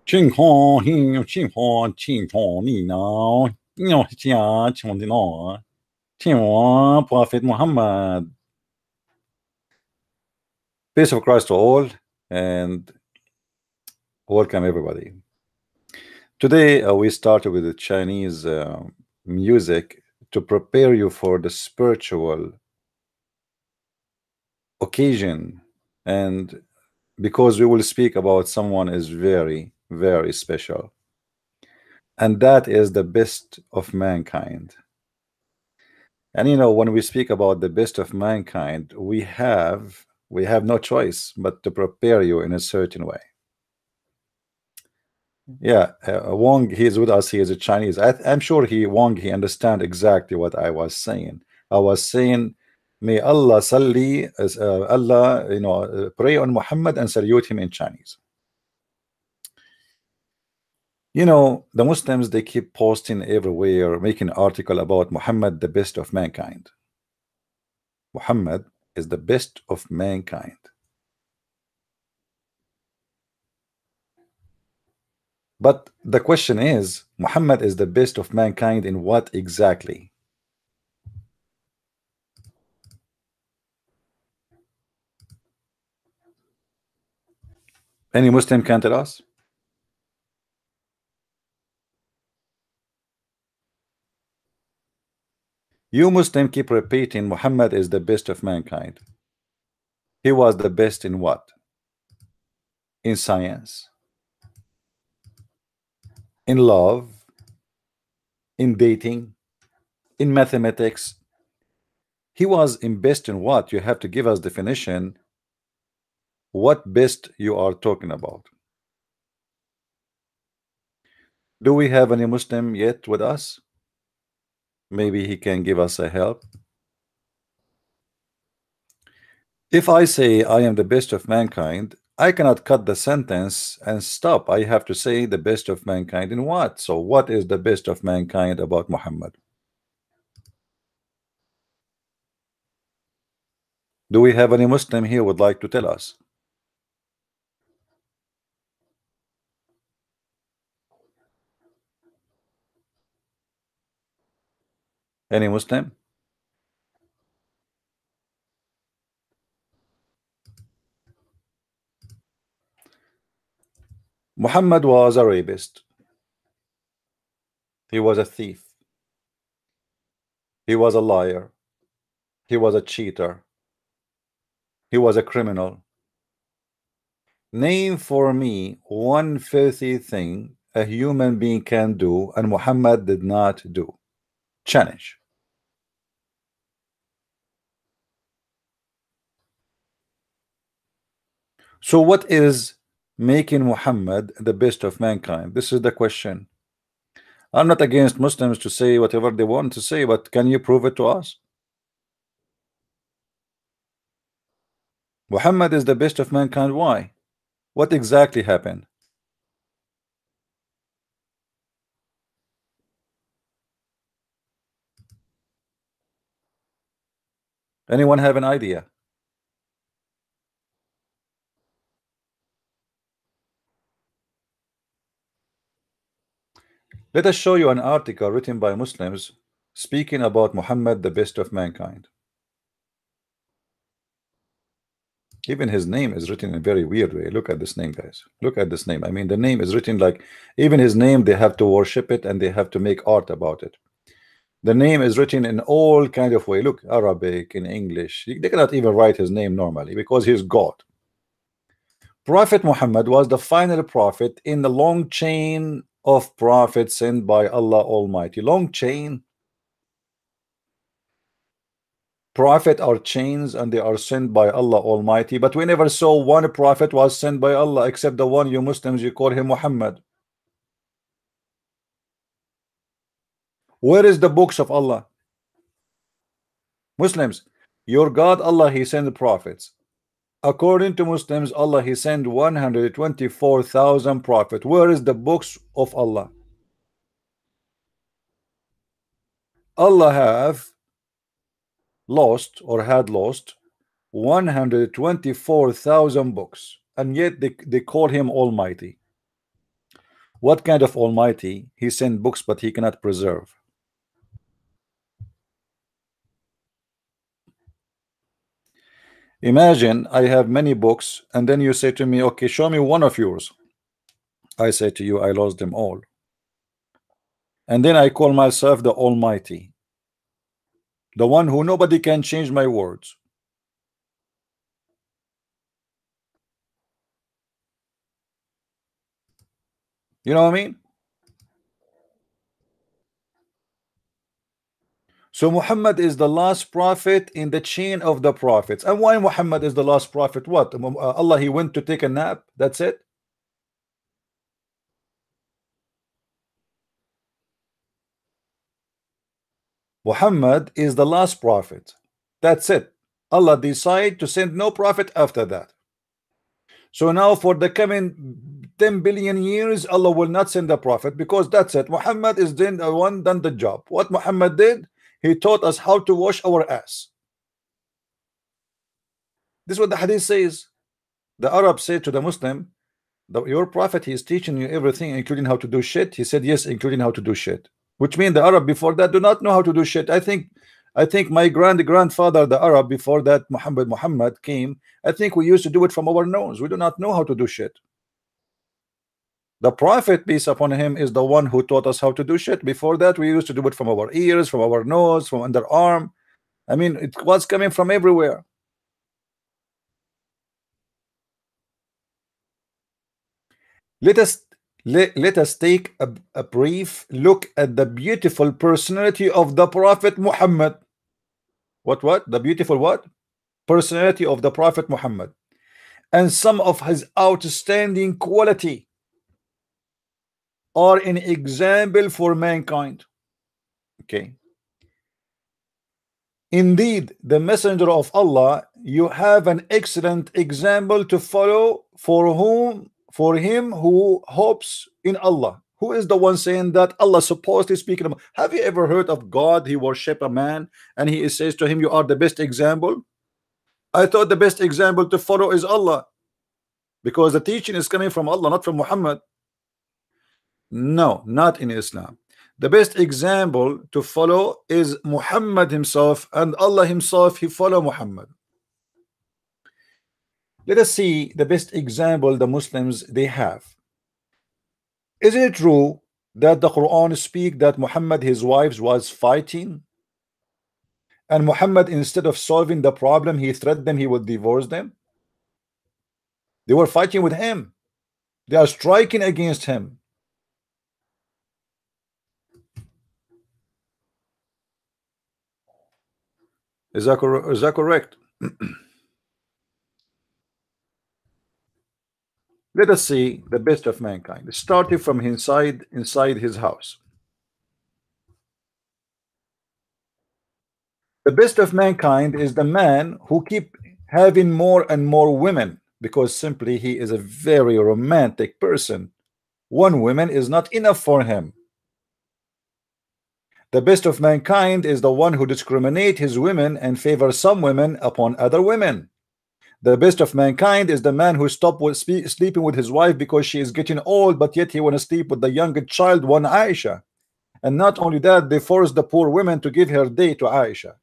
Ching Hong, Hing, Ching Hong, Ching Hong, Ni Nao, Nio Chia, Chong Dino, Ching Prophet Muhammad. Peace of Christ to all, and welcome everybody. Today we started with the Chinese music to prepare you for the spiritual occasion, and because we will speak about someone is very, very special, and that is the best of mankind. And you know, when we speak about the best of mankind, we have no choice but to prepare you in a certain way. Yeah, Wong, he is with us. He is a Chinese. I'm sure he understand exactly what I was saying. I was saying, may Allah salli, Allah, pray on Muhammad and salute him in Chinese. You know, the Muslims, they keep posting everywhere, making article about Muhammad, the best of mankind. Muhammad is the best of mankind. But the question is, Muhammad is the best of mankind in what exactly? Any Muslim can tell us? You Muslim keep repeating Muhammad is the best of mankind. He was the best in what? In science, in love, in dating, in mathematics. He was in best in what? You have to give us definition. What best you are talking about? Do we have any Muslim yet with us? Maybe he can give us a help. If I say I am the best of mankind, I cannot cut the sentence and stop. I have to say the best of mankind in what? So what is the best of mankind about Muhammad? Do we have any Muslim here would like to tell us? Any Muslim? Muhammad was a rapist. He was a thief. He was a liar. He was a cheater. He was a criminal. Name for me one filthy thing a human being can do and Muhammad did not do. Challenge. So what is making Muhammad the best of mankind? This is the question. I'm not against Muslims to say whatever they want to say, but can you prove it to us? Muhammad is the best of mankind. Why? What exactly happened? Anyone have an idea? Let us show you an article written by Muslims speaking about Muhammad, the best of mankind. Even his name is written in a very weird way. Look at this name, guys. Look at this name. I mean, the name is written like, even his name, they have to worship it and they have to make art about it. The name is written in all kind of way. Look, Arabic, in English. They cannot even write his name normally because he's God. Prophet Muhammad was the final prophet in the long chain of prophets sent by Allah Almighty. Long chain. Prophet are chains and they are sent by Allah Almighty, but we never saw one prophet was sent by Allah except the one you Muslims, you call him Muhammad. Where is the books of Allah? Muslims, your God Allah, he sent prophets. According to Muslims, Allah, he sent 124,000 prophets. Where is the books of Allah? Allah have lost or had lost 124,000 books, and yet they call him Almighty. What kind of Almighty? He sent books but he cannot preserve. Imagine I have many books and then you say to me, okay, show me one of yours. I say to you, I lost them all. And then I call myself the Almighty, the one who nobody can change my words. You know what I mean? So Muhammad is the last prophet in the chain of the prophets. And why Muhammad is the last prophet? What? Allah, he went to take a nap. That's it. Muhammad is the last prophet. That's it. Allah decided to send no prophet after that. So now for the coming 10 billion years, Allah will not send a prophet because that's it. Muhammad is then the one done the job. What Muhammad did, he taught us how to wash our ass. This is what the hadith says. The Arab said to the Muslim, your prophet, he is teaching you everything, including how to do shit. He said, yes, including how to do shit. Which means the Arab before that do not know how to do shit. I think my grandfather, the Arab before that, Muhammad came, I think we used to do it from our nose. We do not know how to do shit. The Prophet, peace upon him, is the one who taught us how to do shit. Before that, we used to do it from our ears, from our nose, from underarm. I mean, it was coming from everywhere. Let us take a brief look at the beautiful personality of the Prophet Muhammad. What? The beautiful what? Personality of the Prophet Muhammad. And some of his outstanding quality are an example for mankind. Okay. Indeed, the messenger of Allah, you have an excellent example to follow for him who hopes in Allah. Who is the one saying that? Allah supposedly speaking about. Have you ever heard of God? He worship a man and he says to him, you are the best example. I thought the best example to follow is Allah, because the teaching is coming from Allah, not from Muhammad. No, not in Islam. The best example to follow is Muhammad himself, and Allah himself, he follow Muhammad. Let us see the best example the Muslims they have. Is it true that the Quran speak that Muhammad his wives was fighting, and Muhammad, instead of solving the problem, he threatened them he would divorce them? They were fighting with him. They are striking against him. Is that correct? Let us see the best of mankind, starting from inside his house. The best of mankind is the man who keep having more and more women, because simply he is a very romantic person. One woman is not enough for him. The best of mankind is the one who discriminate his women and favor some women upon other women. The best of mankind is the man who stopped with sleeping with his wife because she is getting old, but yet he want to sleep with the younger child, one Aisha. And not only that, they force the poor women to give her day to Aisha.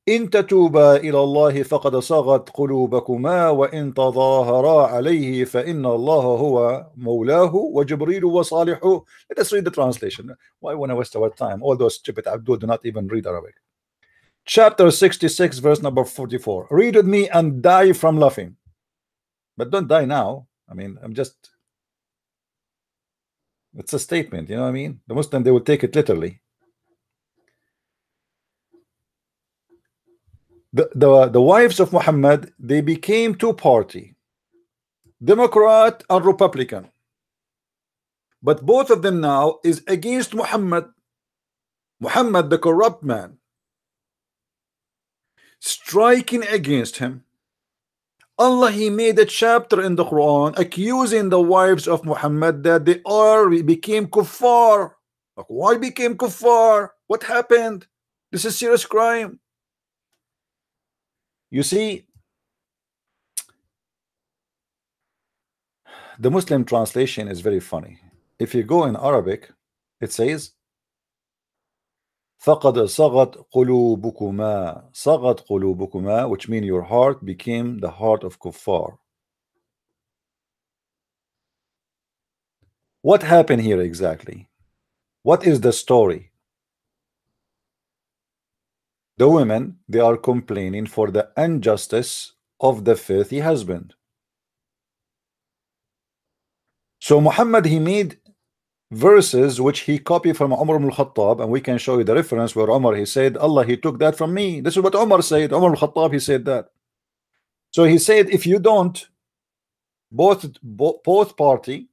إن تتوبا إلى الله فقد صغت قلوبكما وإن تظاهرا عليه فإن الله هو مولاه وجبريل وصالحه. Let us read the translation. Why want to waste our time? All those stupid Abdul do not even read Arabic. Chapter 66, verse number 44. Read with me and die from laughing. But don't die now. I mean, it's a statement, you know what I mean? The Muslim, they will take it literally. The wives of Muhammad, they became two-party, Democrat and Republican, but both of them now is against Muhammad the corrupt man, striking against him. Allah, he made a chapter in the Quran accusing the wives of Muhammad that they became kuffar. Like, why became kuffar? What happened? This is serious crime. You see, the Muslim translation is very funny. If you go in Arabic, it says فَقَدْ صَغَتْ قُلُوبُكُمَا صَغَتْ قُلُوبُكُمَا, which means your heart became the heart of kuffar. What happened here exactly? What is the story? The women, they are complaining for the injustice of the filthy husband. So Muhammad, he made verses which he copied from Umar ibn al-Khattab, and we can show you the reference where Umar, he said, Allah, he took that from me. This is what Umar said. Umar ibn al-Khattab, he said that. So he said, if you don't, both party,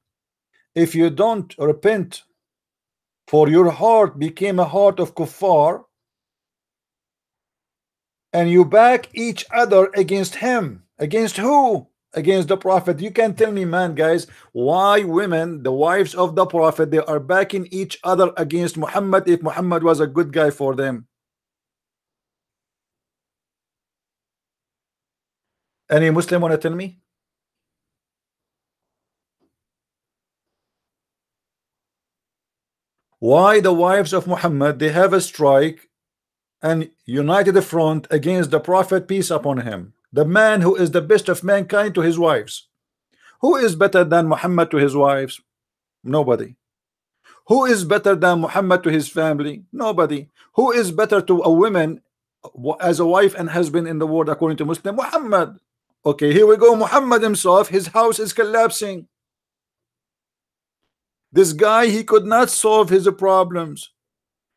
if you don't repent, for your heart became a heart of kuffar, and you back each other against him. Against who? Against the Prophet. You can tell me, man, guys, why women, the wives of the Prophet, they are backing each other against Muhammad if Muhammad was a good guy for them? Any Muslim want to tell me? Why the wives of Muhammad, they have a strike and united the front against the Prophet, peace upon him, the man who is the best of mankind, to his wives? Who is better than Muhammad to his wives? Nobody. Who is better than Muhammad to his family? Nobody. Who is better to a woman as a wife and husband in the world according to Muslim? Muhammad. Okay, here we go. Muhammad himself, his house is collapsing. This guy, he could not solve his problems,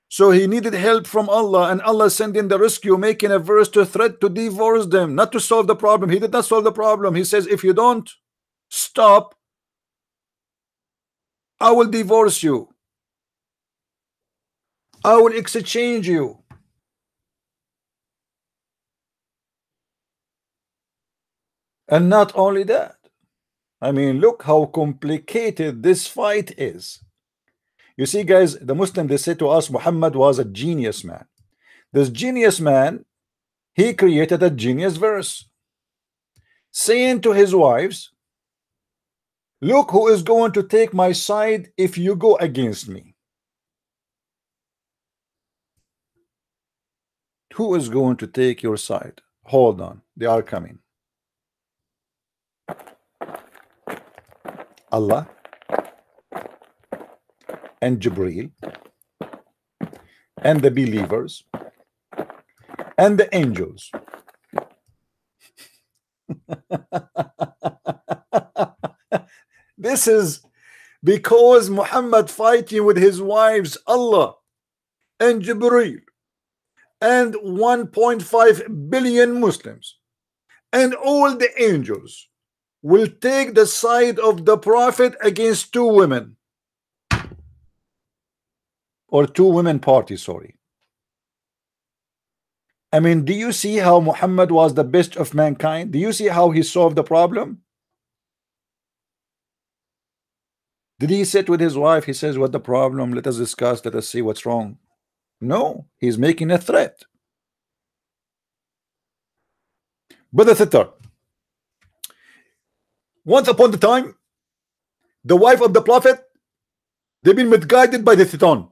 so he needed help from Allah, and Allah sent in the rescue, making a verse to threat to divorce them, not to solve the problem. He did not solve the problem. He says, if you don't stop, I will divorce you, I will exchange you. And not only that, I mean, look how complicated this fight is. You see, guys, the Muslim, they say to us Muhammad was a genius man. This genius man, he created a genius verse saying to his wives, look who is going to take my side if you go against me. Who is going to take your side? Hold on, they are coming. Allah, and Jibreel and the believers and the angels. This is because Muhammad fighting with his wives, Allah and Jibreel and 1.5 billion Muslims and all the angels will take the side of the Prophet against two women, or two women party, sorry. I mean, do you see how Muhammad was the best of mankind? Do you see how he solved the problem? Did he sit with his wife? He says, what the problem? Let us discuss. Let us see what's wrong. No, he's making a threat. Brother Sitter, once upon a time, the wife of the Prophet, they've been misguided by the Satan,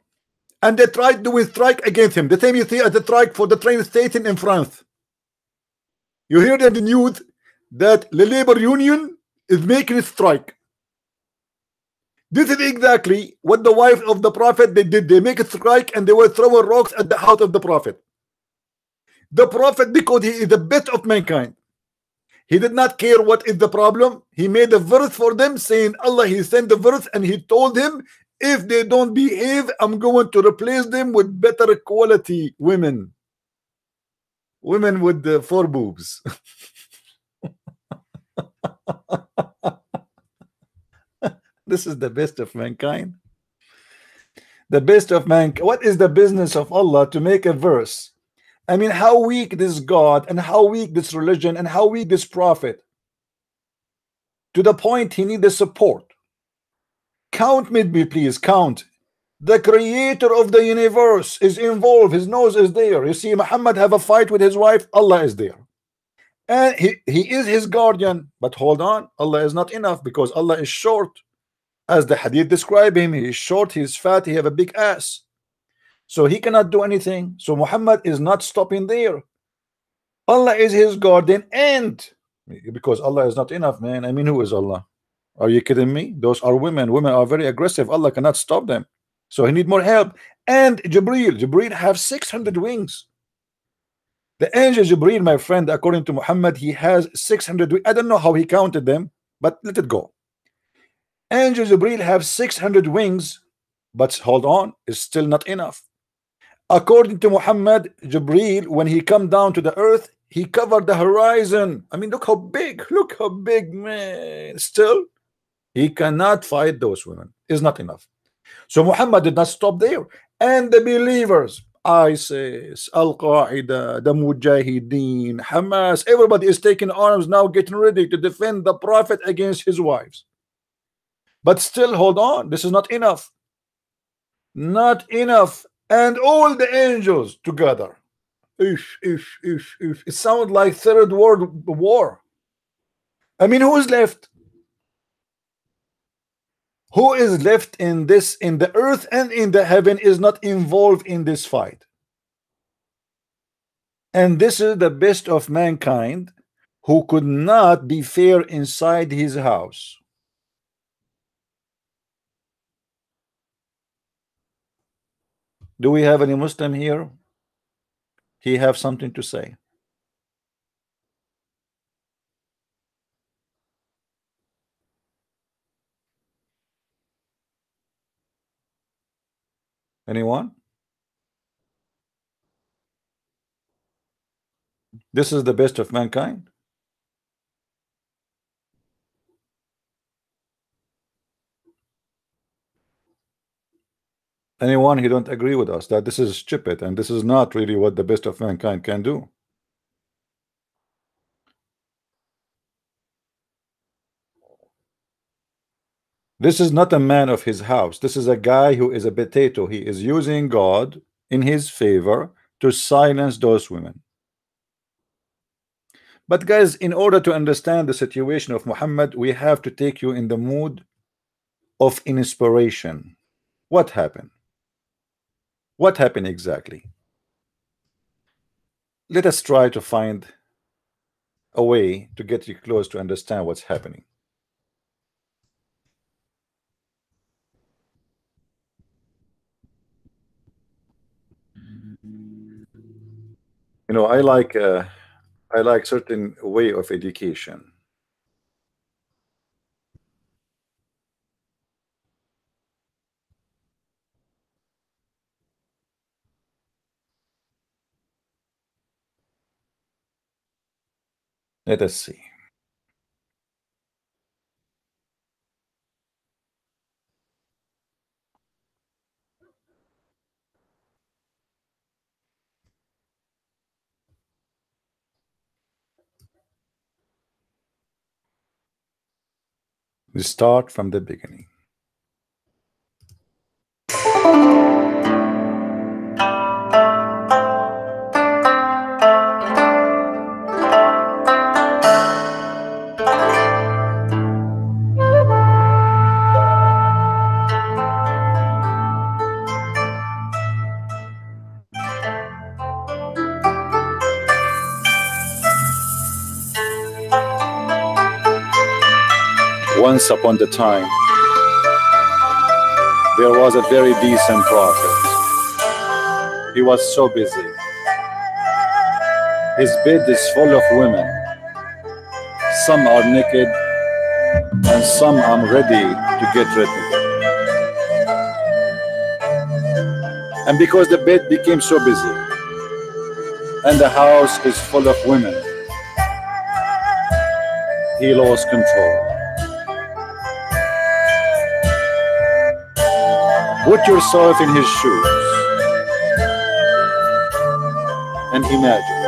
and they tried doing strike against him. The same you see as the strike for the train station in France. You hear in the news that the labor union is making a strike. This is exactly what the wife of the Prophet they did. They make a strike and they were throwing rocks at the house of the Prophet. The Prophet, because he is the best of mankind, he did not care what is the problem. He made a verse for them saying Allah, he sent the verse and he told him, if they don't behave, I'm going to replace them with better quality women. Women with the 4 boobs. This is the best of mankind. The best of mankind. What is the business of Allah to make a verse? I mean, how weak this God and how weak this religion and how weak this prophet, to the point he needs the support. Count with me, please. Count. The creator of the universe is involved. His nose is there. You see Muhammad have a fight with his wife. Allah is there. And he is his guardian. But hold on. Allah is not enough, because Allah is short. As the hadith describe him, he is short, he is fat, he have a big ass. So he cannot do anything. So Muhammad is not stopping there. Allah is his guardian, and because Allah is not enough, man. I mean, who is Allah? Are you kidding me? Those are women. Women are very aggressive. Allah cannot stop them. So he need more help. And Jibreel have 600 wings. The angel Jibreel, my friend, according to Muhammad, he has 600 wings. I don't know how he counted them, but let it go. Angel Jibreel have 600 wings, but hold on, it's still not enough. According to Muhammad, Jibreel, when he come down to the earth, he covered the horizon. I mean, look how big, man. Still, he cannot fight those women. It's not enough. So Muhammad did not stop there. And the believers, ISIS, Al-Qaeda, the Mujahideen, Hamas, everybody is taking arms now, getting ready to defend the Prophet against his wives. But still, hold on, this is not enough. Not enough. And all the angels together. It sounds like Third World War. I mean, who is left? Who is left in this, in the earth and in the heaven, is not involved in this fight? And this is the best of mankind, who could not be fair inside his house. Do we have any Muslim here? He have something to say. Anyone? This is the best of mankind. Anyone who don't agree with us that this is stupid and this is not really what the best of mankind can do? This is not a man of his house. This is a guy who is a potato. He is using God in his favor to silence those women. But guys, in order to understand the situation of Muhammad, we have to take you in the mood of inspiration. What happened? What happened exactly? Let us try to find a way to get you close to understand what's happening. You know, I like certain way of education. Let us see. We start from the beginning. Once upon the time, there was a very decent prophet. He was so busy. His bed is full of women. Some are naked and some are ready to get rid of them. And because the bed became so busy and the house is full of women, he lost control. Put yourself in his shoes and imagine.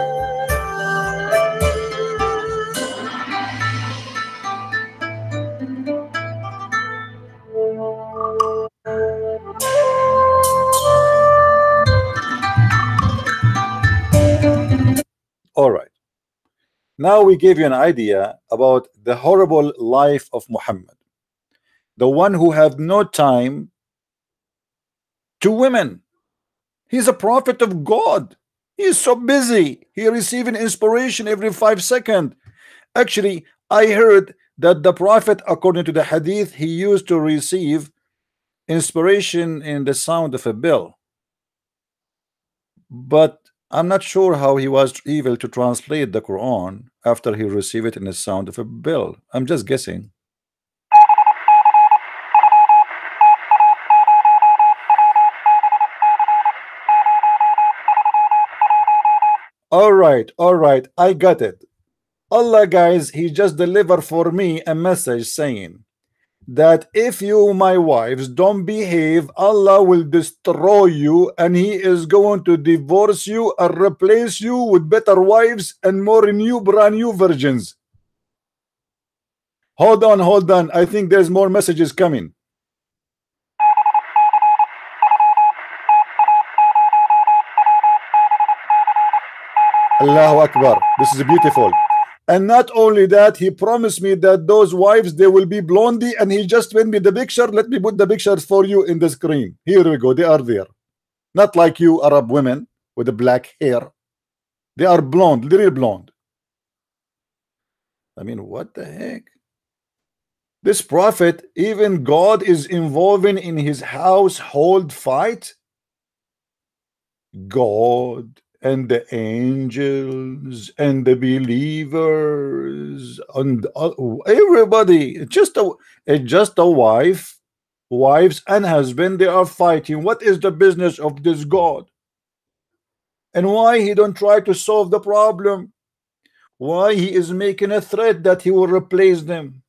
All right. Now we give you an idea about the horrible life of Muhammad, the one who had no time to women. He's a prophet of God. He is so busy. He receiving inspiration every 5 seconds. Actually, I heard that the prophet, according to the hadith, he used to receive inspiration in the sound of a bell. But I'm not sure how he was able to translate the Quran after he received it in the sound of a bell. I'm just guessing. All right, I got it. Allah, guys, he just delivered for me a message saying that if you, my wives, don't behave, Allah will destroy you and he is going to divorce you and replace you with better wives and more new, brand new virgins. Hold on. I think there's more messages coming. Allahu Akbar. This is beautiful. And not only that, he promised me that those wives, they will be blondie, and he just sent me the picture. Let me put the pictures for you in the screen. Here we go. They are there. Not like you Arab women with the black hair. They are blonde, literally blonde. I mean, what the heck? This prophet, even God is involving in his household fight. God and the angels and the believers and everybody, just a wives and husband, they are fighting. What is the business of this God? And why he don't try to solve the problem? Why he is making a threat that he will replace them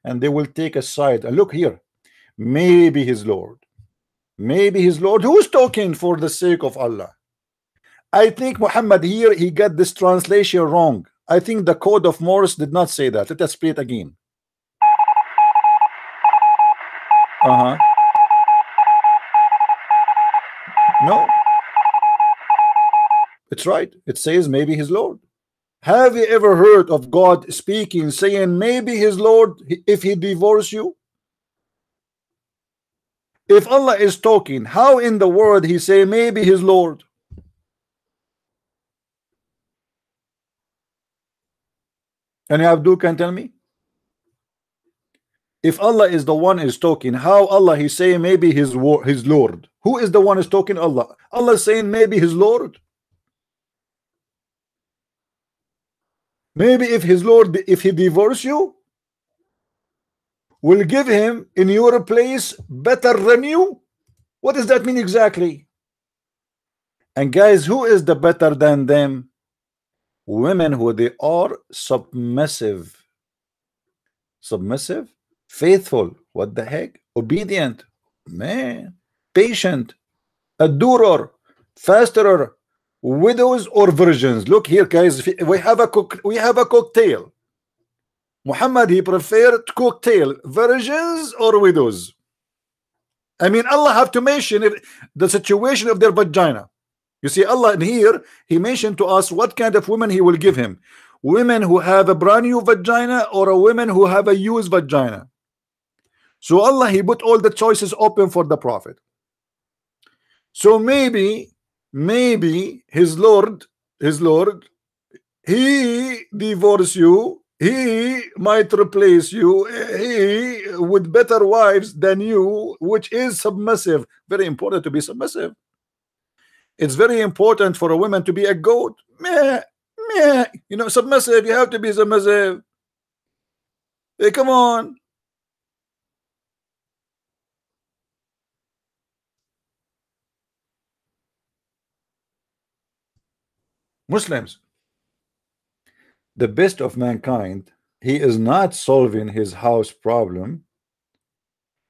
and they will take a side? And look here, maybe his Lord, who's talking for the sake of Allah? I think Muhammad here, he got this translation wrong. I think the code of Morse did not say that. Let us play it again. No, it's right. It says maybe his Lord. Have you ever heard of God speaking, saying maybe his Lord if he divorce you? If Allah is talking, how in the world he say maybe his Lord? And Abdul can tell me, if Allah is the one is talking, how Allah he say maybe his Lord? Who is the one is talking? Allah is saying maybe his Lord. Maybe if his Lord, if he divorce you, will give him in your place better than you. What does that mean exactly? And guys, who is the better than them? Women who they are submissive. Submissive, faithful, what the heck, obedient, man, patient, adorer, fasterer, widows or virgins. Look here, guys, we have a cocktail. Muhammad, he preferred cocktail, virgins or widows. I mean, Allah have to mention the situation of their vagina. You see, Allah in here, he mentioned to us what kind of women he will give him. Women who have a brand new vagina or a women who have a used vagina. So Allah, he put all the choices open for the Prophet. So maybe his Lord, he divorce you, he might replace you, he with better wives than you, which is submissive. Very important to be submissive. It's very important for a woman to be a goat. Meh, meh. You know, submissive. You have to be submissive. Hey, come on. Muslims, the best of mankind, he is not solving his house problem.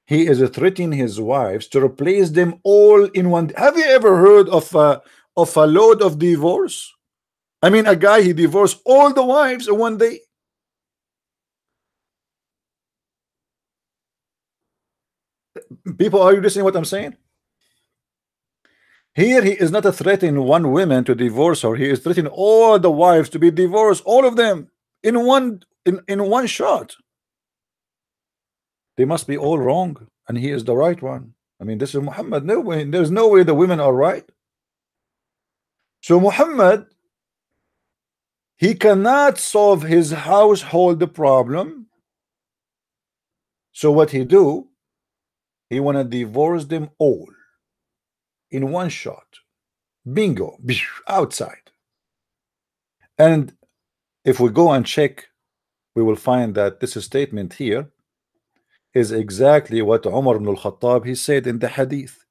He is threatening his wives to replace them all in one. Have you ever heard of a load of divorce? I mean, a guy, he divorced all the wives in one day. People, are you listening to what I'm saying? Here he is not threatening one woman to divorce her. He is threatening all the wives to be divorced, all of them in one shot. They must be all wrong, and he is the right one. I mean, this is Muhammad. No way, there's no way the women are right. So Muhammad, he cannot solve his household problem. So what he do? He want to divorce them all in one shot. Bingo, outside. And if we go and check, we will find that this statement here is exactly what Umar ibn al-Khattab he said in the hadith.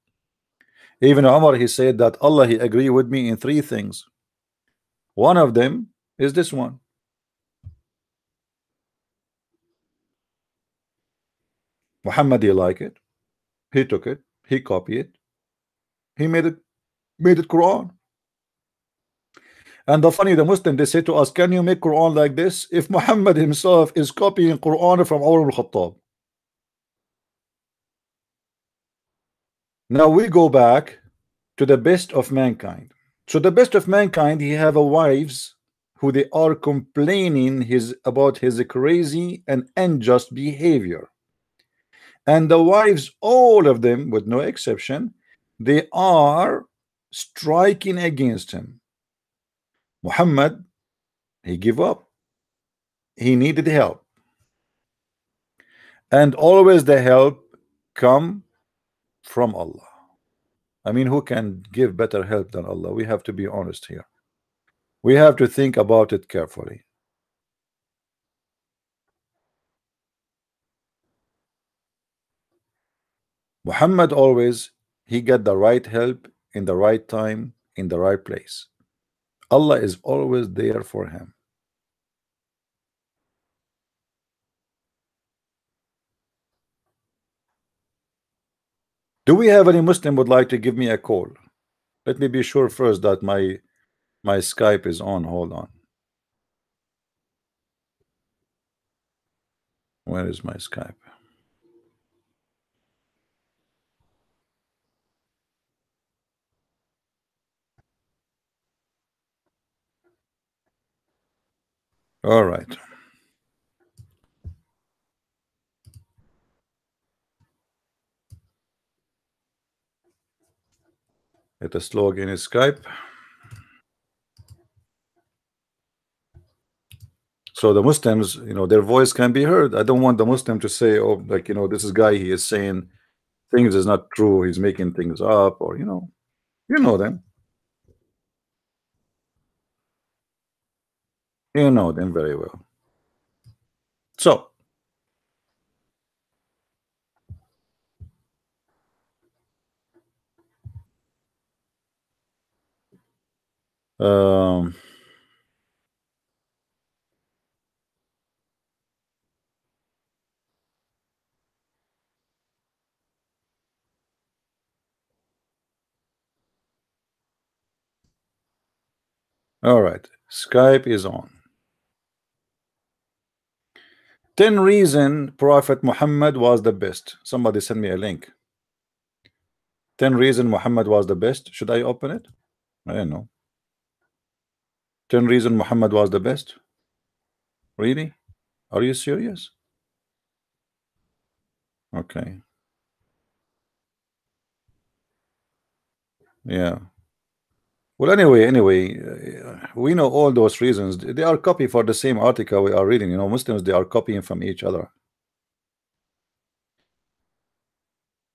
Even Umar, he said that Allah, he agree with me in three things. One of them is this one. Muhammad, he like it, he took it, he copied it, he made it Quran. And the funny, the Muslim, they say to us, can you make Quran like this? If Muhammad himself is copying Quran from Umar ibn al-Khattab. Now we go back to the best of mankind. So the best of mankind, he have a wives who they are complaining about his crazy and unjust behavior. And the wives, all of them with no exception, they are striking against him. Muhammad, he gave up. He needed help. And always the help come from Allah. I mean, who can give better help than Allah? We have to be honest here. We have to think about it carefully. Muhammad always, he got the right help in the right time, in the right place. Allah is always there for him. Do we have any Muslim would like to give me a call? Let me be sure first that my Skype is on. Hold on. Where is my Skype? All right. Let us log in his Skype. So the Muslims, you know, their voice can be heard. I don't want the Muslim to say, oh, like, you know, this is guy, he is saying things is not true. He's making things up, or, you know them. You know them very well. So, um, all right. Skype is on. 10 reason Prophet Muhammad was the best. Somebody send me a link. 10 reason Muhammad was the best. Should I open it? I don't know. 10 reason Muhammad was the best. Really? Are you serious? Okay. Yeah. Well, anyway, we know all those reasons. They are copy for the same article we are reading. You know, Muslims, they are copying from each other.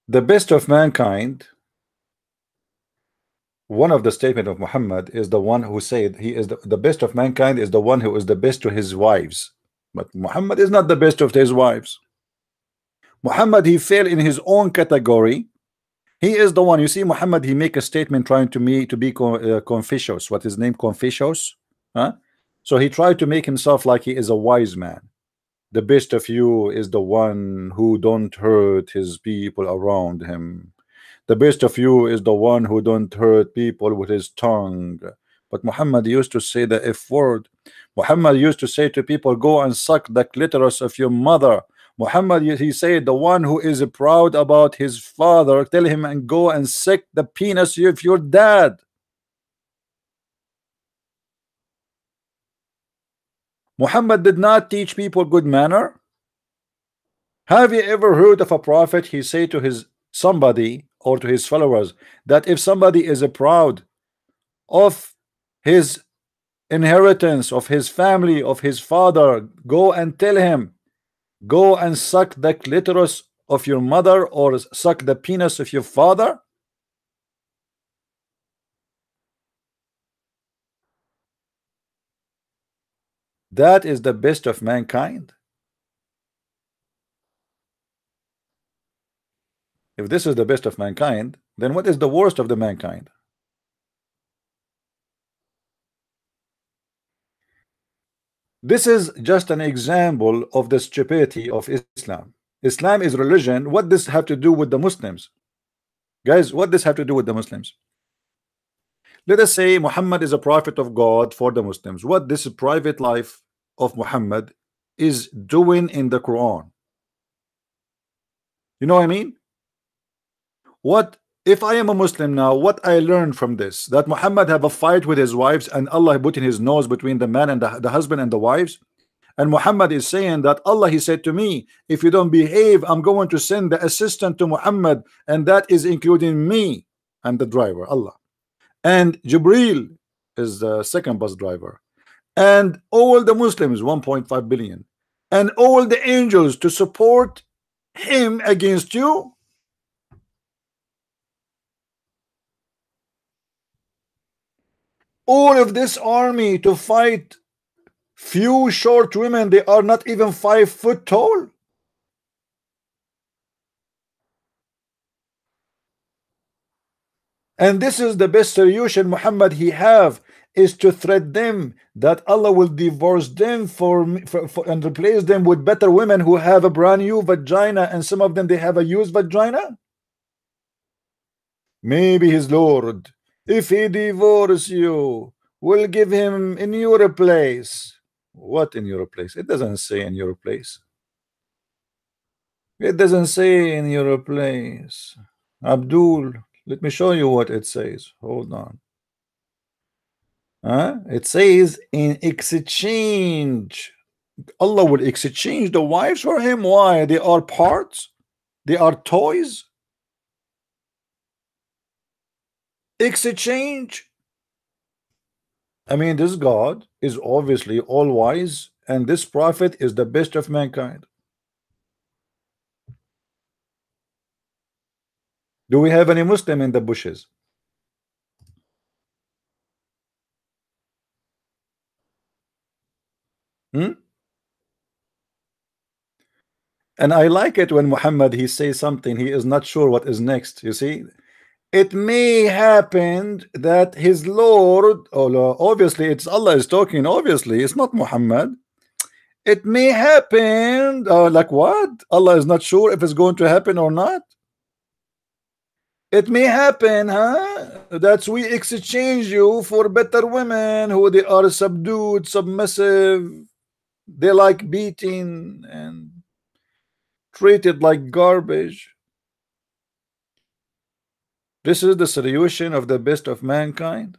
The best of mankind, one of the statement of Muhammad is the one who said he is the best of mankind is the one who is the best to his wives. But Muhammad is not the best of his wives. Muhammad, he fell in his own category. He is the one. You see, Muhammad, he make a statement trying to me to be Confucius. What his name? Confucius, huh? So he tried to make himself like he is a wise man. The best of you is the one who don't hurt his people around him. The best of you is the one who don't hurt people with his tongue. But Muhammad used to say the F word. Muhammad used to say to people, go and suck the clitoris of your mother. Muhammad, he said, the one who is proud about his father, tell him and go and suck the penis of your dad. Muhammad did not teach people good manner. Have you ever heard of a prophet he say to his somebody or to his followers that if somebody is proud of his inheritance, of his family, of his father, go and tell him, go and suck the clitoris of your mother or suck the penis of your father? That is the best of mankind. If this is the best of mankind, then what is the worst of the mankind? This is just an example of the stupidity of Islam. Islam is religion. What does have to do with the Muslims? Guys, what does have to do with the Muslims? Let us say Muhammad is a prophet of God for the Muslims. What this private life of Muhammad is doing in the Quran? You know what I mean? What if I am a Muslim now? What I learned from this, that Muhammad have a fight with his wives and Allah put in his nose between the man and the husband and the wives. And Muhammad is saying that Allah, he said to me, if you don't behave, I'm going to send the assistant to Muhammad, and that is including me. I'm the driver, Allah. And Jibril is the second bus driver. And all the Muslims, 1.5 billion, and all the angels to support him against you. All of this army to fight few short women, they are not even 5 foot tall. And this is the best solution Muhammad he have, is to threat them that Allah will divorce them and replace them with better women who have a brand new vagina, and some of them they have a used vagina. Maybe his Lord, if he divorce you, will give him in your place. What in your place? It doesn't say in your place. It doesn't say in your place. Abdul, let me show you what it says. Hold on. It says in exchange. Allah will exchange the wives for him. Why? They are parts. They are toys. Exchange. I mean, this God is obviously all wise, and this prophet is the best of mankind. Do we have any Muslim in the bushes? And I like it when Muhammad he says something he is not sure what is next. You see, it may happen that his Lord, obviously it's Allah is talking, obviously it's not Muhammad. It may happen, like what? Allah is not sure if it's going to happen or not. It may happen, huh? That we exchange you for better women who they are subdued, submissive, they like beating and treated like garbage. This is the solution of the best of mankind.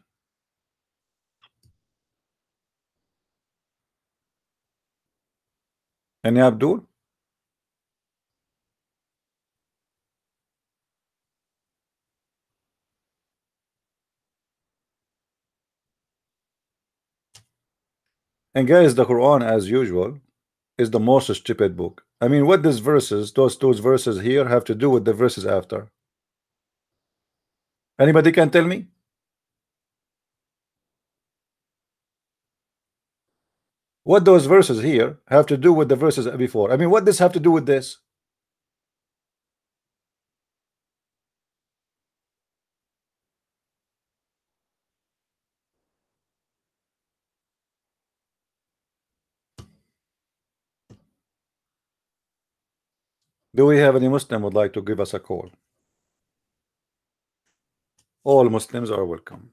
And Abdul, and guys, the Quran as usual is the most stupid book. I mean, what these verses, those verses here have to do with the verses after? Anybody can tell me? What those verses here have to do with the verses before? I mean, what this have to do with this? Do we have any Muslim would like to give us a call? All Muslims are welcome.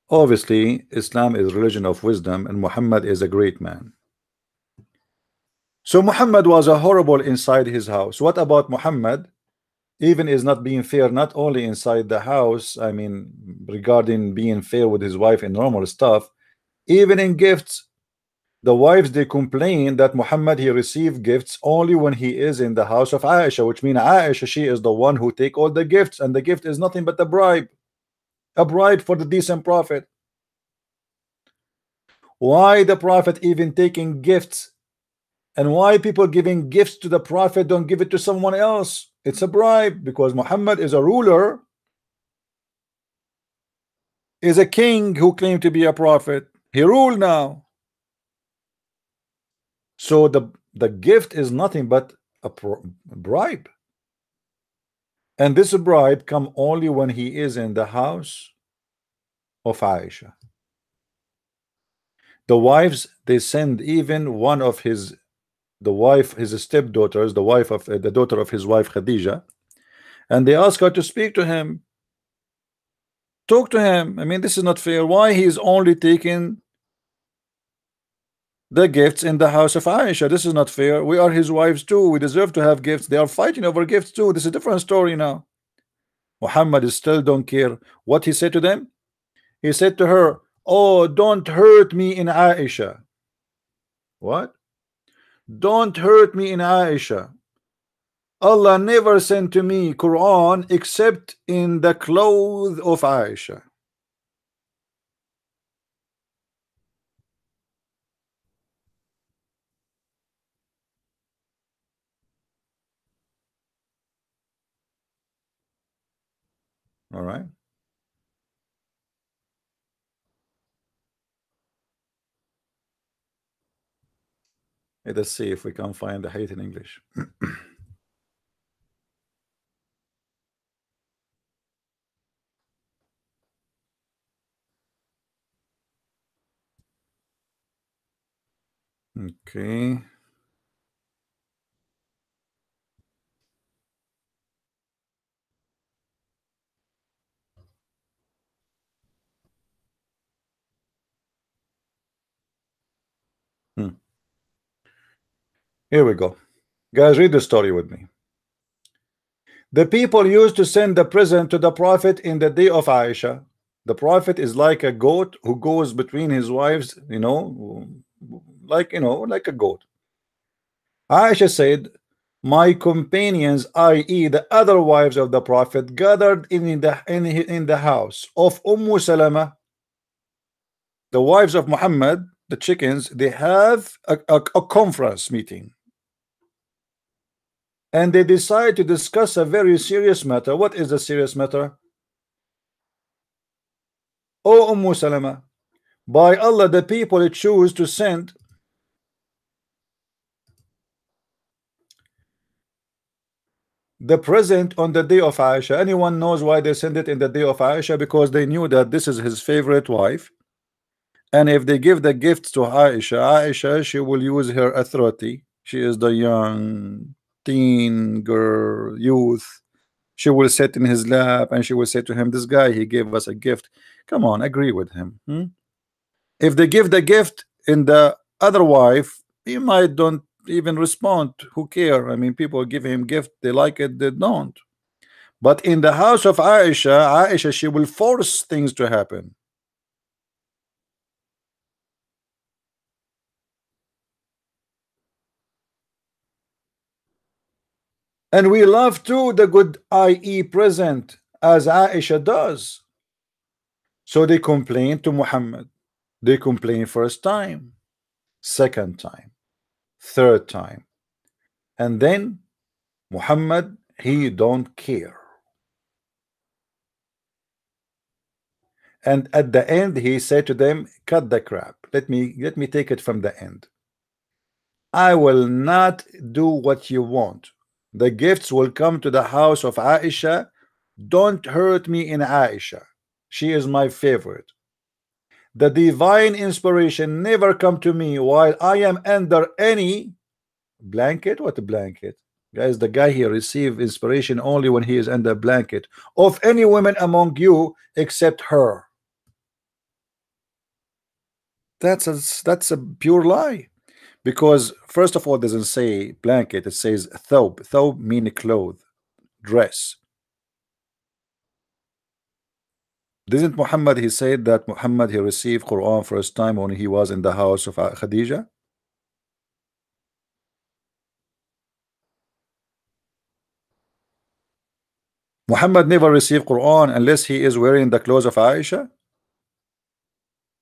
Obviously, Islam is religion of wisdom, and Muhammad is a great man. So Muhammad was a horrible inside his house. What about Muhammad? Even is not being fair, not only inside the house, I mean, regarding being fair with his wife and normal stuff, even in gifts. The wives they complain that Muhammad he received gifts only when he is in the house of Aisha, which means Aisha she is the one who take all the gifts, and the gift is nothing but a bribe for the decent prophet. Why the prophet even taking gifts, and why people giving gifts to the prophet don't give it to someone else? It's a bribe, because Muhammad is a ruler, is a king who claimed to be a prophet. He ruled now. So the gift is nothing but a bribe, and this bribe come only when he is in the house of Aisha. The wives they send even one of his his stepdaughters, the wife of the daughter of his wife Khadija, and they ask her to speak to him, talk to him. I mean, this is not fair. Why he is only taking the gifts in the house of Aisha? This is not fair. We are his wives too. We deserve to have gifts. They are fighting over gifts too. This is a different story now. Muhammad still don't care. What he said to them? He said to her, oh, don't hurt me in Aisha. What? Don't hurt me in Aisha. Allah never sent to me Quran except in the clothes of Aisha. All right. Let us see if we can find the hate in English. Okay. Here we go. Guys, read the story with me. The people used to send the present to the prophet in the day of Aisha. The prophet is like a goat who goes between his wives, like like a goat. Aisha said, my companions, i.e. the other wives of the prophet, gathered in the house of Salama, the wives of Muhammad, the chickens. They have a conference meeting, and they decide to discuss a very serious matter. What is the serious matter? Oh, Salama, by Allah, the people choose to send the present on the day of Aisha. Anyone knows why they send it in the day of Aisha? Because they knew that this is his favorite wife, and if they give the gifts to Aisha, she will use her authority. She is the young teen girl, youth. She will sit in his lap and she will say to him, this guy, he gave us a gift. Come on, agree with him. If they give the gift in the other wife, he might don't even respond. Who care? I mean, people give him gift, they like it, they don't. But in the house of Aisha, she will force things to happen. And we love too the good IE present, as Aisha does. So they complain to Muhammad. They complain first time, second time, third time, and then Muhammad, he don't care. And at the end he said to them, cut the crap. Let me take it from the end. I will not do what you want. The gifts will come to the house of Aisha. Don't hurt me in Aisha. She is my favorite. The divine inspiration never come to me while I am under any blanket. What a blanket, guys. The guy here receive inspiration only when he is under a blanket of any woman among you except her. That's a pure lie, because first of all, it doesn't say blanket, it says thawb. Thawb mean cloth, dress. Didn't Muhammad, he said that Muhammad, he received Quran first time when he was in the house of Khadija? Muhammad never received Quran unless he is wearing the clothes of Aisha.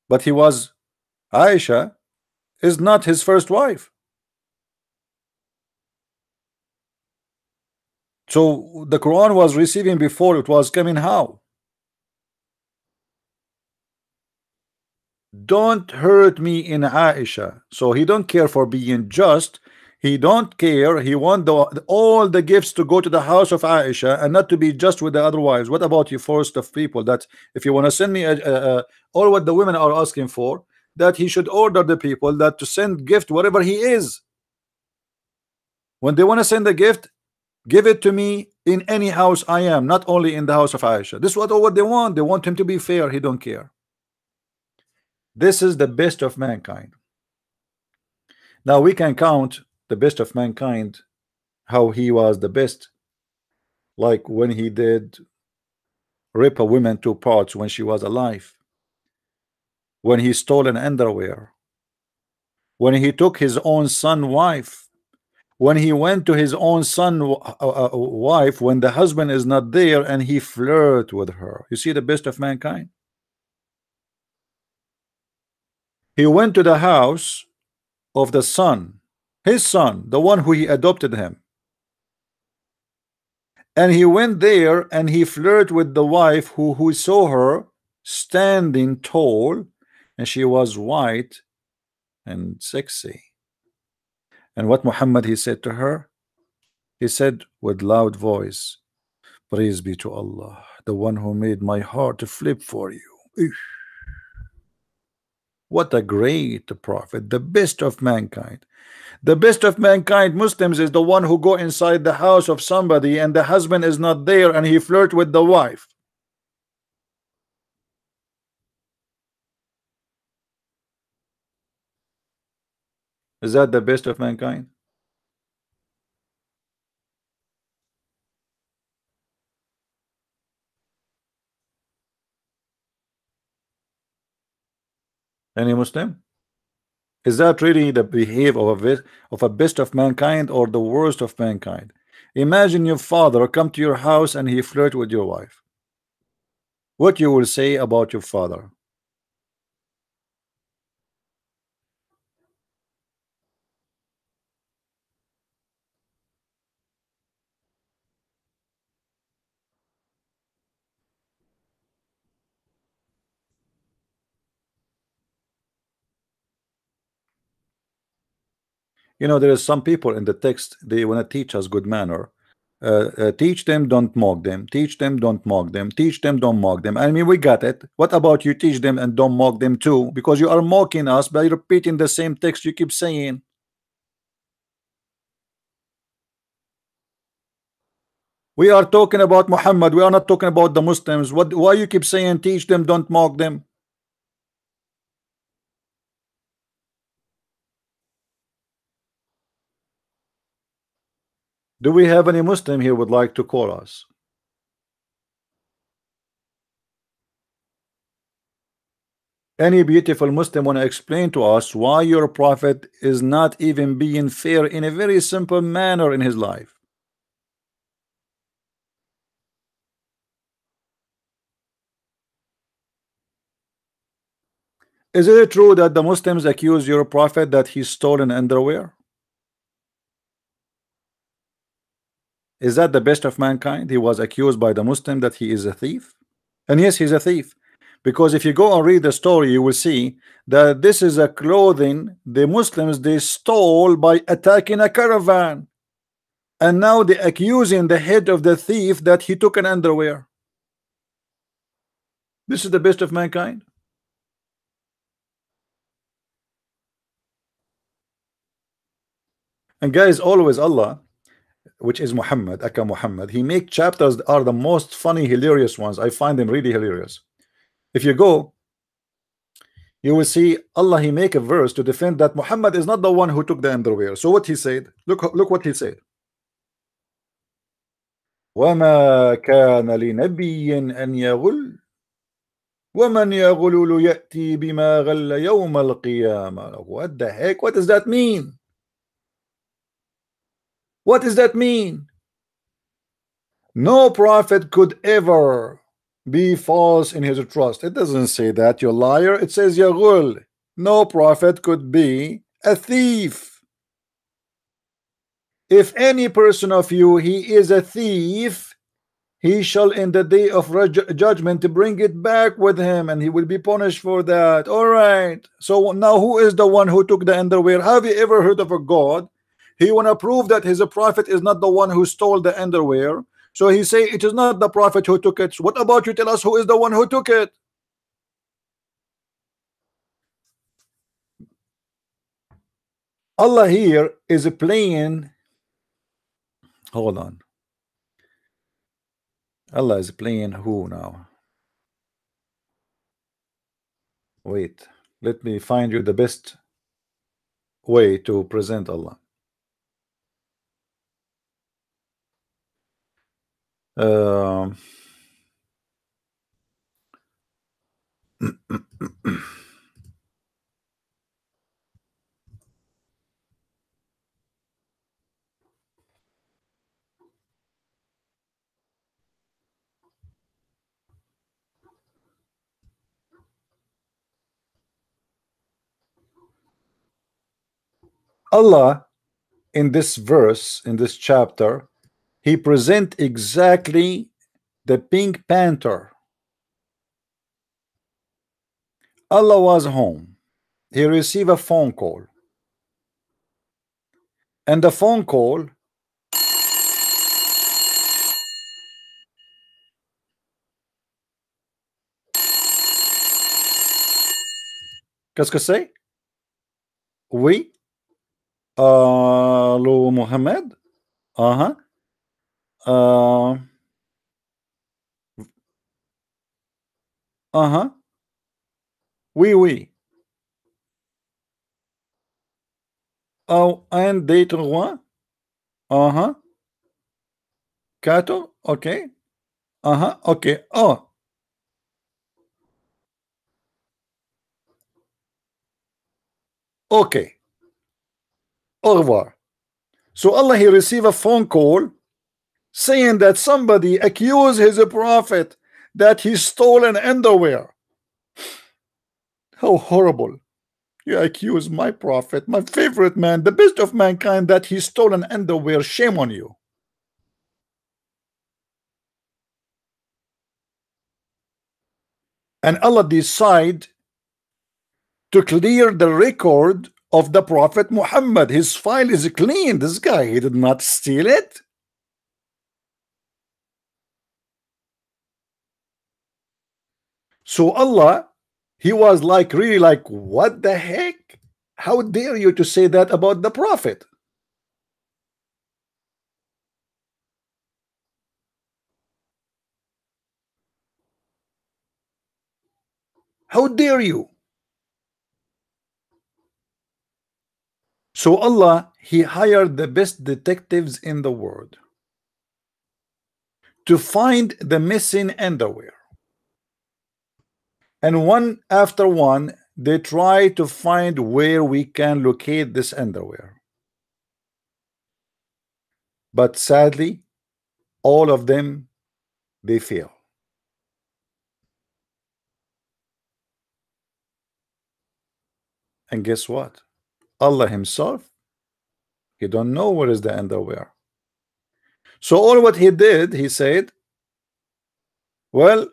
But he was, Aisha is not his first wife. So the Quran was receiving before it was coming. How? Don't hurt me in Aisha. So he don't care for being just. He don't care. He want all the gifts to go to the house of Aisha and not to be just with the other wives. What about you first of people that if you want to send me all what the women are asking for, that he should order the people that to send gift wherever he is. When they want to send a gift, give it to me in any house I am, not only in the house of Aisha. This is what they want. They want him to be fair. He don't care. This is the best of mankind. Now we can count the best of mankind, how he was the best, like when he did rip a woman two parts when she was alive, when he stole an underwear, when he took his own son wife, when he went to his own son wife when the husband is not there and he flirt with her. You see the best of mankind. He went to the house of the son, his son, the one who he adopted him, and he went there and he flirted with the wife who saw her standing tall, and she was white and sexy. And what Muhammad, he said to her, he said with loud voice, praise be to Allah, the one who made my heart to flip for you. Eesh. What a great prophet, the best of mankind. The best of mankind, Muslims, is the one who go inside the house of somebody and the husband is not there and he flirt with the wife. Is that the best of mankind? Any Muslim? Is that really the behavior of a best of mankind or the worst of mankind? Imagine your father come to your house and he flirt with your wife. What you will say about your father? You know, there is some people in the text, they want to teach us good manner. Teach them, don't mock them. Teach them, don't mock them. Teach them, don't mock them. I mean, we got it. What about you teach them and don't mock them too? Because you are mocking us by repeating the same text you keep saying. We are talking about Muhammad. We are not talking about the Muslims. Why you keep saying teach them, don't mock them? Do we have any Muslim here would like to call us? Any beautiful Muslim want to explain to us why your prophet is not even being fair in a very simple manner in his life? Is it true that the Muslims accuse your prophet that he stole an underwear? Is that the best of mankind? He was accused by the Muslim that he is a thief. And yes, he's a thief. Because if you go and read the story, you will see that this is a clothing the Muslims they stole by attacking a caravan. And now they're accusing the head of the thief that he took an underwear. This is the best of mankind. And guys, always Allah, which is Muhammad, Aka Muhammad, he make chapters that are the most funny, hilarious ones. I find them really hilarious. If you go, you will see Allah, he make a verse to defend that Muhammad is not the one who took the underwear. So what he said, look what he said. وَمَا كَانَ لِنَبِيٍّ أَنْ يَغُلَّ وَمَنْ يَغُلُّ يَأْتِي بِمَا غَلَّ يَوْمَ الْقِيَامَةِ. What the heck? What does that mean? What does that mean? No prophet could ever be false in his trust. It doesn't say that, you liar. It says Yaghul. No prophet could be a thief. If any person of you he is a thief, he shall in the day of judgment bring it back with him, and he will be punished for that. All right. So now who is the one who took the underwear? Have you ever heard of a God? He want to prove that his prophet is not the one who stole the underwear. So he say it is not the prophet who took it. What about you tell us who is the one who took it? Allah here is playing. Hold on. Allah is playing who now? Wait. Let me find you the best way to present Allah. Allah in this verse, in this chapter, he present exactly the Pink Panther. Allah was home. He received a phone call. And the phone call, qu'est-ce que c'est? Oui. Allô, Mohamed? Uh-huh. Uh-huh. Oui, oui. Oh, un, deux, trois. Uh-huh. Quatre. Okay. Uh-huh. Okay. Oh. Okay. Au revoir. So Allah, he received a phone call saying that somebody accused his prophet that he stole an underwear. How horrible. You accuse my prophet, my favorite man, the best of mankind, that he stole an underwear. Shame on you. And Allah decide to clear the record of the Prophet Muhammad. His file is clean. This guy, he did not steal it. So Allah, he was like, really like, what the heck? How dare you to say that about the Prophet? How dare you? So Allah, he hired the best detectives in the world to find the missing underwear. And one after one, they try to find where we can locate this underwear. But sadly, all of them, they fail. And guess what? Allah himself, he don't know where is the underwear. So all what he did, he said, well,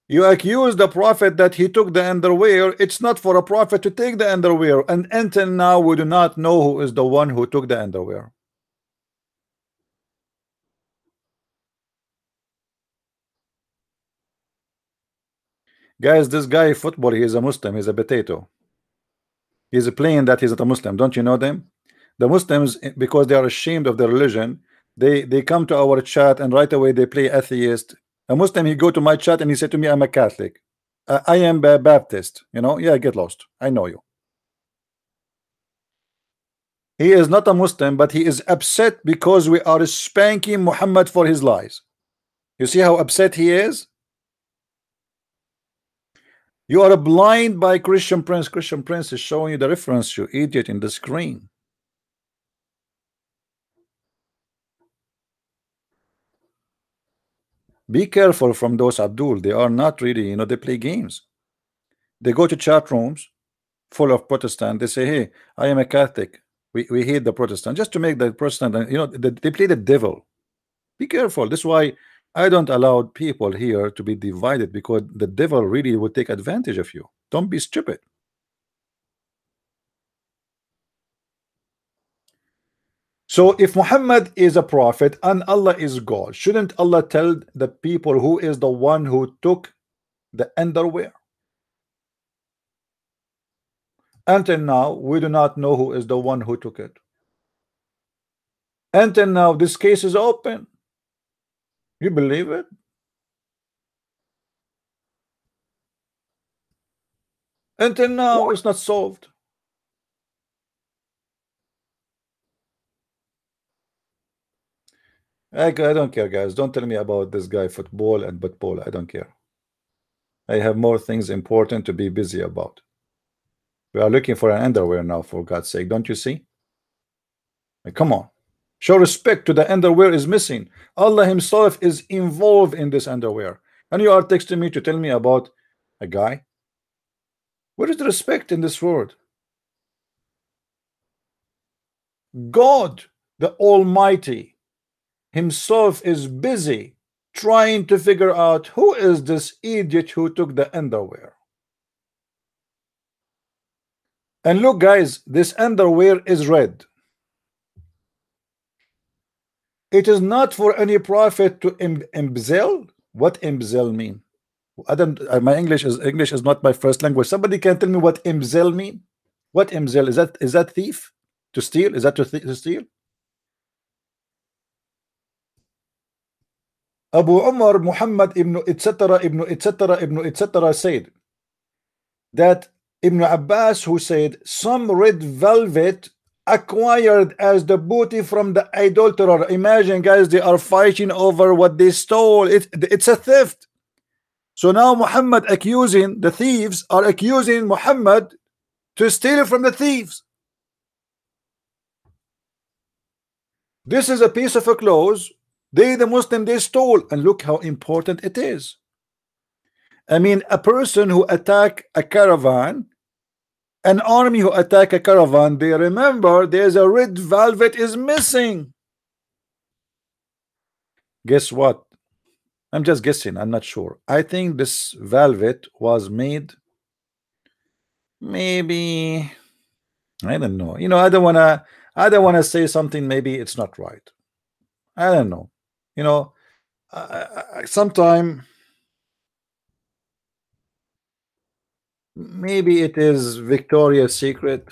you accuse the prophet that he took the underwear. It's not for a prophet to take the underwear. And until now, we do not know who is the one who took the underwear. Guys, this guy football, he is a Muslim, he's a potato. He's playing that he's not a Muslim. Don't you know them? The Muslims, because they are ashamed of their religion, they come to our chat and right away they play atheist. A Muslim, he go to my chat and he said to me, I'm a Catholic. I am a Baptist. You know, yeah, get lost. I know you. He is not a Muslim, but he is upset because we are spanking Muhammad for his lies. You see how upset he is? You are blind by Christian Prince. Christian Prince is showing you the reference, you idiot, in the screen. Be careful from those Abdul. They are not really, you know, they play games. They go to chat rooms full of Protestant. They say, hey, I am a Catholic. We hate the Protestant, just to make the Protestant, you know, they play the devil. Be careful. This is why I don't allow people here to be divided, because the devil really would take advantage of you. Don't be stupid. So if Muhammad is a prophet and Allah is God, shouldn't Allah tell the people who is the one who took the underwear? Until now, we do not know who is the one who took it. Until now, this case is open. You believe it? Until now, it's not solved. I don't care, guys. Don't tell me about this guy football and football. I don't care. I have more things important to be busy about. We are looking for an underwear now, for God's sake. Don't you see? Come on. Show respect to the underwear is missing. Allah himself is involved in this underwear. And you are texting me to tell me about a guy? Where is the respect in this world? God, the Almighty, himself is busy trying to figure out who is this idiot who took the underwear. And look, guys, this underwear is red. It is not for any prophet to embezzle. What embezzle mean? I don't. My English is not my first language. Somebody can tell me what embezzle mean? What embezzle is that? Is that thief? To steal? Is that to steal? Abu Umar Muhammad ibn etc. ibn etc. ibn etc. said that Ibn Abbas, who said some red velvet acquired as the booty from the adulterer. Imagine, guys, they are fighting over what they stole. It's a theft. So now Muhammad accusing, the thieves are accusing Muhammad to steal from the thieves. This is a piece of a clothes. They, the Muslim, they stole, and look how important it is. I mean, a person who attack a caravan, an army who attack a caravan, they remember there's a red velvet is missing. Guess what? I'm just guessing, I'm not sure. I think this velvet was made maybe I don't know. I don't wanna say something, maybe it's not right. I don't know. You know, sometime maybe it is Victoria's Secret.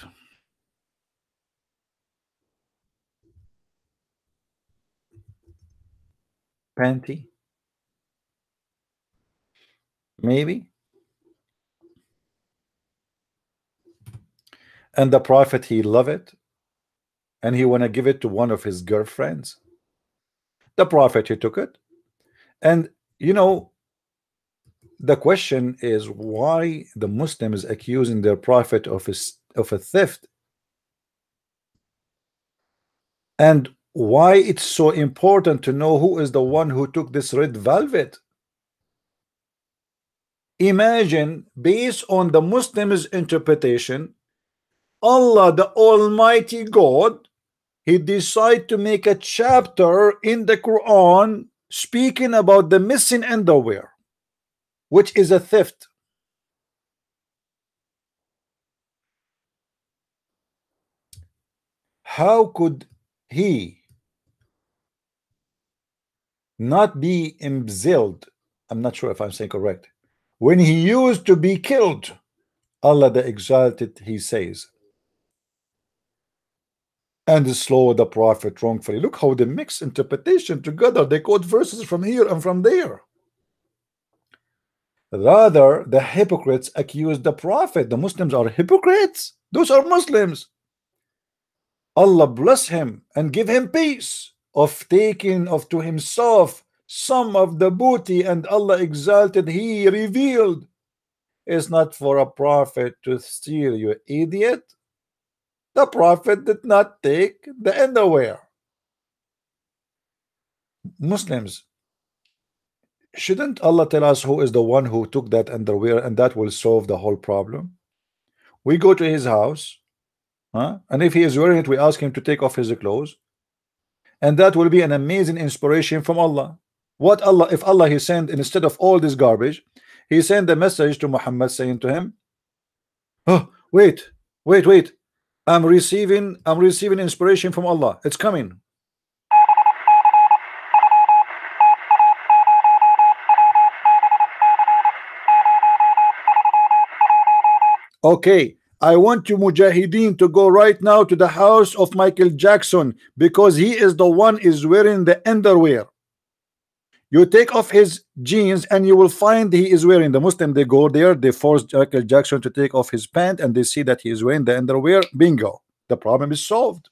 Panty, maybe. And the prophet, he love it, and he want to give it to one of his girlfriends. The prophet, he took it. And you know, the question is why the Muslims accusing their prophet of a theft, and why it's so important to know who is the one who took this red velvet. Imagine, based on the Muslims interpretation, Allah the Almighty God, he decided to make a chapter in the Quran speaking about the missing underwear, which is a theft. How could he not be embezzled? I'm not sure if I'm saying correct. When he used to be killed, Allah the Exalted, he says, and slow the prophet wrongfully. Look how they mix interpretation together. They quote verses from here and from there. Rather, the hypocrites accuse the prophet. The Muslims are hypocrites. Those are Muslims. Allah bless him and give him peace of taking of to himself some of the booty, and Allah exalted, he revealed, it's not for a prophet to steal, you idiot. The prophet did not take the underwear. Muslims, shouldn't Allah tell us who is the one who took that underwear, and that will solve the whole problem? We go to his house, and if he is wearing it, we ask him to take off his clothes, and that will be an amazing inspiration from Allah. What Allah, if Allah he sent, instead of all this garbage, he sent a message to Muhammad saying to him, oh, wait, I'm receiving inspiration from Allah, it's coming. Okay, I want you Mujahideen to go right now to the house of Michael Jackson, because he is the one is wearing the underwear. You take off his jeans and you will find he is wearing. The Muslim, they go there, they force Michael Jackson to take off his pant, and they see that he is wearing the underwear. Bingo, the problem is solved.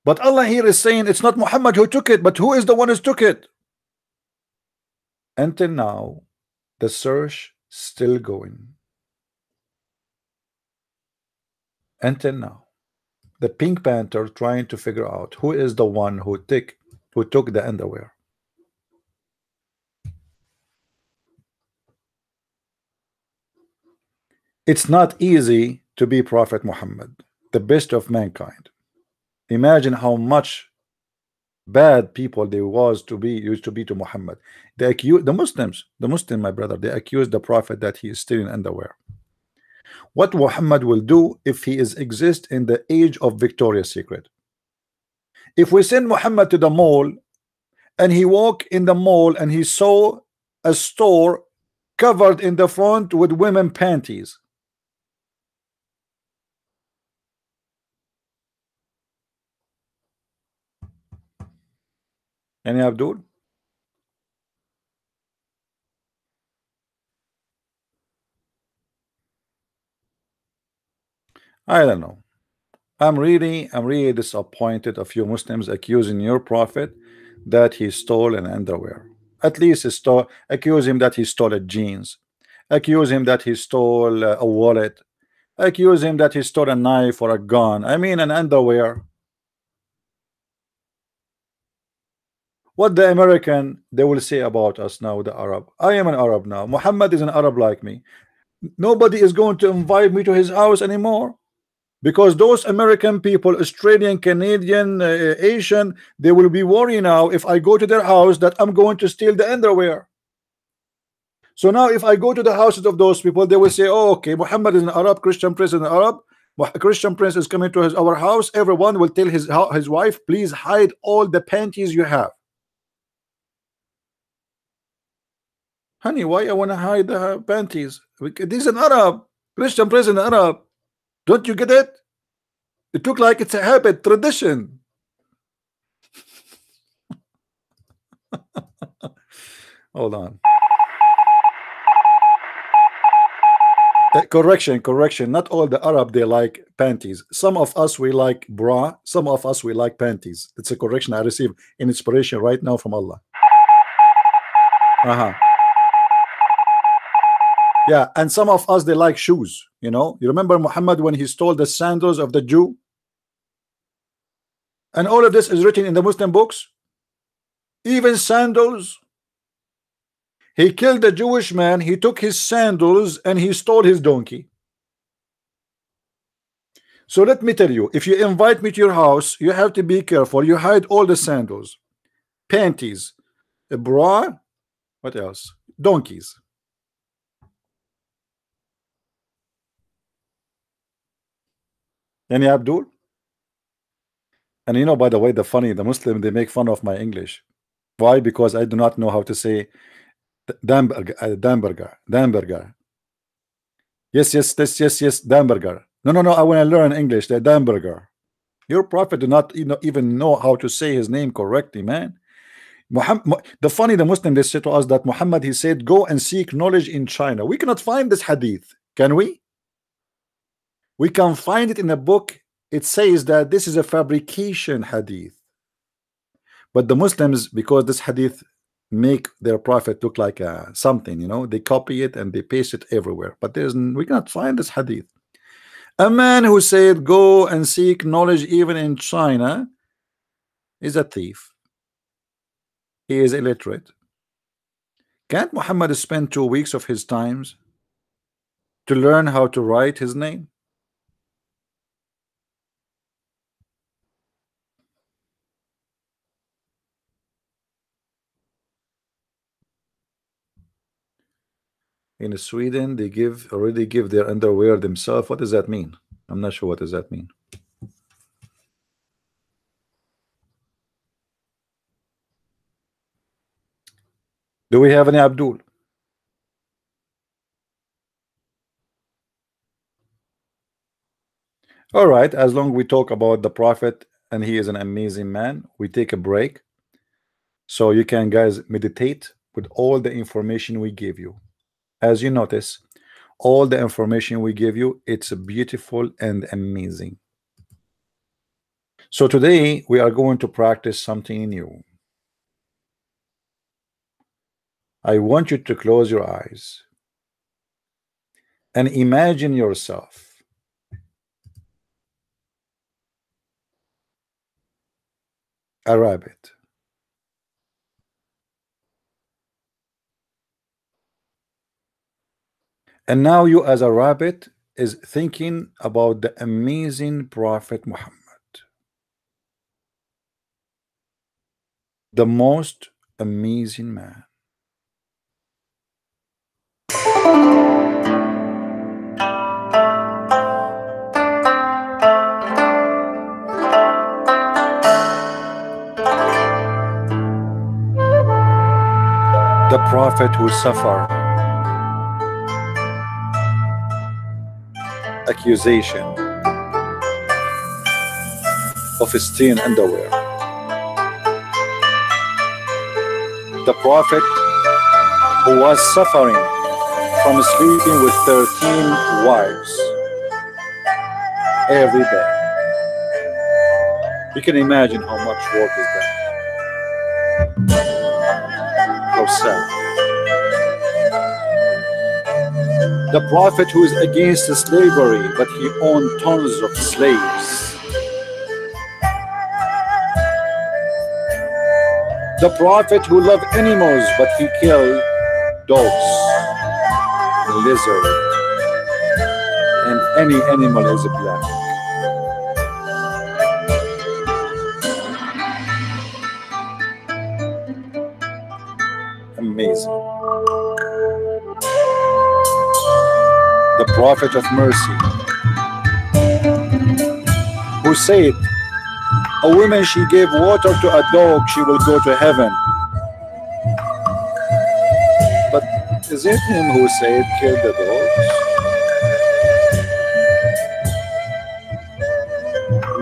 But Allah here is saying it's not Muhammad who took it, but who is the one who took it? Until now, the search still going. Until now, the Pink Panther trying to figure out who is the one who took the underwear. It's not easy to be Prophet Muhammad, the best of mankind. Imagine how much bad people there used to be to Muhammad. They accuse the Muslims, my brother, they accuse the prophet that he is stealing underwear. What Muhammad will do if he is exist in the age of Victoria's Secret? If we send Muhammad to the mall and he walked in the mall and he saw a store covered in the front with women panties, any Abdul? I don't know. I'm really disappointed of you Muslims accusing your prophet that he stole an underwear. At least accuse him that he stole a jeans, accuse him that he stole a wallet, accuse him that he stole a knife or a gun. I mean, an underwear. What the American they will say about us now, the Arab? I am an Arab now. Muhammad is an Arab like me. Nobody is going to invite me to his house anymore, because those American people, Australian, Canadian, Asian, they will be worried now if I go to their house that I'm going to steal the underwear. So now if I go to the houses of those people, they will say, oh, okay, Muhammad is an Arab, Christian prince is an Arab, Christian prince is coming to our house. Everyone will tell his wife, please hide all the panties you have. Honey, why I want to hide the panties? This is an Arab, Christian prince is an Arab. Don't you get it? It look like it's a habit, tradition. Hold on. Correction. Not all the Arab they like panties. Some of us we like bra. Some of us we like panties. It's a correction I receive in inspiration right now from Allah. Yeah, and some of us they like shoes. You know, you remember Muhammad when he stole the sandals of the Jew, and all of this is written in the Muslim books. Even sandals. He killed a Jewish man, he took his sandals and he stole his donkey. So let me tell you, if you invite me to your house, you have to be careful. You hide all the sandals, panties, a bra, what else? Donkeys. Any Abdul? And you know, by the way, the Muslim, they make fun of my English. Why? Because I do not know how to say Damberger. Yes, Damberger. No, I want to learn English. The Damberger. Your prophet do not even know how to say his name correctly, man. The Muslim, they say to us that Muhammad, he said, go and seek knowledge in China. We cannot find this hadith, can we? We can find it in a book. It says that this is a fabrication hadith. But the Muslims, because this hadith make their prophet look like something, you know, they copy it and they paste it everywhere. But we cannot find this hadith. A man who said go and seek knowledge even in China is a thief. He is illiterate. Can't Muhammad spend 2 weeks of his times to learn how to write his name? In Sweden, they already give their underwear themselves. What does that mean? I'm not sure. What does that mean? Do we have any Abdul? All right, as long as we talk about the prophet and he is an amazing man, we take a break so you can guys meditate with all the information we give you. As you notice, all the information we give you, it's beautiful and amazing. So today we are going to practice something new. I want you to close your eyes and imagine yourself a rabbit. And now you as a rabbit is thinking about the amazing Prophet Muhammad, the most amazing man. The prophet who suffered accusation of stained underwear. The prophet who was suffering from sleeping with 13 wives every day. You can imagine how much work is that. How sad. The prophet who is against slavery, but he owned tons of slaves. The prophet who loved animals, but he killed dogs, lizards, and any animal is black. Amazing. the prophet of mercy, who said, a woman she gave water to a dog, she will go to heaven. But is it him who said kill the dogs?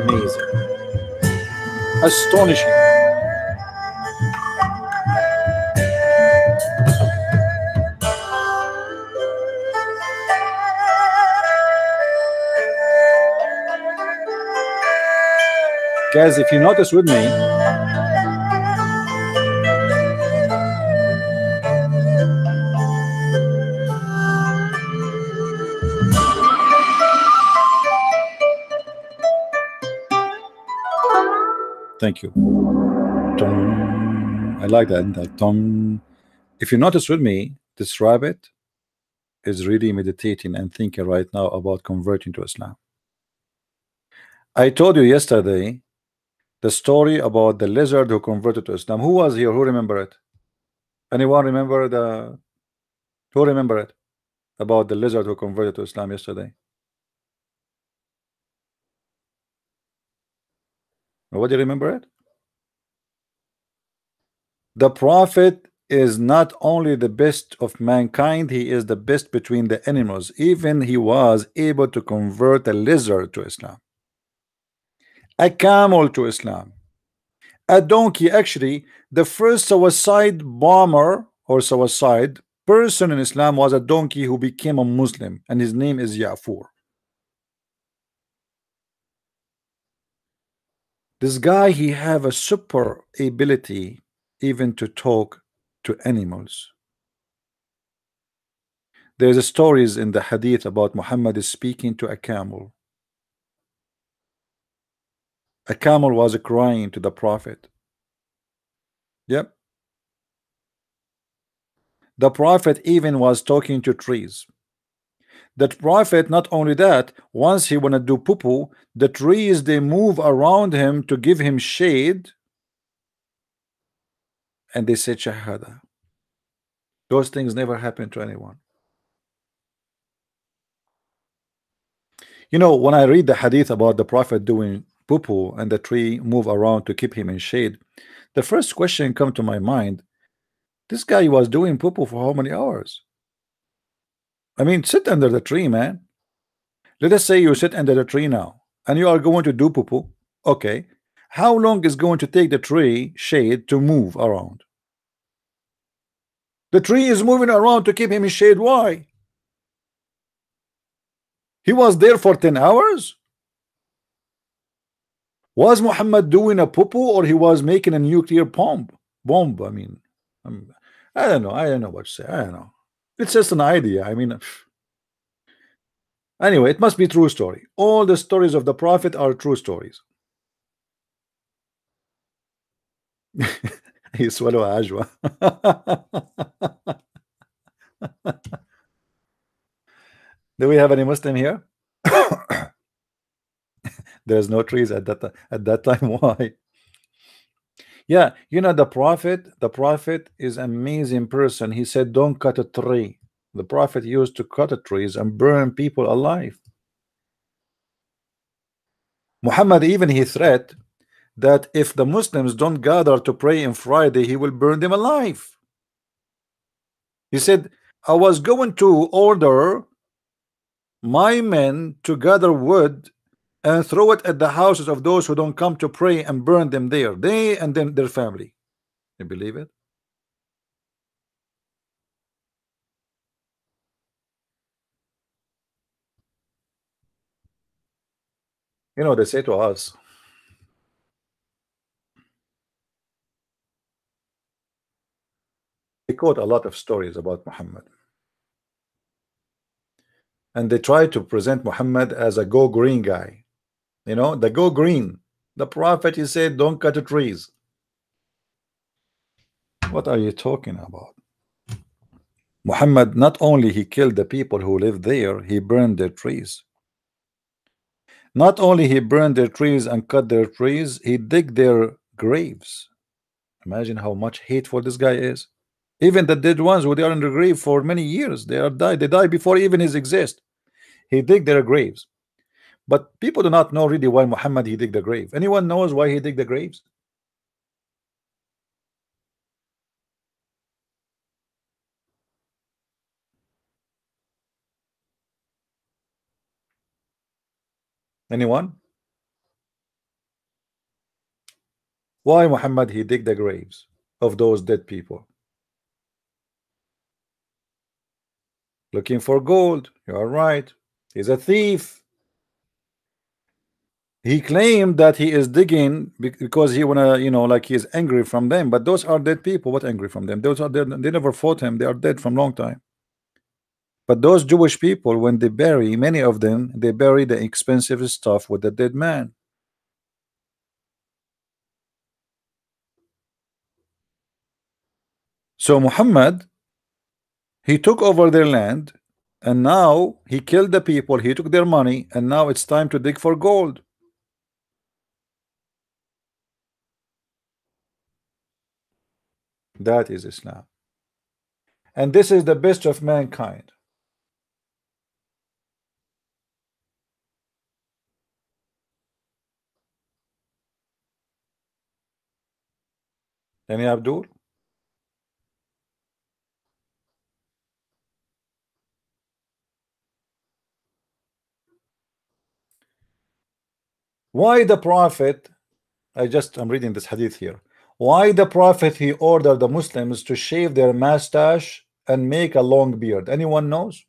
Amazing. Astonishing. Guys, if you notice with me, thank you. I like that. If you notice with me, this rabbit is really meditating and thinking right now about converting to Islam. I told you yesterday the story about the lizard who converted to Islam. Who was here? Who remember it? Anyone remember who remember it? About the lizard who converted to Islam yesterday? Nobody remember it? The prophet is not only the best of mankind, he is the best between the animals. Even he was able to convert a lizard to Islam, a camel to Islam, a donkey. Actually, the first suicide bomber or suicide person in Islam was a donkey who became a Muslim, and his name is Ya'fur. This guy, he have a super ability even to talk to animals. There's a stories in the hadith about Muhammad is speaking to a camel. A camel was crying to the prophet. Yep. The prophet even was talking to trees. That prophet, not only that, once he wanna do poo-poo, the trees they move around him to give him shade, and they said shahada. Those things never happen to anyone. You know, when I read the hadith about the prophet doing poo-poo and the tree move around to keep him in shade, the first question come to my mind, this guy was doing poo-poo for how many hours? I mean, sit under the tree, man. Let us say you sit under the tree now and you are going to do poo-poo. Okay, how long is going to take the tree shade to move around? The tree is moving around to keep him in shade. Why? He was there for 10 hours. Was Muhammad doing a poo-poo, or he was making a nuclear bomb? I mean, I don't know. I don't know what to say. I don't know. It's just an idea. I mean, anyway, it must be true story. All the stories of the prophet are true stories. He swallow ajwa. Do we have any Muslim here? There's no trees at that time. Why? Yeah, you know, the prophet is an amazing person. He said, don't cut a tree. The prophet used to cut the trees and burn people alive. Muhammad even he threat that if the Muslims don't gather to pray on Friday, he will burn them alive. He said, I was going to order my men to gather wood and throw it at the houses of those who don't come to pray and burn them there, they and then their family. You believe it? You know, they say to us, they quote a lot of stories about Muhammad, and they try to present Muhammad as a go green guy. You know, the go green. The prophet, he said, don't cut the trees. What are you talking about? Muhammad, not only he killed the people who lived there, he burned their trees. Not only he burned their trees and cut their trees, he dig their graves. Imagine how much hateful this guy is. Even the dead ones who they are in the grave for many years, they die before even his exist. He dig their graves. But people do not know really why Muhammad he dig the grave. Anyone knows why he dig the graves? Anyone? Why Muhammad he dig the graves of those dead people? Looking for gold. You are right. He's a thief. He claimed that he is digging because he wanna, like he is angry from them. But those are dead people. What angry from them? Those are dead. They never fought him. They are dead from long time. But those Jewish people, when they bury, many of them, they bury the expensive stuff with the dead man. So Muhammad, he took over their land, and now he killed the people, he took their money, and now it's time to dig for gold. That is Islam. And this is the best of mankind. Any Abdul? Why the Prophet, I'm reading this hadith here. Why the Prophet he ordered the Muslims to shave their mustache and make a long beard? Anyone knows?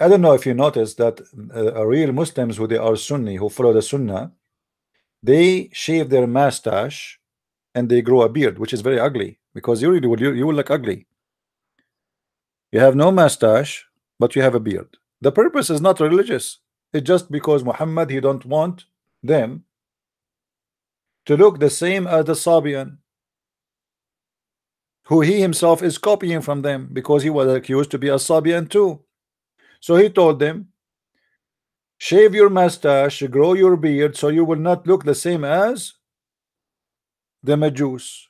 I don't know if you noticed that real Muslims who they are Sunni, who follow the Sunnah, they shave their mustache and they grow a beard, which is very ugly because you will look ugly. You have no mustache, but you have a beard. The purpose is not religious. It's just because Muhammad he don't want them to look the same as the Sabian, who he himself is copying from them because he was accused to be a Sabian too. So he told them, shave your mustache, grow your beard, so you will not look the same as the Majus,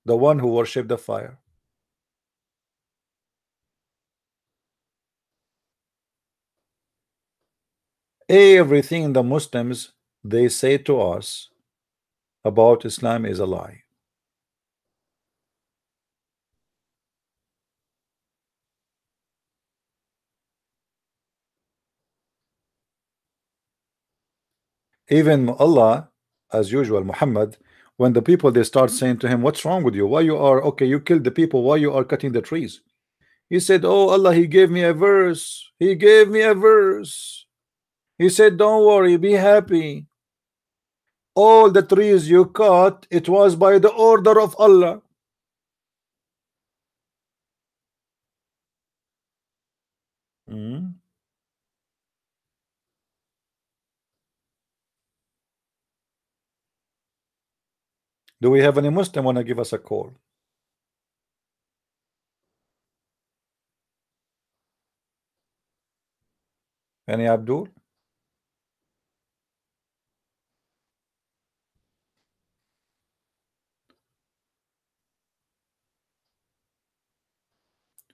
the one who worship the fire. Everything the Muslims they say to us about Islam is a lie. Even Allah, as usual, Muhammad, when the people they start saying to him, what's wrong with you? Why you are okay? You killed the people. Why you are cutting the trees? He said, oh Allah, he gave me a verse. He gave me a verse. He said, don't worry, be happy. All the trees you cut, it was by the order of Allah. Do we have any Muslim want to give us a call? Any Abdul?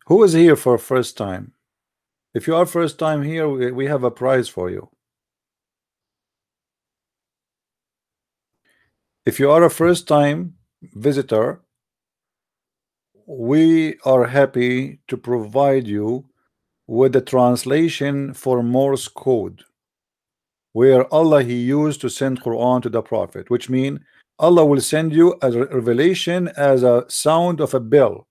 Who is here for first time? If you are first time here, we have a prize for you. If you are a first time visitor, we are happy to provide you with the translation for Morse code, where Allah he used to send Quran to the Prophet, which means Allah will send you a revelation as a sound of a bell.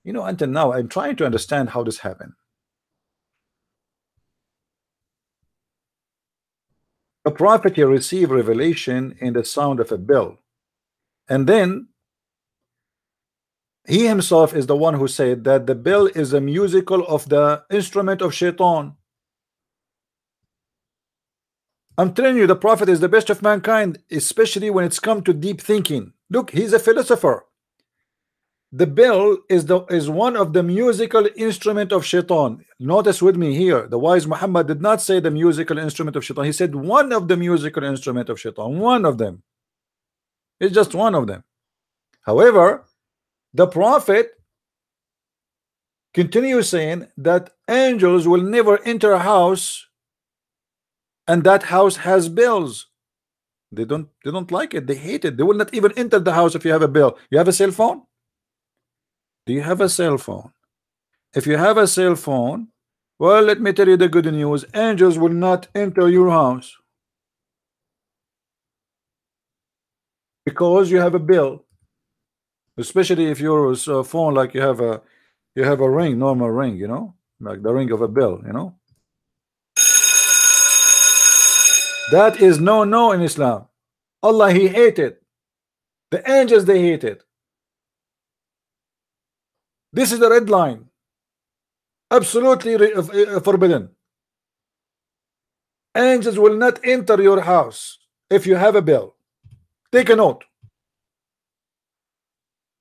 Until now I'm trying to understand how this happened. The Prophet he received revelation in the sound of a bell, and then he himself is the one who said that the bell is a musical of the instrument of Shaitan. I'm telling you, the Prophet is the best of mankind, especially when it's come to deep thinking. Look, he's a philosopher. The bell is one of the musical instrument of Shaitan. Notice with me here, the wise Muhammad did not say the musical instrument of Shaitan. He said one of the musical instrument of Shaitan. One of them. It's just one of them. However, the Prophet continue saying that angels will never enter a house and that house has bills. They don't like it. They hate it. They will not even enter the house if you have a bill. You have a cell phone? Do you have a cell phone? If you have a cell phone, well, let me tell you the good news. Angels will not enter your house because you have a bill. Especially if your phone, like you have a ring, normal ring, you know, like the ring of a bill, you know. That is no in Islam. Allah, he hated. The angels, they hate it. This is the red line. Absolutely forbidden. Angels will not enter your house if you have a bill. Take a note.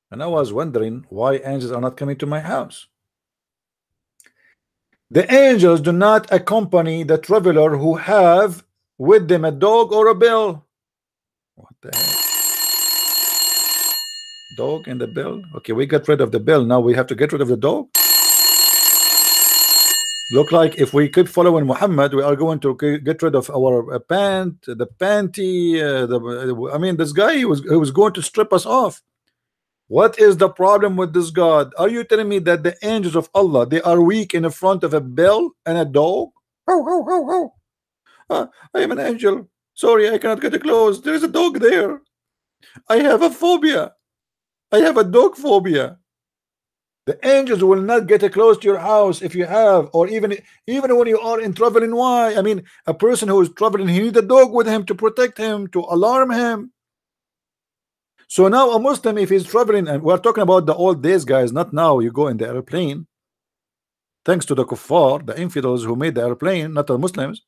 And I was wondering why angels are not coming to my house. The angels do not accompany the traveler who have with them a dog or a bill. What the heck? Dog and the bill. Okay, we got rid of the bill. Now we have to get rid of the dog. Look like if we keep following Muhammad, we are going to get rid of our pant, the panty. I mean, this guy he was going to strip us off. What is the problem with this God? Are you telling me that the angels of Allah, they are weak in the front of a bill and a dog? I am an angel. Sorry, I cannot get close. There is a dog there. I have a phobia. I have a dog phobia. The angels will not get close to your house if you have, or even when you are in traveling. Why? I mean, a person who is traveling, he needs a dog with him to protect him, to alarm him. So now a Muslim, if he's traveling, and we're talking about the old days, guys, not now. You go in the airplane. Thanks to the kuffar, the infidels who made the airplane, not the Muslims.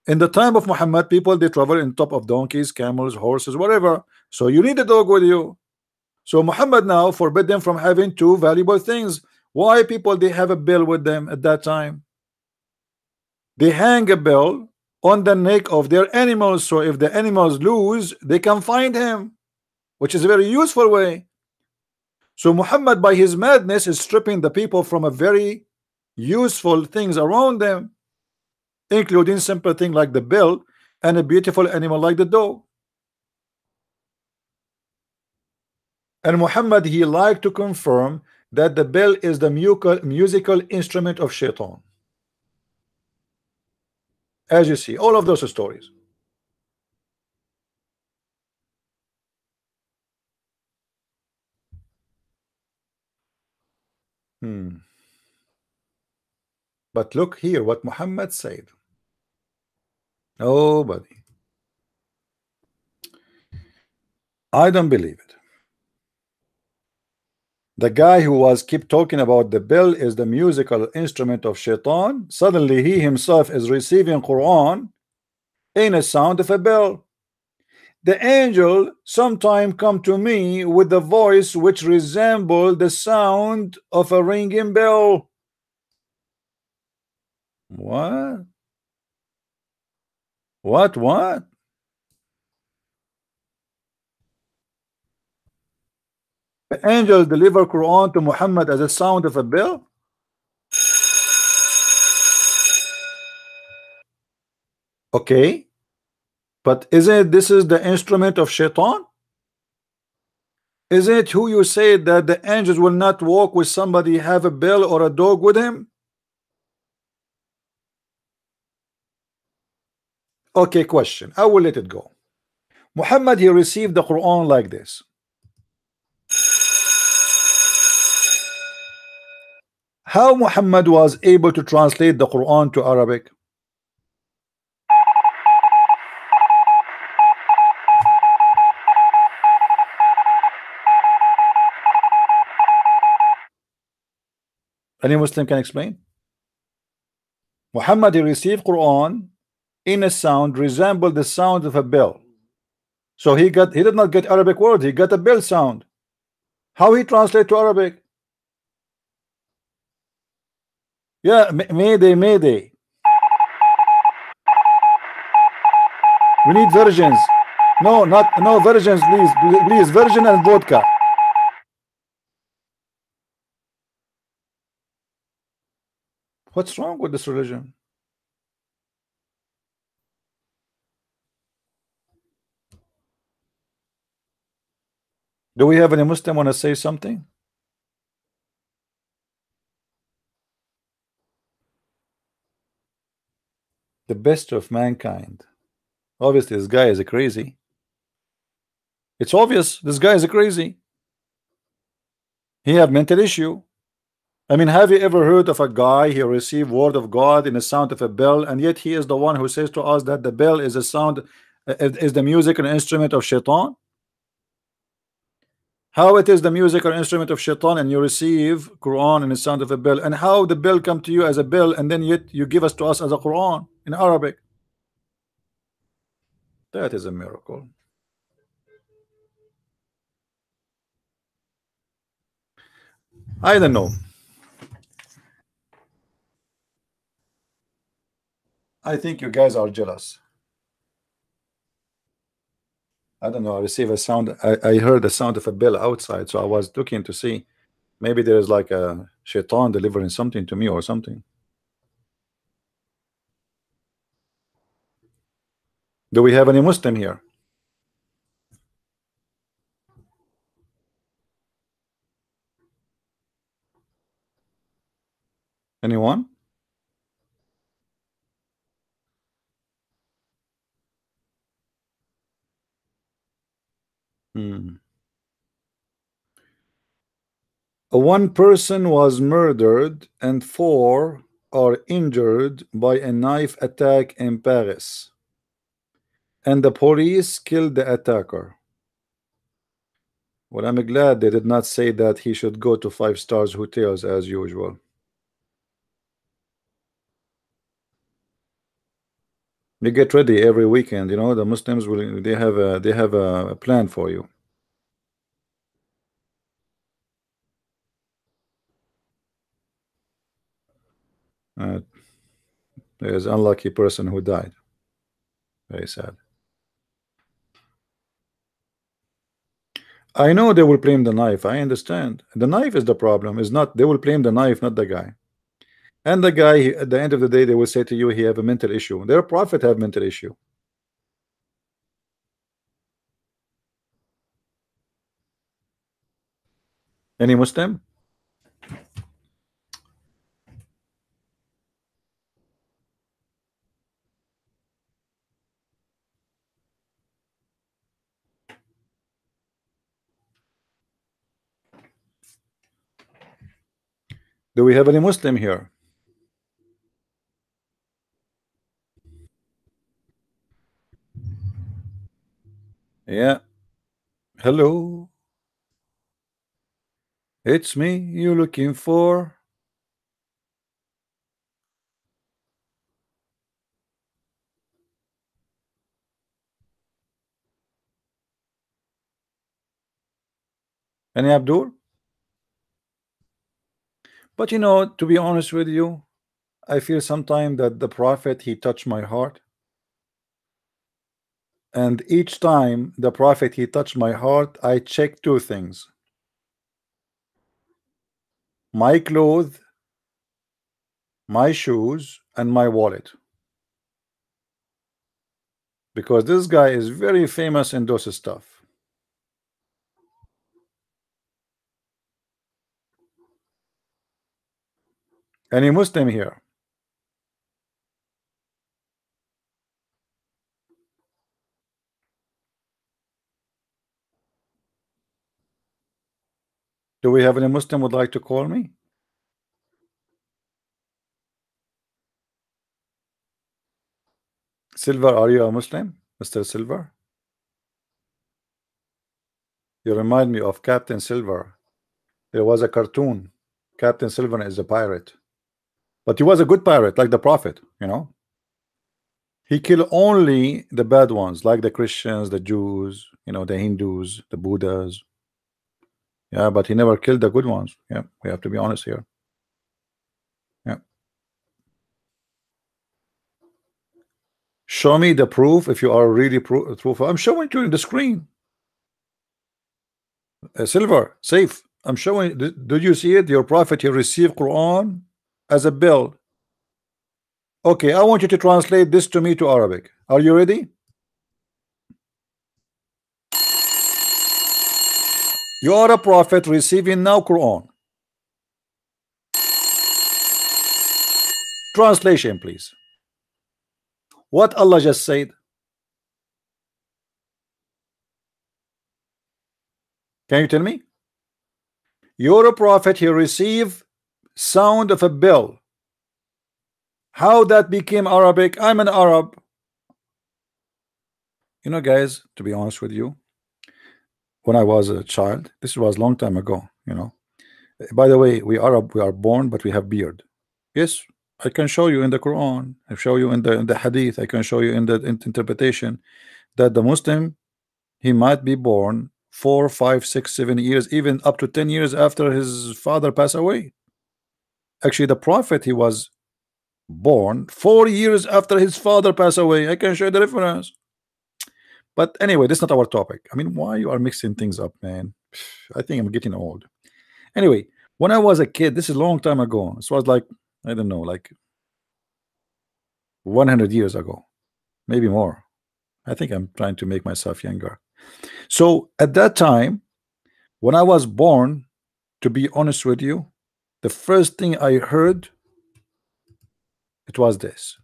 In the time of Muhammad, people, they travel in top of donkeys, camels, horses, whatever. So you need a dog with you. So Muhammad now forbid them from having two valuable things. Why people they have a bill with them at that time? They hang a bill on the neck of their animals, so if the animals lose, they can find him, which is a very useful way. So Muhammad, by his madness, is stripping the people from a very useful things around them, including simple thing like the bill and a beautiful animal like the dog. And Muhammad, he liked to confirm that the bell is the musical instrument of shaitan. As you see, all of those stories. But look here what Muhammad said. Nobody. I don't believe it. The guy who was keep talking about the bell is the musical instrument of shaitan, suddenly he himself is receiving Quran in a sound of a bell. The angel sometime come to me with the voice which resemble the sound of a ringing bell. What? What? The angel deliver Quran to Muhammad as a sound of a bell? Okay, but isn't this is the instrument of shaitan? Isn't it who you say that the angels will not walk with somebody have a bell or a dog with him? Okay, question. I will let it go. Muhammad, he received the Quran like this. How Muhammad was able to translate the Quran to Arabic? Any Muslim can explain? Muhammad, he received Quran in a sound resembled the sound of a bell. So he did not get Arabic word, he got a bell sound. How he translate to Arabic? Yeah, mayday. We need virgins. No virgins, please, virgin and vodka. What's wrong with this religion? Do we have any Muslim want to say something? The best of mankind. Obviously, this guy is a crazy. It's obvious this guy is a crazy. He have mental issue. I mean, have you ever heard of a guy who received word of God in the sound of a bell, and yet he is the one who says to us that the bell is a sound, is the music and instrument of shaitan? How it is the music or instrument of shaitan, and you receive Quran in the sound of a bell, and how the bell come to you as a bell, and then yet you give us to us as a Quran in Arabic? That is a miracle. I don't know. I think you guys are jealous. I don't know. I receive a sound. I heard the sound of a bell outside, so I was looking to see maybe there is like a shaitan delivering something to me or something. Do we have any Muslim here? Anyone? Hmm. One person was murdered and 4 are injured by a knife attack in Paris, and the police killed the attacker. Well, I'm glad they did not say that he should go to 5 stars hotels as usual. You get ready every weekend, you know, the Muslims will, they have a plan for you. There's unlucky person who died. Very sad. I know they will blame the knife. I understand. The knife is the problem. Is not they will blame the knife, not the guy. And the guy, at the end of the day, they will say to you, he have a mental issue. Their prophet have mental issue. Any Muslim? Do we have any Muslim here? Yeah. Hello. It's me you looking for. Any Abdul? But you know, to be honest with you, I feel sometimes that the prophet he touched my heart, and each time the prophet he touched my heart, I check 2 things: my clothes, my shoes, and my wallet, because this guy is very famous in those stuff. Any Muslim here? Do we have any Muslim would like to call me? Silver, are you a Muslim, Mr. Silver? You remind me of Captain Silver. There was a cartoon. Captain Silver is a pirate, but he was a good pirate, like the prophet, you know. He killed only the bad ones, like the Christians, the Jews, you know, the Hindus, the Buddhas. Yeah, but he never killed the good ones. Yeah, we have to be honest here. Yeah. Show me the proof if you are really truthful. I'm showing you in the screen. Silver, safe. I'm showing. Did you see it? Your prophet, he received Quran as a bill. Okay, I want you to translate this to me to Arabic. Are you ready? You are a prophet receiving now Quran. Translation, please. What Allah just said. Can you tell me? You're a prophet, he received sound of a bell. How that became Arabic? I'm an Arab. You know, guys, to be honest with you, when I was a child, this was a long time ago, you know. By the way, we Arab, we are born, but we have beard. Yes, I can show you in the Quran, I show you in the Hadith, I can show you in the interpretation that the Muslim, he might be born 4, 5, 6, 7 years, even up to 10 years after his father passed away. Actually, the Prophet, he was born 4 years after his father passed away. I can show you the reference. But anyway, this is not our topic. I mean, why you are mixing things up, man? I think I'm getting old. Anyway, when I was a kid, this is a long time ago. This was like, I don't know, like 100 years ago, maybe more. I think I'm trying to make myself younger. So at that time, when I was born, to be honest with you, the first thing I heard, it was this.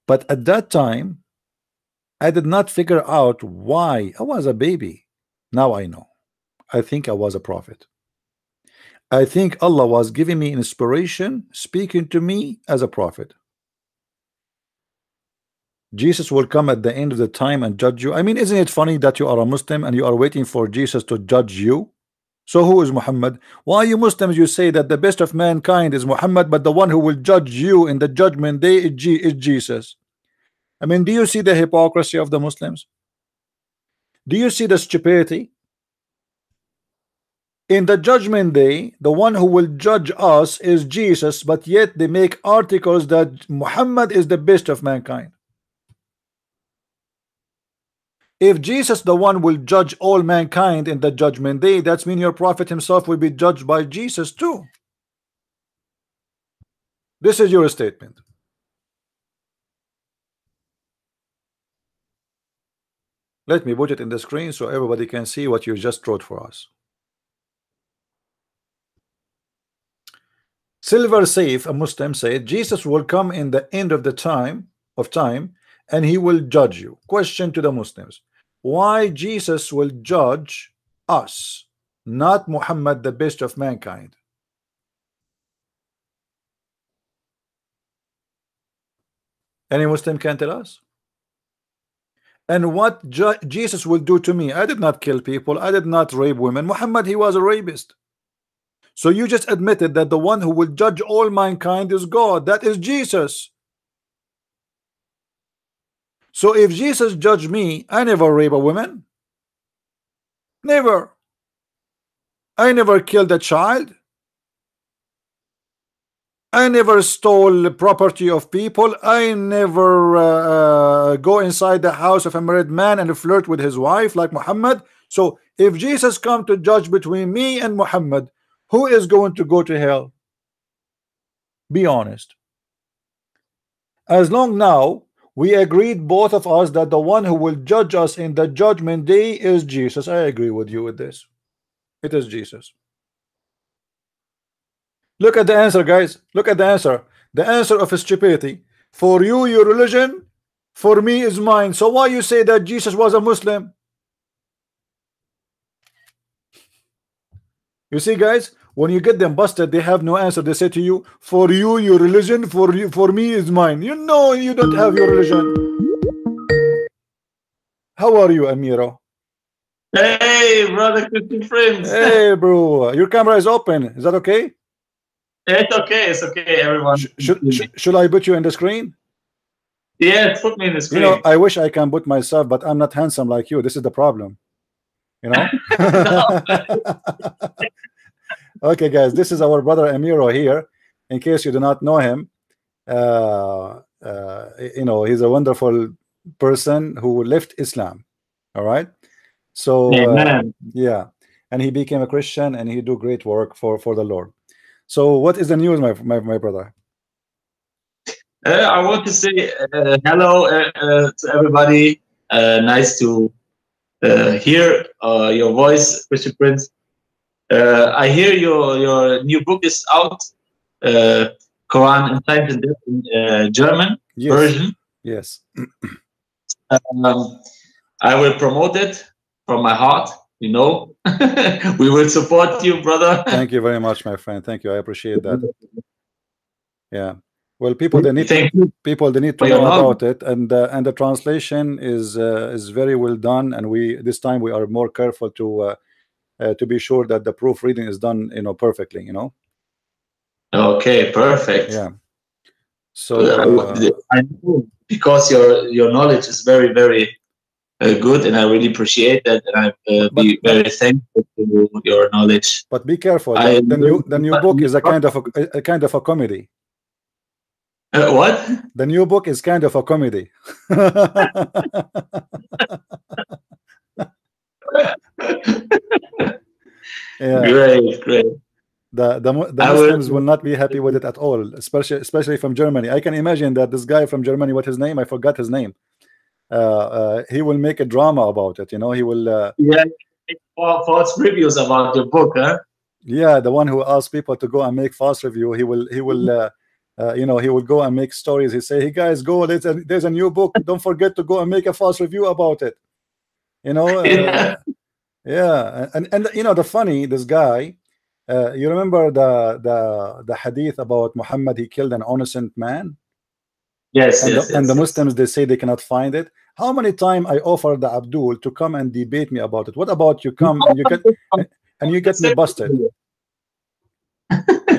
But at that time, I did not figure out why. I was a baby. Now I know. I think I was a prophet. I think Allah was giving me inspiration, speaking to me as a prophet. Jesus will come at the end of the time and judge you. I mean, isn't it funny that you are a Muslim and you are waiting for Jesus to judge you? So who is Muhammad? Why you Muslims, you say that the best of mankind is Muhammad, but the one who will judge you in the judgment day is Jesus? I mean, do you see the hypocrisy of the Muslims? Do you see the stupidity? In the judgment day, the one who will judge us is Jesus, but yet they make articles that Muhammad is the best of mankind. If Jesus, the one, will judge all mankind in the judgment day, that's mean your prophet himself will be judged by Jesus too. This is your statement. Let me put it in the screen so everybody can see what you just wrote for us. Silver Safe, a Muslim, said Jesus will come in the end of the time and he will judge you. Question to the Muslims: why Jesus will judge us, not Muhammad, the best of mankind? Any Muslim can tell us? And what Jesus will do to me? I did not kill people, I did not rape women. Muhammad, he was a rapist. So you just admitted that the one who will judge all mankind is God. That is Jesus. So if Jesus judged me, I never rape a woman. Never. I never killed a child. I never stole property of people. I never go inside the house of a married man and flirt with his wife like Muhammad. So if Jesus come to judge between me and Muhammad, who is going to go to hell? Be honest. As long now we agreed, both of us, that the one who will judge us in the judgment day is Jesus. I agree with you with this. It is Jesus. Look at the answer, guys. Look at the answer. The answer of stupidity. For you, your religion. For me, is mine. So why you say that Jesus was a Muslim? You see, guys, when you get them busted, they have no answer. They say to you, for you, your religion. For you, for me, is mine. You know you don't have your religion. How are you, Amiro? Hey, brother, Christian friends. Hey, bro. Your camera is open. Is that okay? It's okay. It's okay, everyone. Should I put you in the screen? Yes, put me in the screen. You know, I wish I can put myself, but I'm not handsome like you. This is the problem. You know? Okay, guys, this is our brother Amiro here. In case you do not know him, you know, he's a wonderful person who left Islam. All right. So Amen. yeah, and he became a Christian, and he do great work for the Lord. So what is the news, my brother? I want to say hello to everybody. Nice to hear your voice, Christian Prince. I hear your new book is out, Quran and Science and Death in German Yes. version. Yes. I will promote it from my heart. You know, we will support you, brother. Thank you very much, my friend. Thank you. I appreciate that. Yeah. Well, people they need Thank you. they need to for your know knowledge. about it, and the translation is very well done, and we this time we are more careful to be sure that the proofreading is done, you know, perfectly, you know. Okay, perfect. Yeah. So I know because your knowledge is very very good, and I really appreciate that, and I be very thankful to your knowledge. but be careful. I- The new book is a kind of a comedy. What? The new book is kind of a comedy. Yeah. Great, great. The I Muslims will will. not be happy with it at all, especially from Germany. I can imagine that this guy from Germany, what his name? I forgot his name. He will make a drama about it. You know, he will. Yeah, false reviews about your book, huh? Yeah, the one who asks people to go and make false review. He will. You know, he will go and make stories. He say, "Hey guys, go! There's a new book. Don't forget to go and make a false review about it." You know. Yeah, and you know this guy. You remember the hadith about Muhammad? He killed an innocent man. Yes, And yes, the yes. Muslims, they say they cannot find it. How many times I offered the Abdul to come and debate me about it? What about you come and you get me busted?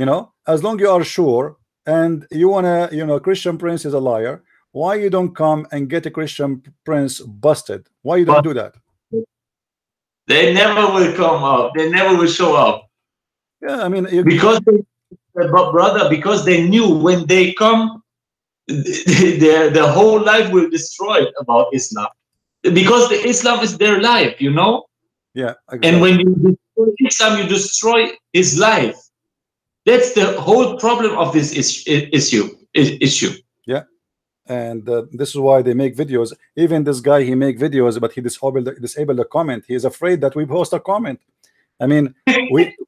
You know, as long you are sure and you wanna, you know, Christian Prince is a liar. Why you don't come and get a Christian Prince busted? Why you don't do that? They never will come up. They never will show up. Yeah, I mean, Because brother, because they knew when they come, their whole life will destroy about Islam. Because the Islam is their life, you know. yeah, exactly. And when you destroy Islam, you destroy his life. That's the whole problem of this issue. Yeah. And this is why they make videos. Even this guy, he make videos, but he disabled the comment. He is afraid that we post a comment. I mean,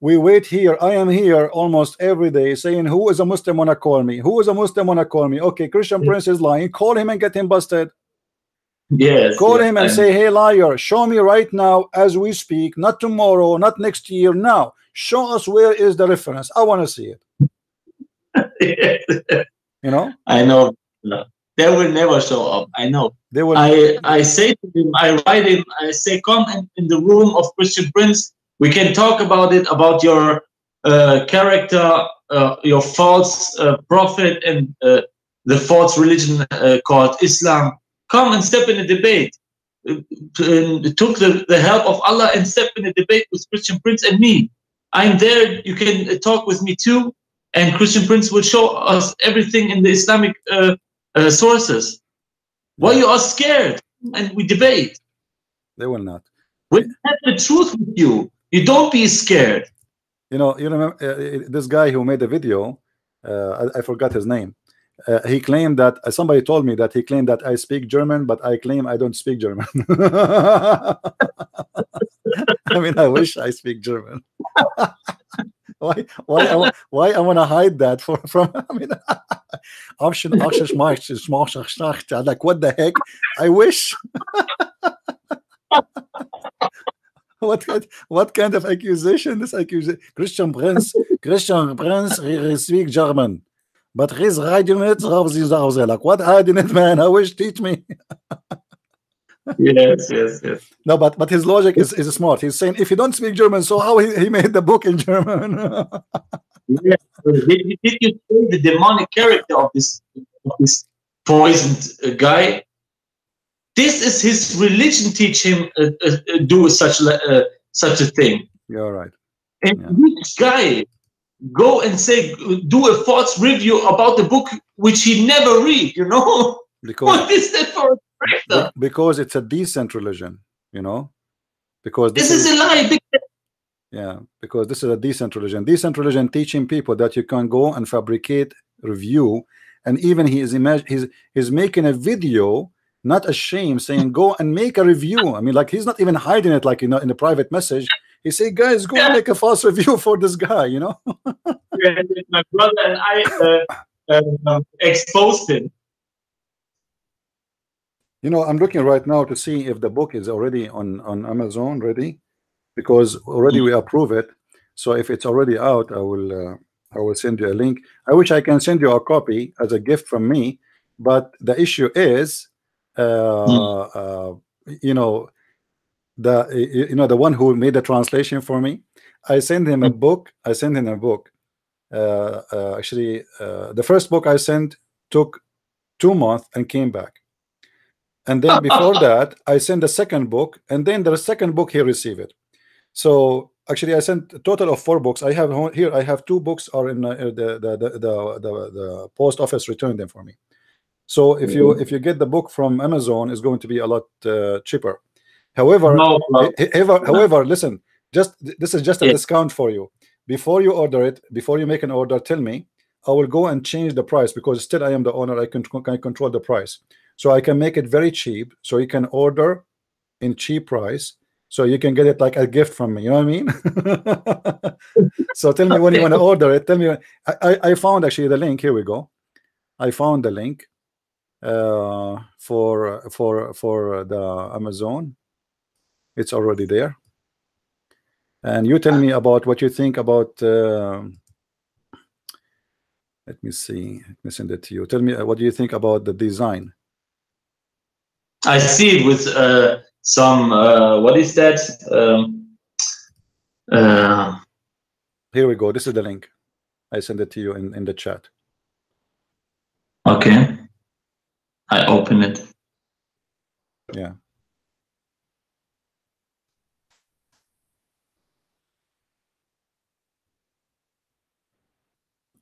we wait here. I am here almost every day saying, who is a Muslim wanna call me? Who is a Muslim wanna call me? Okay, Christian Prince is lying. Call him and get him busted. Yes. Call him and say, hey liar, show me right now as we speak, not tomorrow, not next year, now. Show us where is the reference. I want to see it. You know? I know. They will never show up. I know. They will. I say to him, I write him, I say, come in the room of Christian Prince. We can talk about it, about your character, your false prophet, and the false religion called Islam. Come and step in a debate. Took the help of Allah and step in a debate with Christian Prince and me. I'm there. You can talk with me too. And Christian Prince will show us everything in the Islamic sources. Why you are scared? And we debate. They will not. We have the truth with you. You don't be scared. You know, you remember this guy who made the video. I forgot his name. He claimed that somebody told me that he claimed that I speak German, but I claim I don't speak German. I mean, I wish I speak German. Why I want to hide that from I mean, like, what the heck? I wish. What kind of accusation? This accusation. Christian Prince he speak German, but he's hiding it. Like, what hiding it, man? I wish, teach me. Yes. No, but his logic is smart. He's saying, if you don't speak German, so how he made the book in German? Yes. Did you see the demonic character of this poisoned guy? This is his religion. Teach him do such a thing. You're right. And this guy go and say, do a false review about the book which he never read. You know, Because what is that for a character? Because it's a decent religion. you know, because this is a lie. Yeah, because this is a decent religion. Decent religion teaching people that you can go and fabricate review, and even he's making a video, not ashamed, saying go and make a review. I mean, like, he's not even hiding it, like, you know, in a private message. He say, guys, go and make a false review for this guy, you know. My brother and I exposed him. You know, I'm looking right now to see if the book is already on Amazon ready, because already we approve it. So if it's already out, I will send you a link. I wish I can send you a copy as a gift from me, but the issue is, you know, the one who made the translation for me, I sent him a book. Actually, the first book I sent took 2 months and came back. And then before that, I sent the second book, and then the second book he received it. So actually, I sent a total of 4 books. I have here. I have 2 books are in the post office returned them for me. So if you get the book from Amazon, it's going to be a lot cheaper. However, however, listen. This is just a discount for you. Before you order it, before you make an order, tell me. I will go and change the price, because still I am the owner. I can control the price, so I can make it very cheap. So you can order in cheap price. So you can get it like a gift from me. You know what I mean? So tell me when you want to order it. Tell me. I found actually the link. Here we go. I found the link for the Amazon. It's already there. And you tell me about what you think about. Let me see. Let me send it to you. Tell me what do you think about the design. I see it with some what is that? Here we go. This is the link. I send it to you in the chat. Okay. I open it. Yeah.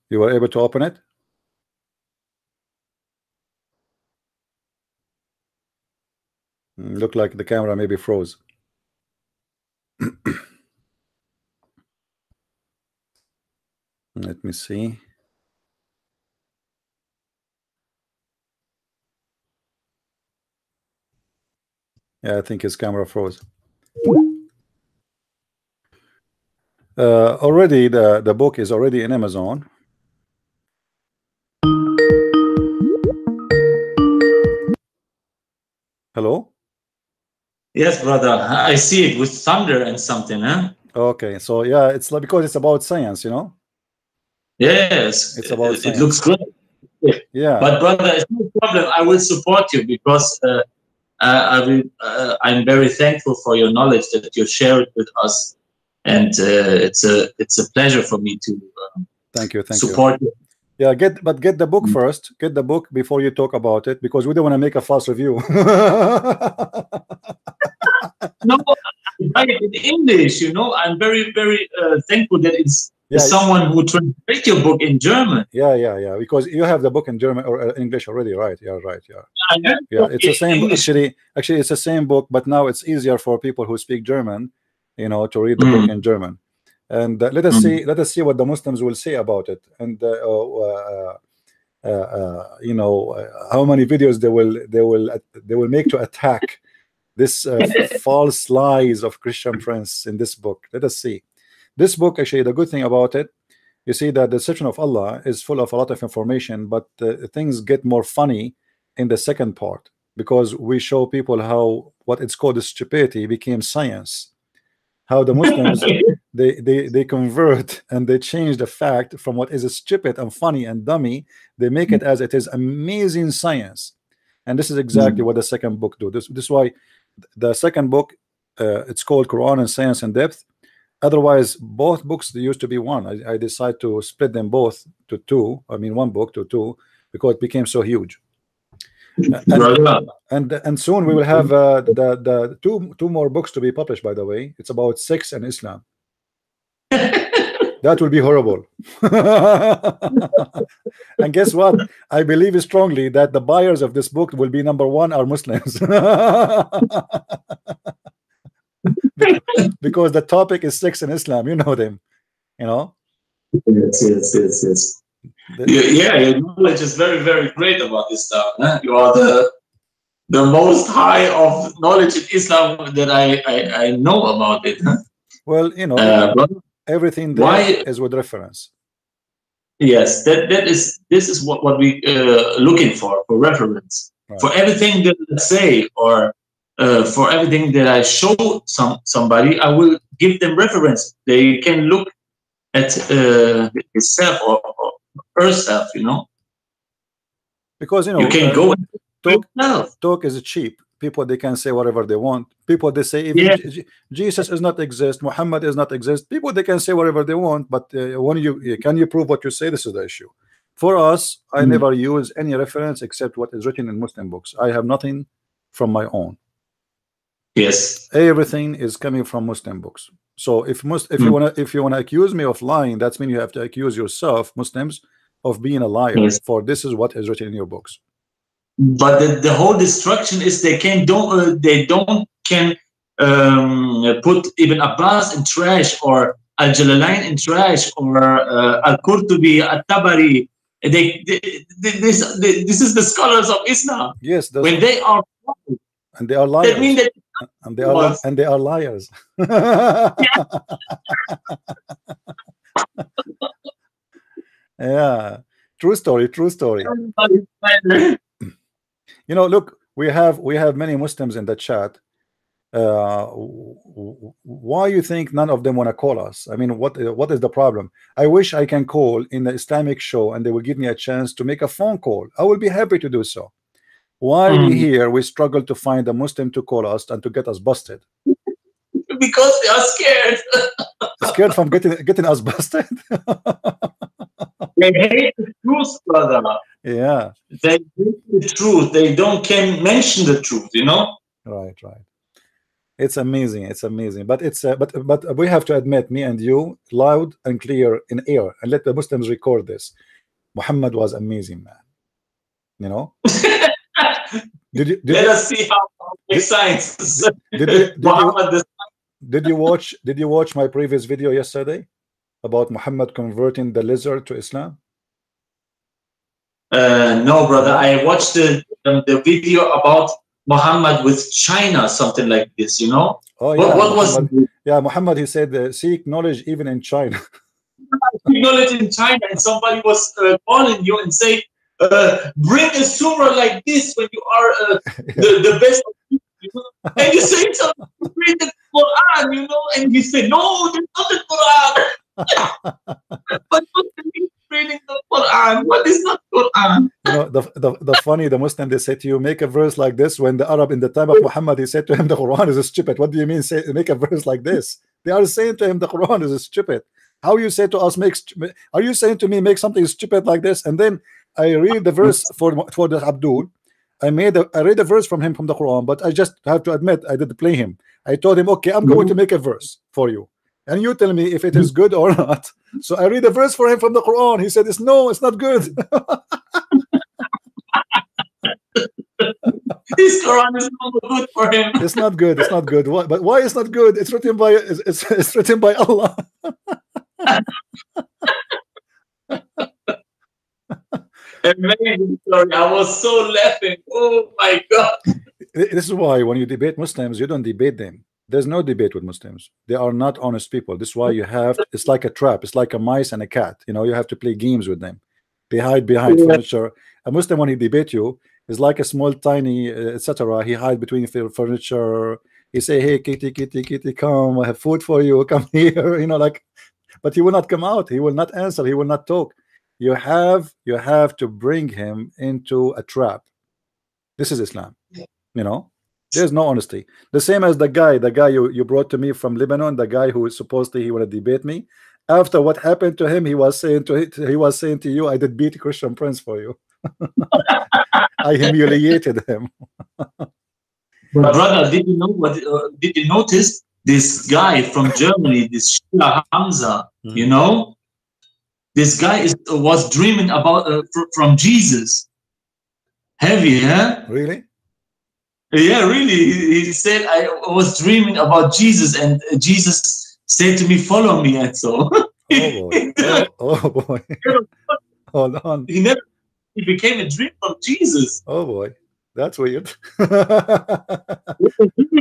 You were able to open it? Look like the camera maybe froze. Let me see. Yeah, I think his camera froze. Already the book is already in Amazon. Hello? Yes, brother. I see it with thunder and something, huh? Okay, so yeah, it's like, because it's about science, you know. Yes, it's about science. It looks good. Yeah, but brother, it's no problem. I will support you, because I'm very thankful for your knowledge that you share it with us, and it's a pleasure for me to thank you support you. Yeah, get the book first. Get the book before you talk about it, because we don't want to make a false review. No, I write it in English. You know, I'm very thankful that it's someone who translates your book in German. Yeah. Because you have the book in German or English already, right? Yeah, right. Yeah, it's the same. Actually, it's the same book, but now it's easier for people who speak German, you know, to read the book in German. And let us see what the Muslims will say about it, and you know, how many videos they will make to attack this false lies of Christian Prince in this book. Let us see. This book, actually, the good thing about it, you see that the Deception of Allah is full of a lot of information, but things get more funny in the second part, because we show people how what it's called stupidity became science. How the Muslims they convert and they change the fact from what is stupid and funny and dummy, they make it as it is amazing science. And this is exactly what the second book do. This is why the second book, it's called Quran and Science in Depth. Otherwise, both books, they used to be one. I decided to split them both to 2. I mean, one book to 2, because it became so huge. And soon we will have the two more books to be published. By the way, it's about sex and Islam. That will be horrible. And guess what? I believe strongly that the buyers of this book will be number 1 are Muslims. because the topic is sex in Islam. You know them, you know. Yes. Yeah, your knowledge is very, very great about this stuff. Huh? You are the most high of knowledge in Islam that I know about it. Huh? Well, you know, everything there is with reference. Yes, this is what we looking for reference. Right. For everything that I say or for everything that I show somebody, I will give them reference. They can look at himself or herself, you know. Because, you know, you can go talk is cheap. People, they can say whatever they want. People, they say even Jesus is not exist, Muhammad is not exist. People, they can say whatever they want, but when can you prove what you say? This is the issue. For us, I never use any reference except what is written in Muslim books. I have nothing from my own. Yes, everything is coming from Muslim books. So if you wanna accuse me of lying, that's mean you have to accuse yourself, Muslims, of being a liar. Yes. For this is what is written in your books. But the whole destruction is they don't put Ibn Abbas in trash or Al-Jalalain in trash or Al-Qurtubi, At-Tabari. This is the scholars of Islam. Yes, when they are and they are liars. That means that and they are liars. Yeah, true story. You know, look, we have many Muslims in the chat. Why you think none of them want to call us? I mean, what is the problem? I wish I can call in the Islamic show and they will give me a chance to make a phone call. I will be happy to do so. Why we struggle to find a Muslim to call us and to get us busted? Because they are scared. Scared from getting us busted. They hate the truth, brother. Yeah. They hate the truth. They can mention the truth, you know? Right. It's amazing. But it's but we have to admit, me and you, loud and clear in air, and let the Muslims record this. Muhammad was amazing, man. You know? Let us see how science. Did you watch my previous video yesterday about Muhammad converting the lizard to Islam? No, brother. I watched the video about Muhammad with China, something like this. You know? Oh yeah. What was? Yeah, Muhammad. He said, "Seek knowledge even in China." Seek knowledge in China, and somebody was calling you and say, bring a surah like this when you are the best of people, you know? And you say something, read the Quran, you know, and you say, no, that's not the Quran. But Muslim reading the Quran. What is not Quran? You know, the funny, the Muslim, they say to you, make a verse like this. When the Arab in the time of Muhammad, he said to him, the Quran is stupid. What do you mean make a verse like this? They are saying to him, the Quran is stupid. How you say to us, are you saying to me, make something stupid like this? And then I read the verse for the Abdul. I read a verse from him from the Quran, but I just have to admit I did play him. I told him, okay, I'm going to make a verse for you, and you tell me if it is good or not. So I read a verse for him from the Quran. He said, it's not good. This Quran is not good for him. It's not good. But why it's not good? It's written by it's written by Allah. Amazing story. I was so laughing. Oh my God. This is why when you debate Muslims, you don't debate them. There's no debate with Muslims. They are not honest people. This is why it's like a trap. It's like a mice and a cat. You know, you have to play games with them. They hide behind furniture. A Muslim, when he debate you, is like a small, tiny, etc. He hide between furniture. He say, hey, kitty, come, I have food for you. Come here. You know, like, but he will not come out. He will not answer. He will not talk. You have to bring him into a trap. This is Islam. You know, there's no honesty. The same as the guy you brought to me from Lebanon, the guy who supposedly he want to debate me. After what happened to him, he was saying to you, I did beat Christian Prince for you. I humiliated him. But brother, did you know what? Did you notice this guy from Germany, this Shia Hamza? You know, this guy was dreaming about from Jesus. Heavy, huh? Really? Yeah, really. He said, I was dreaming about Jesus, and Jesus said to me, follow me. And so Oh boy. Oh boy. Hold on. he became a dream from Jesus. Oh boy. That's weird.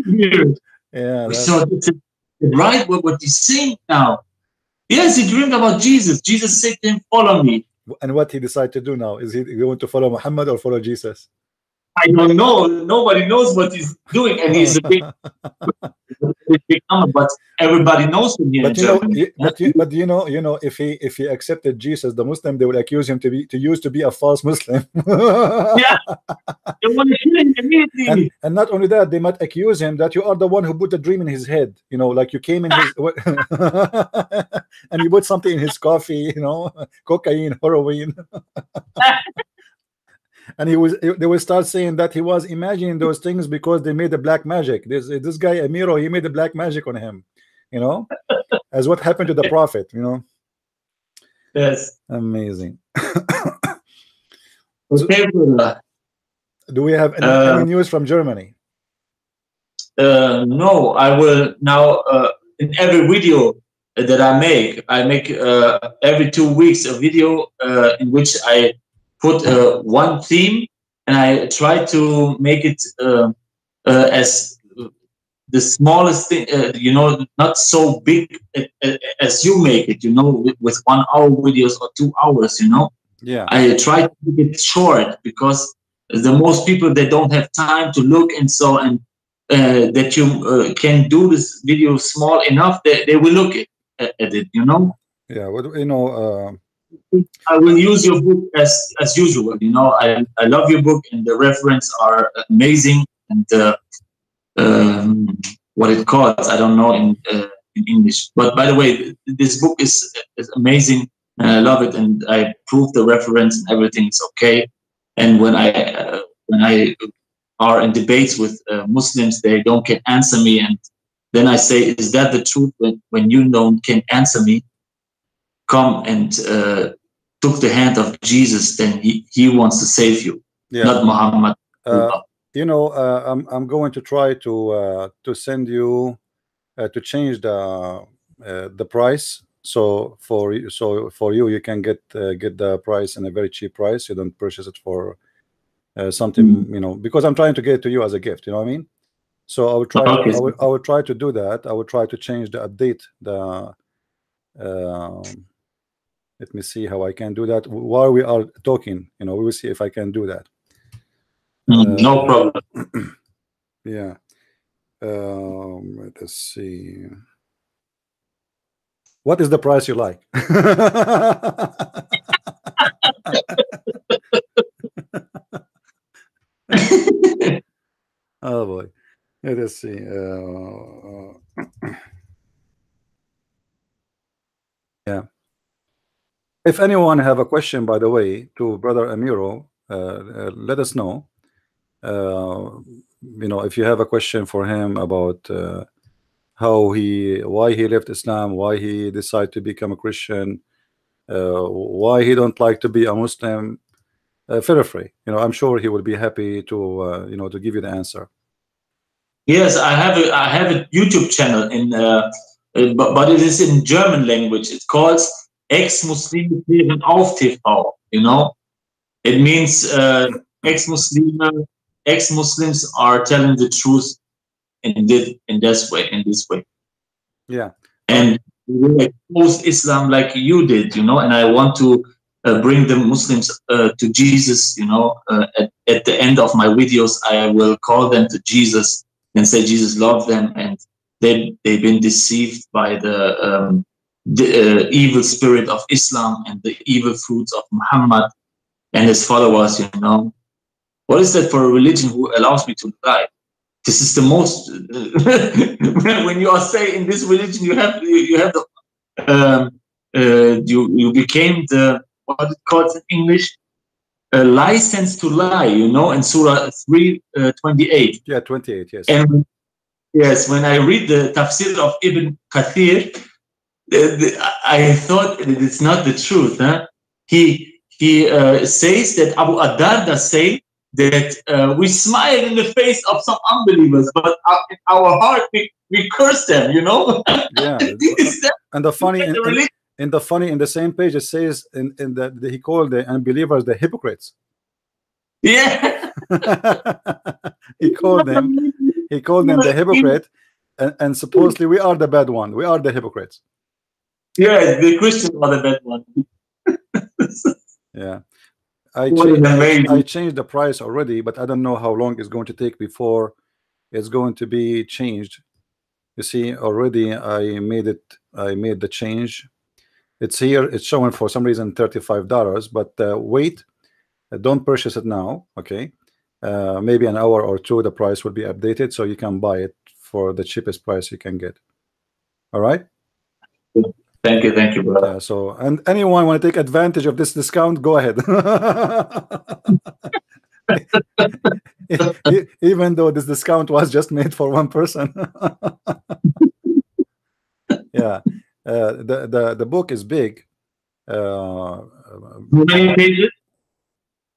Weird. Yeah. So it's right what he's saying now. Yes, he dreamed about Jesus. Jesus said to him, follow me. And what he decided to do now? Is he going to follow Muhammad or follow Jesus? I don't know. Nobody knows what he's doing, and he's a big but everybody knows him here But in Germany. but you know, if he accepted Jesus, the Muslim, they will accuse him to be a false Muslim. Yeah, they want to kill him immediately. And not only that, they might accuse him that you are the one who put the dream in his head. You know, like you came in his and you put something in his coffee. You know, cocaine, heroin. And they will start saying that he was imagining those things because they made the black magic. This guy Amiro, he made the black magic on him, you know, as what happened to the prophet, you know. Yes. Amazing. Okay, brother. Do we have any news from Germany? No, I will now in every video that I make every 2 weeks a video in which I put one theme, and I try to make it as the smallest thing, you know, not so big as you make it, you know, with 1 hour videos or 2 hours, you know. Yeah. I try to keep it short because the most people, they don't have time to look, and so, and that you can do this video small enough that they will look at it, you know. Yeah, what you know. I will use your book as usual. You know, I love your book, and the reference are amazing. And what it calls, I don't know in English. But by the way, this book is amazing, and I love it. And I prove the reference, and everything is okay. And when I are in debates with Muslims, they can answer me, and then I say, "Is that the truth? When you can answer me, come and took the hand of Jesus, then he wants to save you, yeah. Not Muhammad." You know, I'm going to try to send you to change the price. So for you, you can get the price in a very cheap price. You don't purchase it for something, you know, because I'm trying to get it to you as a gift. You know what I mean? So I will try. Okay. I will try to do that. I will try to change the update. Let me see how I can do that while we are talking. You know, we will see if I can do that. No problem. Yeah. Let us see. What is the price you like? Oh boy. Let us see. Yeah. If anyone have a question, by the way, to Brother Amiro, let us know. You know, if you have a question for him about why he left Islam, why he decided to become a Christian, why he don't like to be a Muslim, feel free. You know, I'm sure he will be happy to you know, to give you the answer. Yes, I have a YouTube channel in but it is in German language. It calls Ex-Muslime klären auf TV. You know, it means ex-Muslims are telling the truth in this way. Yeah. And we expose Islam like you did, you know. And I want to bring the Muslims to Jesus. You know, at the end of my videos, I will call them to Jesus and say Jesus loved them, and they've been deceived by the evil spirit of Islam and the evil fruits of Muhammad and his followers. You know, what is that for a religion who allows me to lie? This is the most when you are saying in this religion you have the you became the, what it calls in English, a license to lie, you know, in Surah 3:28. Yeah, 28. Yes. And yes, when I read the tafsir of Ibn Kathir, I thought it's not the truth. Huh? He says that Abu Ad-Darda say that we smile in the face of some unbelievers, but in our heart we curse them, you know. Yeah. And the funny in the same page it says in the he called the unbelievers the hypocrites. Yeah. he called them the hypocrite, and supposedly we are the bad one. We are the hypocrites. Yeah, the Christians are the bad one. Yeah. I changed the price already, but I don't know how long it's going to take before it's going to be changed. You see, already I made the change. It's here. It's showing for some reason $35, but wait, don't purchase it now. Okay, maybe an hour or two, the price will be updated, so you can buy it for the cheapest price you can get. All right. Thank you, brother. Yeah, so, and anyone want to take advantage of this discount, go ahead. Even though this discount was just made for one person. Yeah, the book is big. How many pages?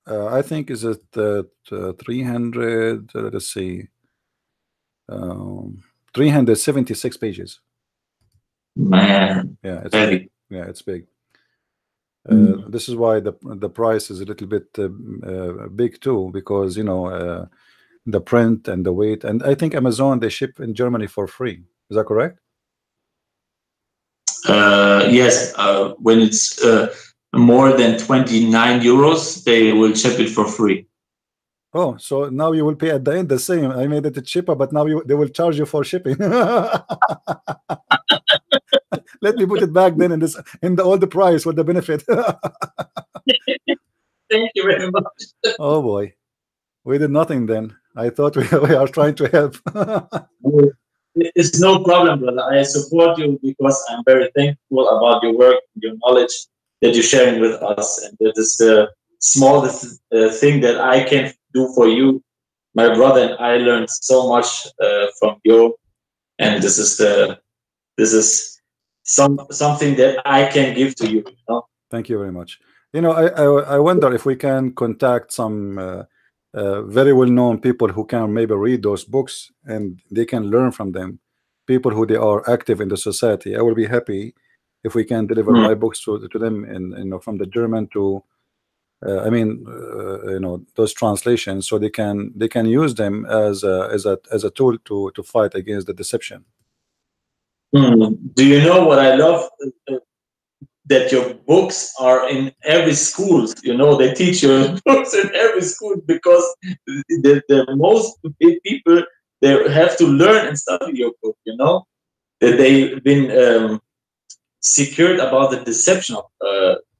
I think is it 300. Let's see, 376 pages. Man, yeah, it's heavy. big. Yeah, it's big. This is why the price is a little bit big too, because you know the print and the weight, and I think Amazon they ship in Germany for free. Is that correct? Yes, when it's more than 29 euros, they will ship it for free. Oh, so now you will pay at the end the same. I made it cheaper, but now they will charge you for shipping. Let me put it back then in the older price with the benefit. Thank you very much. Oh boy, we did nothing then. I thought we are trying to help. It's no problem, brother. I support you because I'm very thankful about your work, your knowledge that you're sharing with us, and that is the smallest thing that I can do for you, my brother. And I learned so much from you, and this is something that I can give to you. You know? Thank you very much. You know, I wonder if we can contact some very well-known people who can maybe read those books and they can learn from them. People who they are active in the society. I will be happy if we can deliver my books to them, and you know, from the German to I mean, you know, those translations, so they can use them as a tool to fight against the deception. Do you know what I love? That your books are in every school. You know, they teach your books in every school because the most people, they have to learn and study your book. You know, that they've been secured about the deception of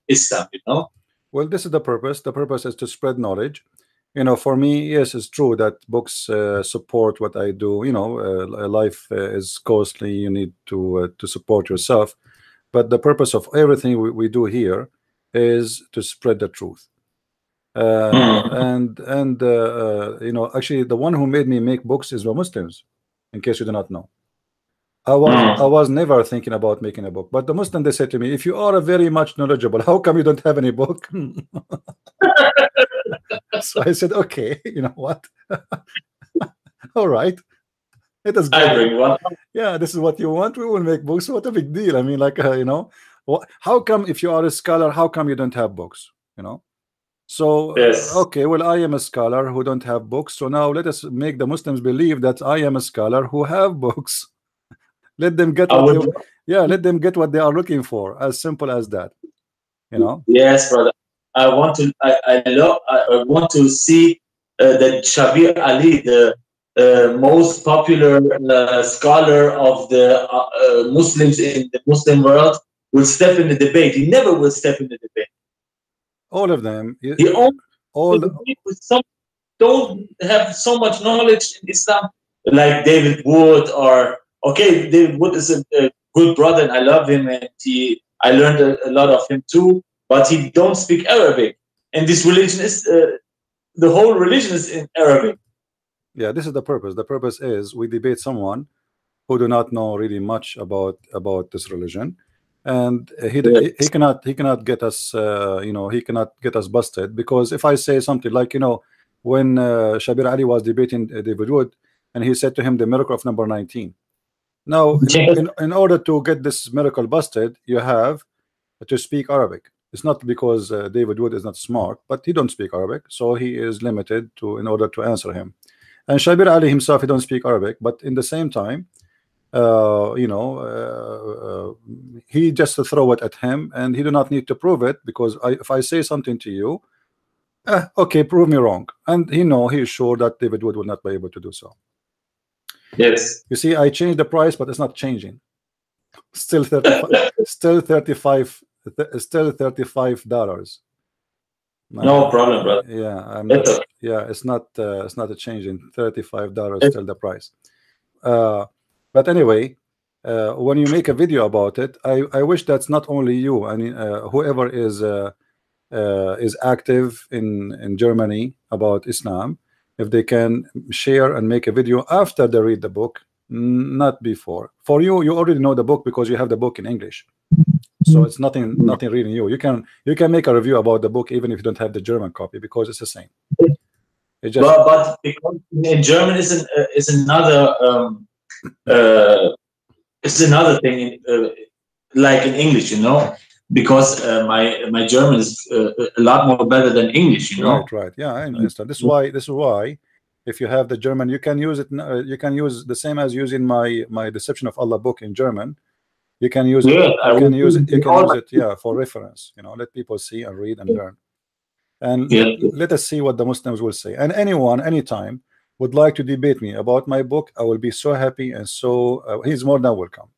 Islam. You know. Well, this is the purpose. The purpose is to spread knowledge. You know, for me, yes, it's true that books support what I do. You know, life is costly. You need to support yourself. But the purpose of everything we do here is to spread the truth. And you know, actually, the one who made me make books is the Muslims. In case you do not know, I was never thinking about making a book. But the Muslim, they said to me, if you are very much knowledgeable, how come you don't have any book? So I said, okay, you know what? All right. It is good. Yeah, this is what you want. We will make books. What a big deal. I mean, like, you know, how come if you are a scholar, how come you don't have books? You know? So, yes. Okay, well, I am a scholar who don't have books. So now let us make the Muslims believe that I am a scholar who have books. Let them get what let them get what they are looking for. As simple as that. You know? Yes, brother. I want to see that Shabir Ali, the most popular scholar of the Muslims in the Muslim world, will step in the debate. He never will step in the debate. All of them. Don't have so much knowledge in Islam, like David Wood. Or okay, David Wood is a good brother, and I love him, and I learned a lot of him too. But he don't speak Arabic, and this religion is the whole religion is in Arabic. Yeah, this is the purpose. The purpose is we debate someone who do not know really much about this religion, and he cannot get us you know, he cannot get us busted, because if I say something like, you know, when Shabir Ali was debating David Wood, and he said to him the miracle of number 19. Now, in order to get this miracle busted, you have to speak Arabic. It's not because David Wood is not smart, but he don't speak Arabic, so he is limited to in order to answer him. And Shabir Ali himself, he don't speak Arabic, but in the same time, he just throw it at him, and he do not need to prove it, because if I say something to you, okay, prove me wrong, and he is sure that David Wood will not be able to do so. Yes. You see, I changed the price, but it's not changing. Still 35. Still $35. No problem, brother. Yeah, yeah, it's not a change in $35. Still the price. But anyway, when you make a video about it, I wish that's not only you. I mean, whoever is active in Germany about Islam, if they can share and make a video after they read the book, not before. For you already know the book because you have the book in English, so it's nothing reading you. You can make a review about the book even if you don't have the German copy, because it's the same. It just but because in German is another it's another thing, like in English, because my German is a lot more better than English, Right. Yeah, I understand. This is why if you have the German, you can use it. You can use the same as using my Deception of Allah book in German. You can use it. You can use it. Yeah, for reference. Let people see and read and learn. And let us see what the Muslims will say. And anyone, anytime, would like to debate me about my book, I will be so happy, and so he's more than welcome.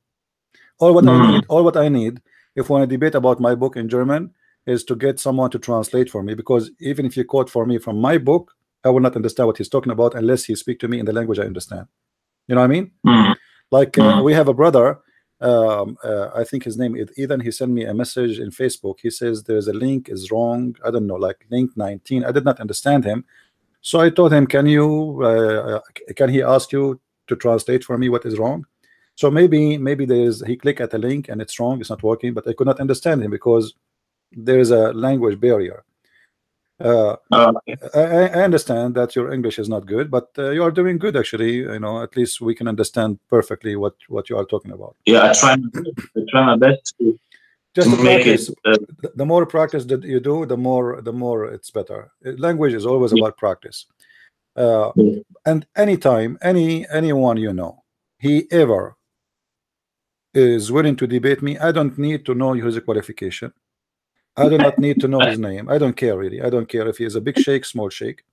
All what I need, if I want to debate about my book in German, is to get someone to translate for me, because even if you quote for me from my book, I will not understand what he's talking about unless he speak to me in the language I understand. You know what I mean? Like we have a brother, I think his name is Ethan. He sent me a message in Facebook. He says there's a link is wrong. I don't know, like link 19. I did not understand him, so I told him, can he ask you to translate for me what is wrong? So maybe he clicked at a link and it's wrong, it's not working, but I could not understand him because there is a language barrier. I understand that your English is not good, but you are doing good actually. At least we can understand perfectly what you are talking about. Yeah, I try my best to make practice. The more practice that you do, the more it's better. Language is always about practice. And anytime anyone he ever is willing to debate me, I don't need to know his qualification. I do not need to know his name. I don't care really. I don't care if he is a big sheikh, small sheikh.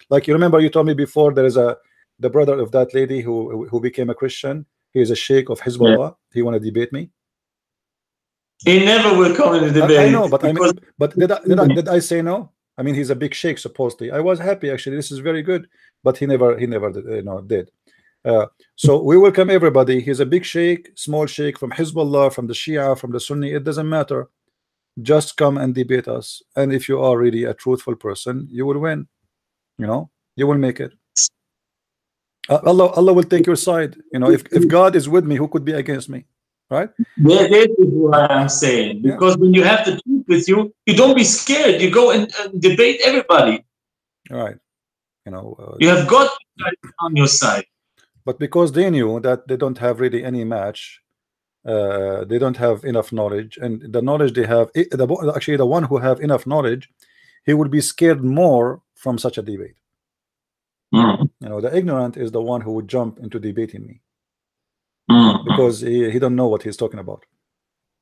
Like you remember you told me before, there is the brother of that lady who became a Christian. He is a sheikh of Hezbollah. He want to debate me. He never will come in the debate. I know, but did I say no? I mean, he's a big sheikh supposedly. I was happy actually. This is very good, but he never did. So we welcome everybody. He's a big sheikh, small sheikh, from Hezbollah, from the Shia, from the Sunni. It doesn't matter. Just come and debate us, and if you are really a truthful person, you will win. You will make it. Allah will take your side. If God is with me, who could be against me? Right? That is what I'm saying. Because when you have the truth with you, you don't be scared. You go and debate everybody. Right. You have God on your side. But because they knew that they don't have really any match, they don't have enough knowledge, and the knowledge they have, actually the one who have enough knowledge, he would be scared more from such a debate. The ignorant is the one who would jump into debating me because he don't know what he's talking about.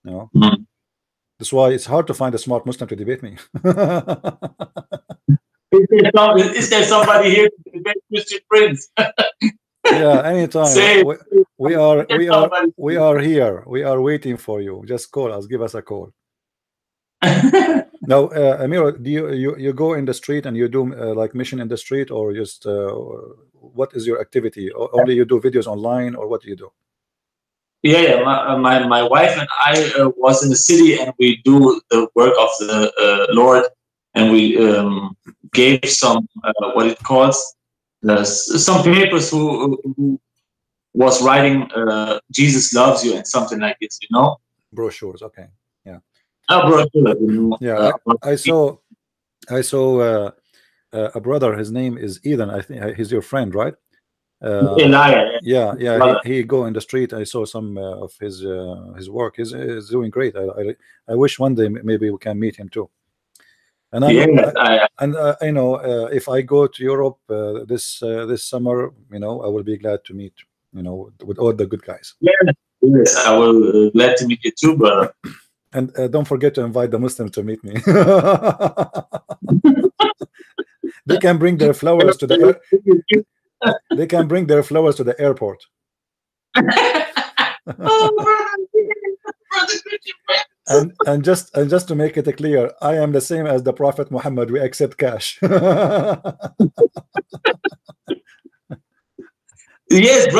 That's why it's hard to find a smart Muslim to debate me. Is there somebody here to debate Christian Prince? Yeah, anytime. We are here. We are waiting for you. Just call us. Give us a call. Now, Amir, do you go in the street and you do like mission in the street, or just what is your activity? Only you do videos online, or what do you do? Yeah. My wife and I was in the city, and we do the work of the Lord, and we gave some what it calls. Some papers who was writing Jesus loves you and something like this, brochures. Okay, yeah. Brochures, yeah. I saw a brother. His name is Ethan. I think he's your friend, right? Elijah, Yeah, yeah. brother. He go in the street. I saw some of his work. He's doing great. I wish one day maybe we can meet him too. And Yes, I know if I go to Europe this summer, I will be glad to meet with all the good guys. yes, I will glad to meet you too, brother. And don't forget to invite the Muslims to meet me. They can bring their flowers to the they can bring their flowers to the airport. And just to make it clear, I am the same as the Prophet Muhammad. We accept cash. Yes,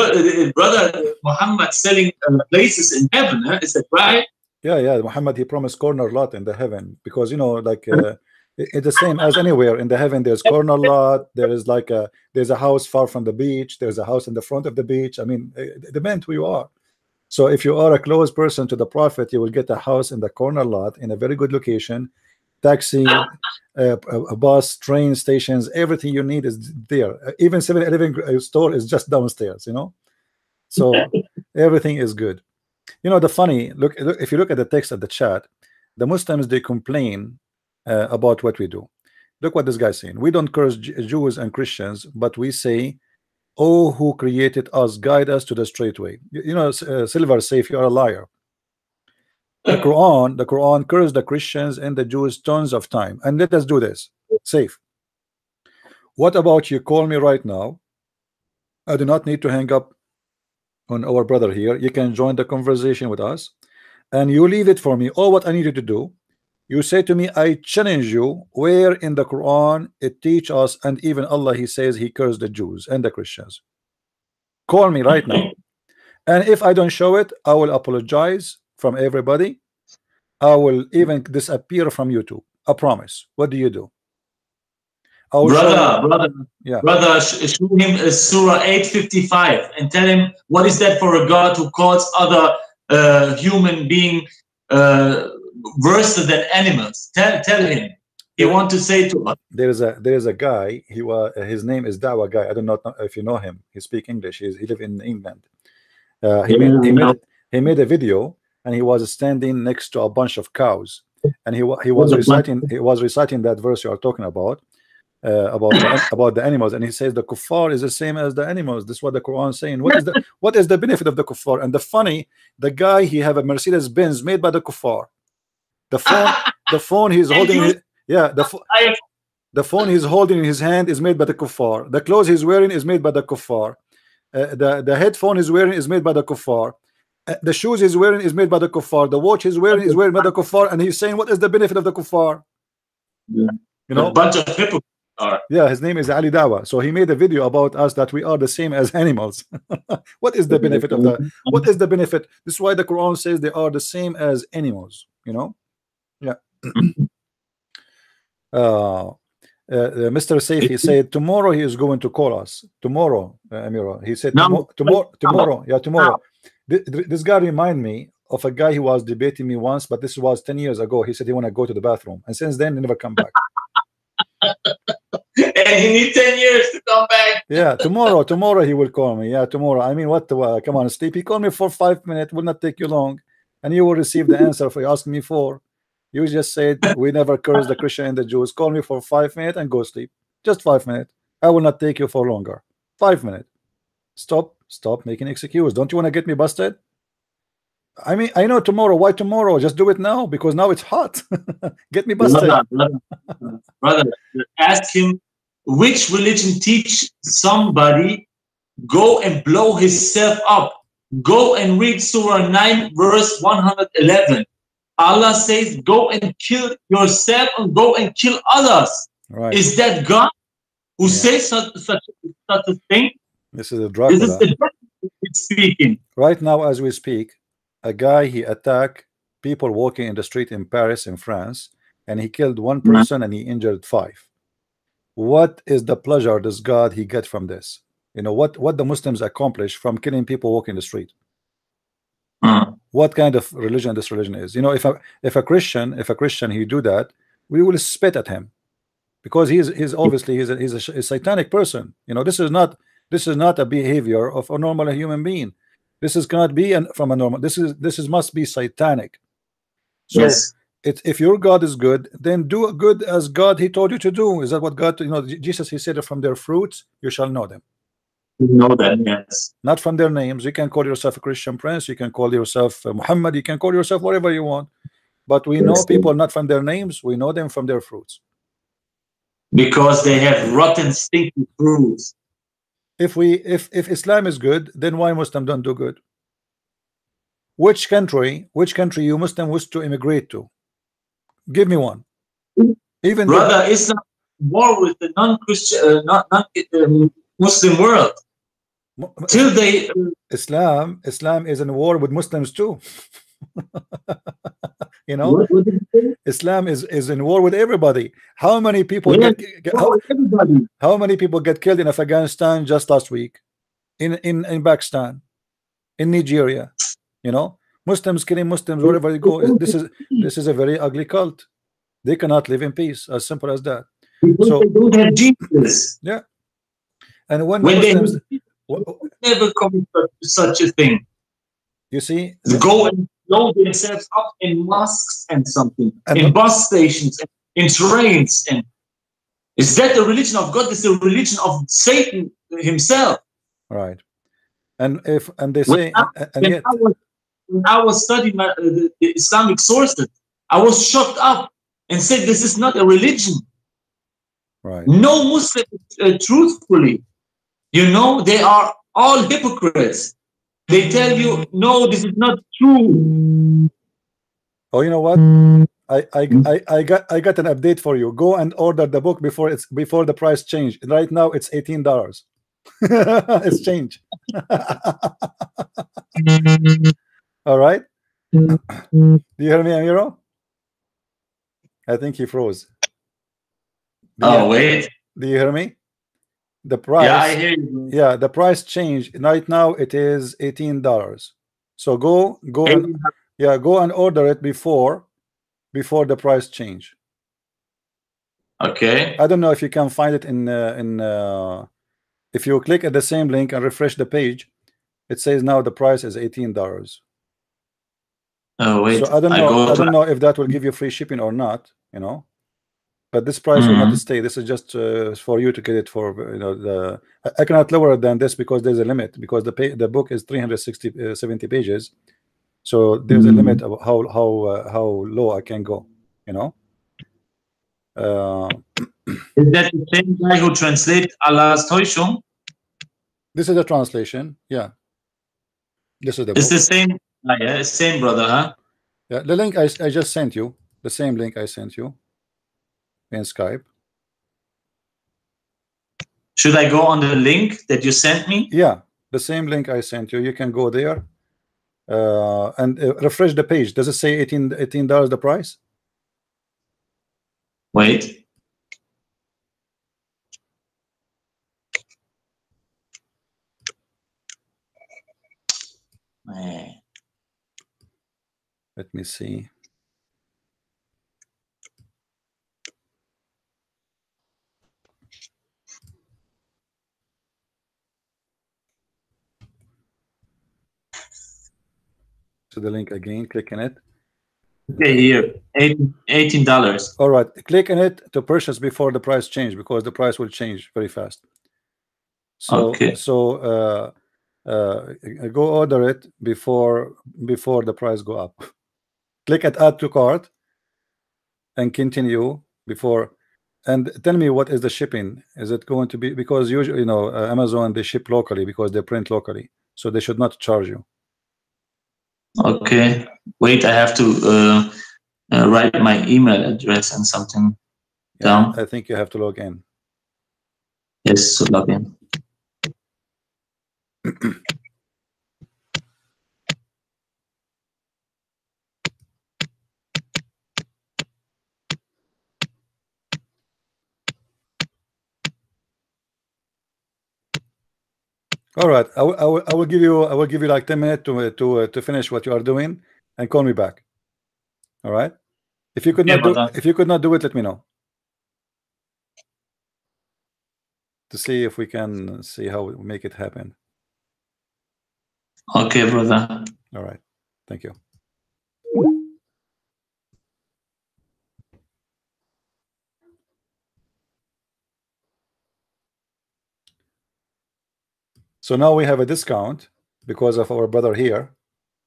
brother Muhammad selling places in heaven, huh? Is that right? Yeah. Muhammad, he promised corner lot in the heaven, because it's the same as anywhere in the heaven. There's corner lot. There is there's a house far from the beach. There's a house in the front of the beach. I mean, it depends who you are. So if you are a close person to the Prophet, you will get a house in the corner lot in a very good location. Taxi, a bus, train stations, everything you need is there. Even 7-Eleven store is just downstairs. So everything is good. The funny look, if you look at the text of the chat, the Muslims, they complain about what we do. Look what this guy's saying. We don't curse Jews and Christians, but we say, "Oh, who created us, guide us to the straight way." Silver say, if you are a liar. The Quran cursed the Christians and the Jews tons of time. And let us do this. Safe. What about you call me right now? I do not need to hang up on our brother here. You can join the conversation with us, and you leave it for me. All what I need you to do, you say to me, I challenge you, where in the Quran it teach us, and even Allah, he says he cursed the Jews and the Christians. Call me right now. And if I don't show it, I will apologize from everybody. I will even disappear from YouTube. I promise. What do you do? Brother, show him Surah 855 and tell him, what is that for a God who calls other human being worse than animals? Tell him. He want to say to us. There's a guy. His name is Dawa guy. I don't know if you know him. He speak English. He live in England. He made a video, and he was standing next to a bunch of cows, and he was reciting that verse you are talking about the animals, and he says the kuffar is the same as the animals. This is what the Quran is saying. What is the benefit of the kuffar? And the guy, he have a Mercedes Benz made by the kuffar. The phone he's holding, the phone he's holding in his hand is made by the kuffar. The clothes he's wearing is made by the kuffar. The headphone he's wearing is made by the kuffar. The shoes he's wearing is made by the kuffar. The watch he's wearing is wearing by the kuffar. And he's saying, what is the benefit of the kuffar? A bunch of hypocrites. Yeah, his name is Ali Dawa. So he made a video about us that we are the same as animals. What is the benefit of that? What is the benefit? This is why the Quran says they are the same as animals. Yeah. Mr. Saif, he said tomorrow he is going to call us. Tomorrow, Amira. He said tomorrow. Yeah, tomorrow. This guy remind me of a guy who was debating me once, but this was 10 years ago. He said he want to go to the bathroom, and since then he never come back. And he needs 10 years to come back. Yeah, tomorrow he will call me. Yeah, tomorrow. I mean, what? Come on, Steve. He called me for 5 minutes. Will not take you long, and you will receive the answer for you asking me for. You just said we never curse the Christian and the Jews. Call me for 5 minutes and go sleep. Just 5 minutes. I will not take you for longer. 5 minutes. Stop making excuse. Don't you want to get me busted? I mean, I know tomorrow. Why tomorrow? Just do it now, because now it's hot. Get me busted. Brother, ask him which religion teach somebody go and blow himself up. Go and read Surah 9 verse 111. Allah says go and kill yourself and go and kill others. Right. Is that God who says such a thing? This is a Dracula. This is the Dracula speaking. Right now as we speak, a guy, he attacked people walking in the street in Paris, in France, and he killed one person and he injured 5. What is the pleasure this God he get from this? What the Muslims accomplish from killing people walking the street? What kind of religion this religion is? If a Christian he do that, we will spit at him, because he's obviously he's a satanic person. You know, this is not a behavior of a normal human being. This is cannot be from a normal. This is must be satanic. So Yes. if your God is good, then do good as God he told you to do. Is that what God? You know, Jesus he said, from their fruits you shall know them. You know that, yes. Not from their names. You can call yourself a Christian Prince. You can call yourself Muhammad. You can call yourself whatever you want. But we know people not from their names. We know them from their fruits. Because they have rotten, stinky fruits. If Islam is good, then why Muslims don't do good? Which country you Muslim wish to immigrate to? Give me one. Even brother, Islam war with the non-Christian, Muslim world. Till they Islam is in war with Muslims too. You know, Islam is in war with everybody. How many people how many people get killed in Afghanistan just last week? In Pakistan, in Nigeria, you know, Muslims killing Muslims wherever you go. This is a very ugly cult. They cannot live in peace. As simple as that. So they don't have Jesus. Yeah. And when Muslims never commit such a thing. You see, go and blow themselves up in mosques and something, in bus stations, in trains, and is that the religion of God? Is the religion of Satan himself? Right. And they say, when I was studying the Islamic sources, I was shocked up and said, "This is not a religion." Right. No Muslim, truthfully, you know, they are all hypocrites. They tell you, no, this is not true. Oh, you know what? I got an update for you. Go and order the book before the price change. Right now it's $18. It's changed. All right. Do you hear me, Amiro? I think he froze. Wait. Do you hear me? The price. Yeah, I hear you. Yeah, the price changed. Right now it is $18. So go and order it before the price change. Okay. I don't know if you can find it if you click at the same link and refresh the page, it says now the price is $18. Oh wait. So I don't know if that will give you free shipping or not, you know. But this price will not stay. This is just for you to get it for, you know, I cannot lower it than this because there's a limit, because the book is 370 pages, so there's a limit of how low I can go, you know. Is that the same guy who translated Allah's Täuschung? This is the translation. Yeah, this is the book. It's the same. Yeah, same brother, huh? Yeah, the link I just sent you, the same link I sent you in Skype. Should I go on the link that you sent me? Yeah, the same link I sent you. You can go there and refresh the page. Does it say $18 the price? Wait. Let me see. So the link again, click on it. Okay, here, $18. All right, click on it to purchase before the price change, because the price will change very fast. So okay. So go order it before the price go up. Click at add to cart and continue before, and tell me what is the shipping. Is it going to be, because usually, you know, Amazon, they ship locally because they print locally, so they should not charge you. Okay, wait, I have to write my email address and something down. I think you have to log in. Yes, so log in. All right, I will give you like 10 minutes to finish what you are doing and call me back. All right. If you could not do it, let me know. to see if we can see how we make it happen. Okay, brother. All right, thank you. So now we have a discount because of our brother here.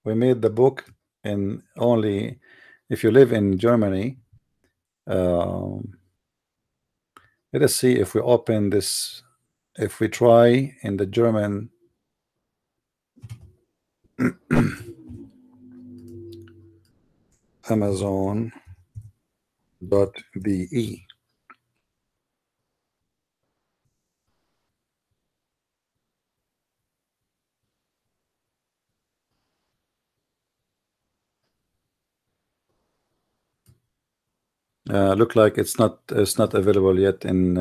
We made the book in only if you live in Germany. Let us see if we open this, if we try in the German Amazon.be. Look like it's not available yet in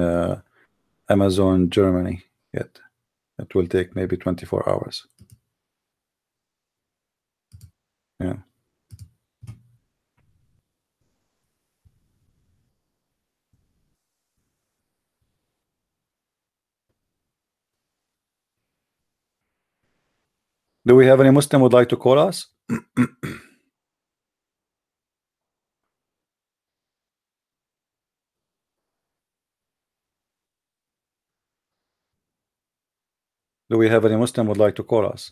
Amazon Germany yet. It will take maybe 24 hours. Yeah. Do we have any Muslim would like to call us? Do we have any Muslim would like to call us?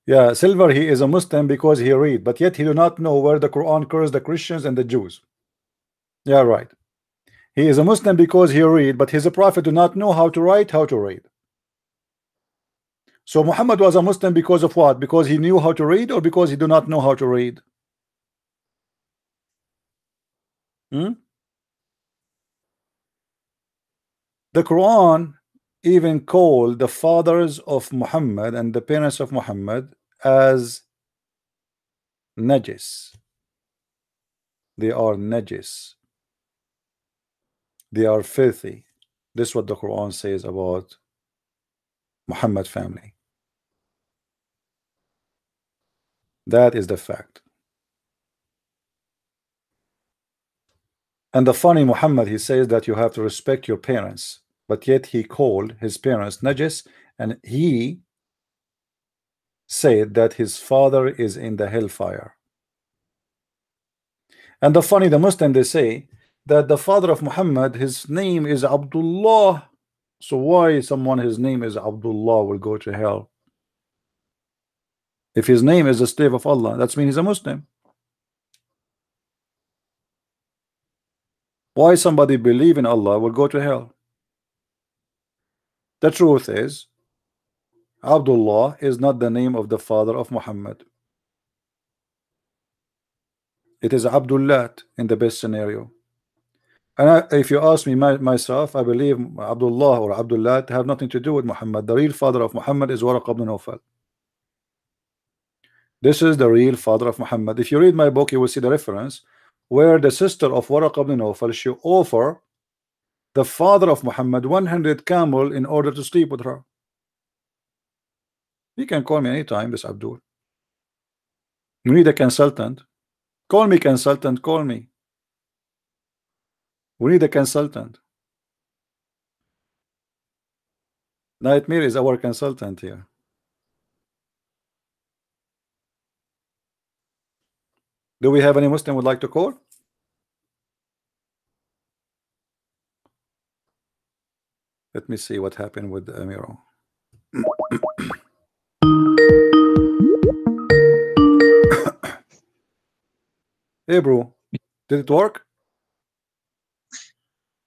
Yeah, Silver, he is a Muslim because he read, but yet he do not know where the Quran cursed the Christians and the Jews. Yeah, right. He is a Muslim because he read, but his prophet do not know how to write, how to read. So Muhammad was a Muslim because of what? Because he knew how to read, or because he do not know how to read? The Quran even called the fathers of Muhammad and the parents of Muhammad as najis. They are najis. They are filthy. This is what the Quran says about Muhammad family. That is the fact. And the funny Muhammad, he says that you have to respect your parents, but yet he called his parents najis, and he said that his father is in the hellfire. And the funny, the Muslim, they say that the father of Muhammad, his name is Abdullah. So why someone his name is Abdullah will go to hell? If his name is a slave of Allah, that's mean he's a Muslim. Why somebody believe in Allah will go to hell? The truth is, Abdullah is not the name of the father of Muhammad. It is Abdullah in the best scenario. And if you ask me myself, I believe Abdullah or Abdullah have nothing to do with Muhammad. The real father of Muhammad is Waraq ibn Nawfal. This is the real father of Muhammad. If you read my book, you will see the reference where the sister of Waraq ibn Nawfal, she offered the father of Muhammad 100 camel in order to sleep with her. You can call me anytime, this Abdul. You need a consultant. Call me consultant, call me. We need a consultant. Nightmare is our consultant here. Do we have any Muslim would like to call? Let me see what happened with Amiro. Hey bro, did it work?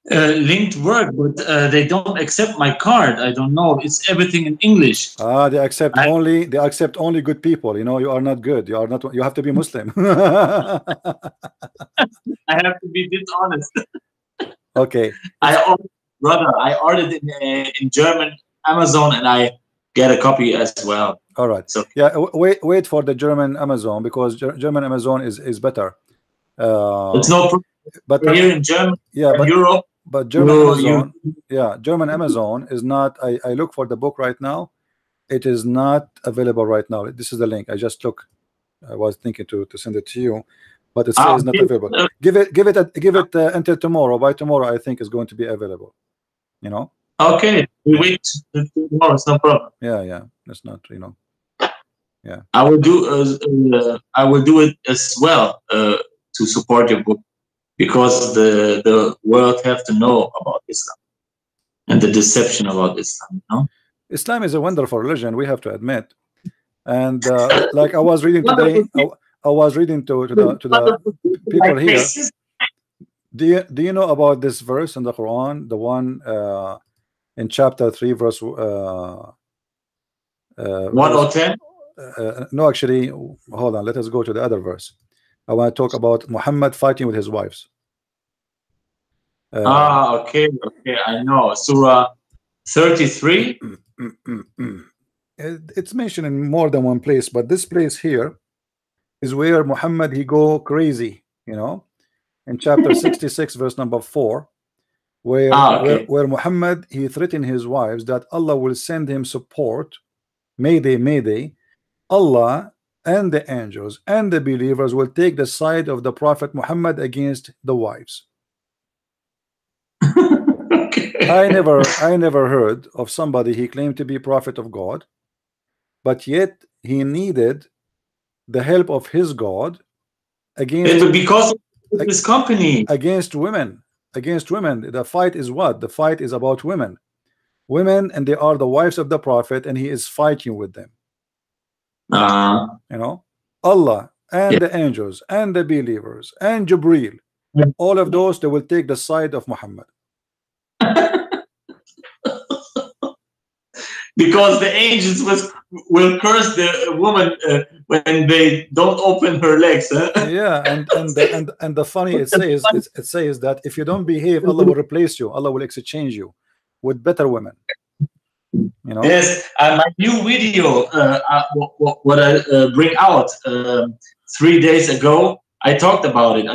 Linked work, but they don't accept my card. I don't know. It's everything in English. They accept only good people. You know, you are not good. You are not. You have to be Muslim. I have to be dishonest. Okay. I ordered in German Amazon, and I get a copy as well. All right. So yeah, wait for the German Amazon, because German Amazon is better. It's no problem. But here in Germany, yeah, but Europe. But German Amazon, yeah, German Amazon is not. I look for the book right now. It is not available right now. This is the link. I just look. I was thinking to send it to you, but it says not available. Give it until tomorrow. By tomorrow, I think it's going to be available. You know. Okay, we wait tomorrow. It's no problem. Yeah. That's not, you know. Yeah. I will do it as well to support your book, because the world have to know about Islam and the deception about Islam. You know? Islam is a wonderful religion, we have to admit. And like I was reading today, I was reading to the people here. Do you know about this verse in the Quran, the one in chapter 3 verse 1 or 10? No, actually, hold on, let us go to the other verse. I want to talk about Muhammad fighting with his wives. Okay, I know. Surah 33. It's mentioned in more than one place, but this place here is where Muhammad he go crazy, you know, in chapter 66 verse number 4, where Muhammad he threatened his wives that Allah will send him support. Mayday, Allah and the angels and the believers will take the side of the Prophet Muhammad against the wives. I never heard of somebody he claimed to be prophet of God, but yet he needed the help of his God against, because of his company, against women. The fight is what? The fight is about women, and they are the wives of the Prophet, and he is fighting with them. You know, Allah and the angels and the believers and Jibreel, all of those, they will take the side of Muhammad. Because the angels will curse the woman when they don't open her legs. Huh? Yeah, and the funny, it says that if you don't behave, Allah will replace you. Allah will exchange you with better women. You know? Yes, my new video, what I bring out 3 days ago, I talked about it.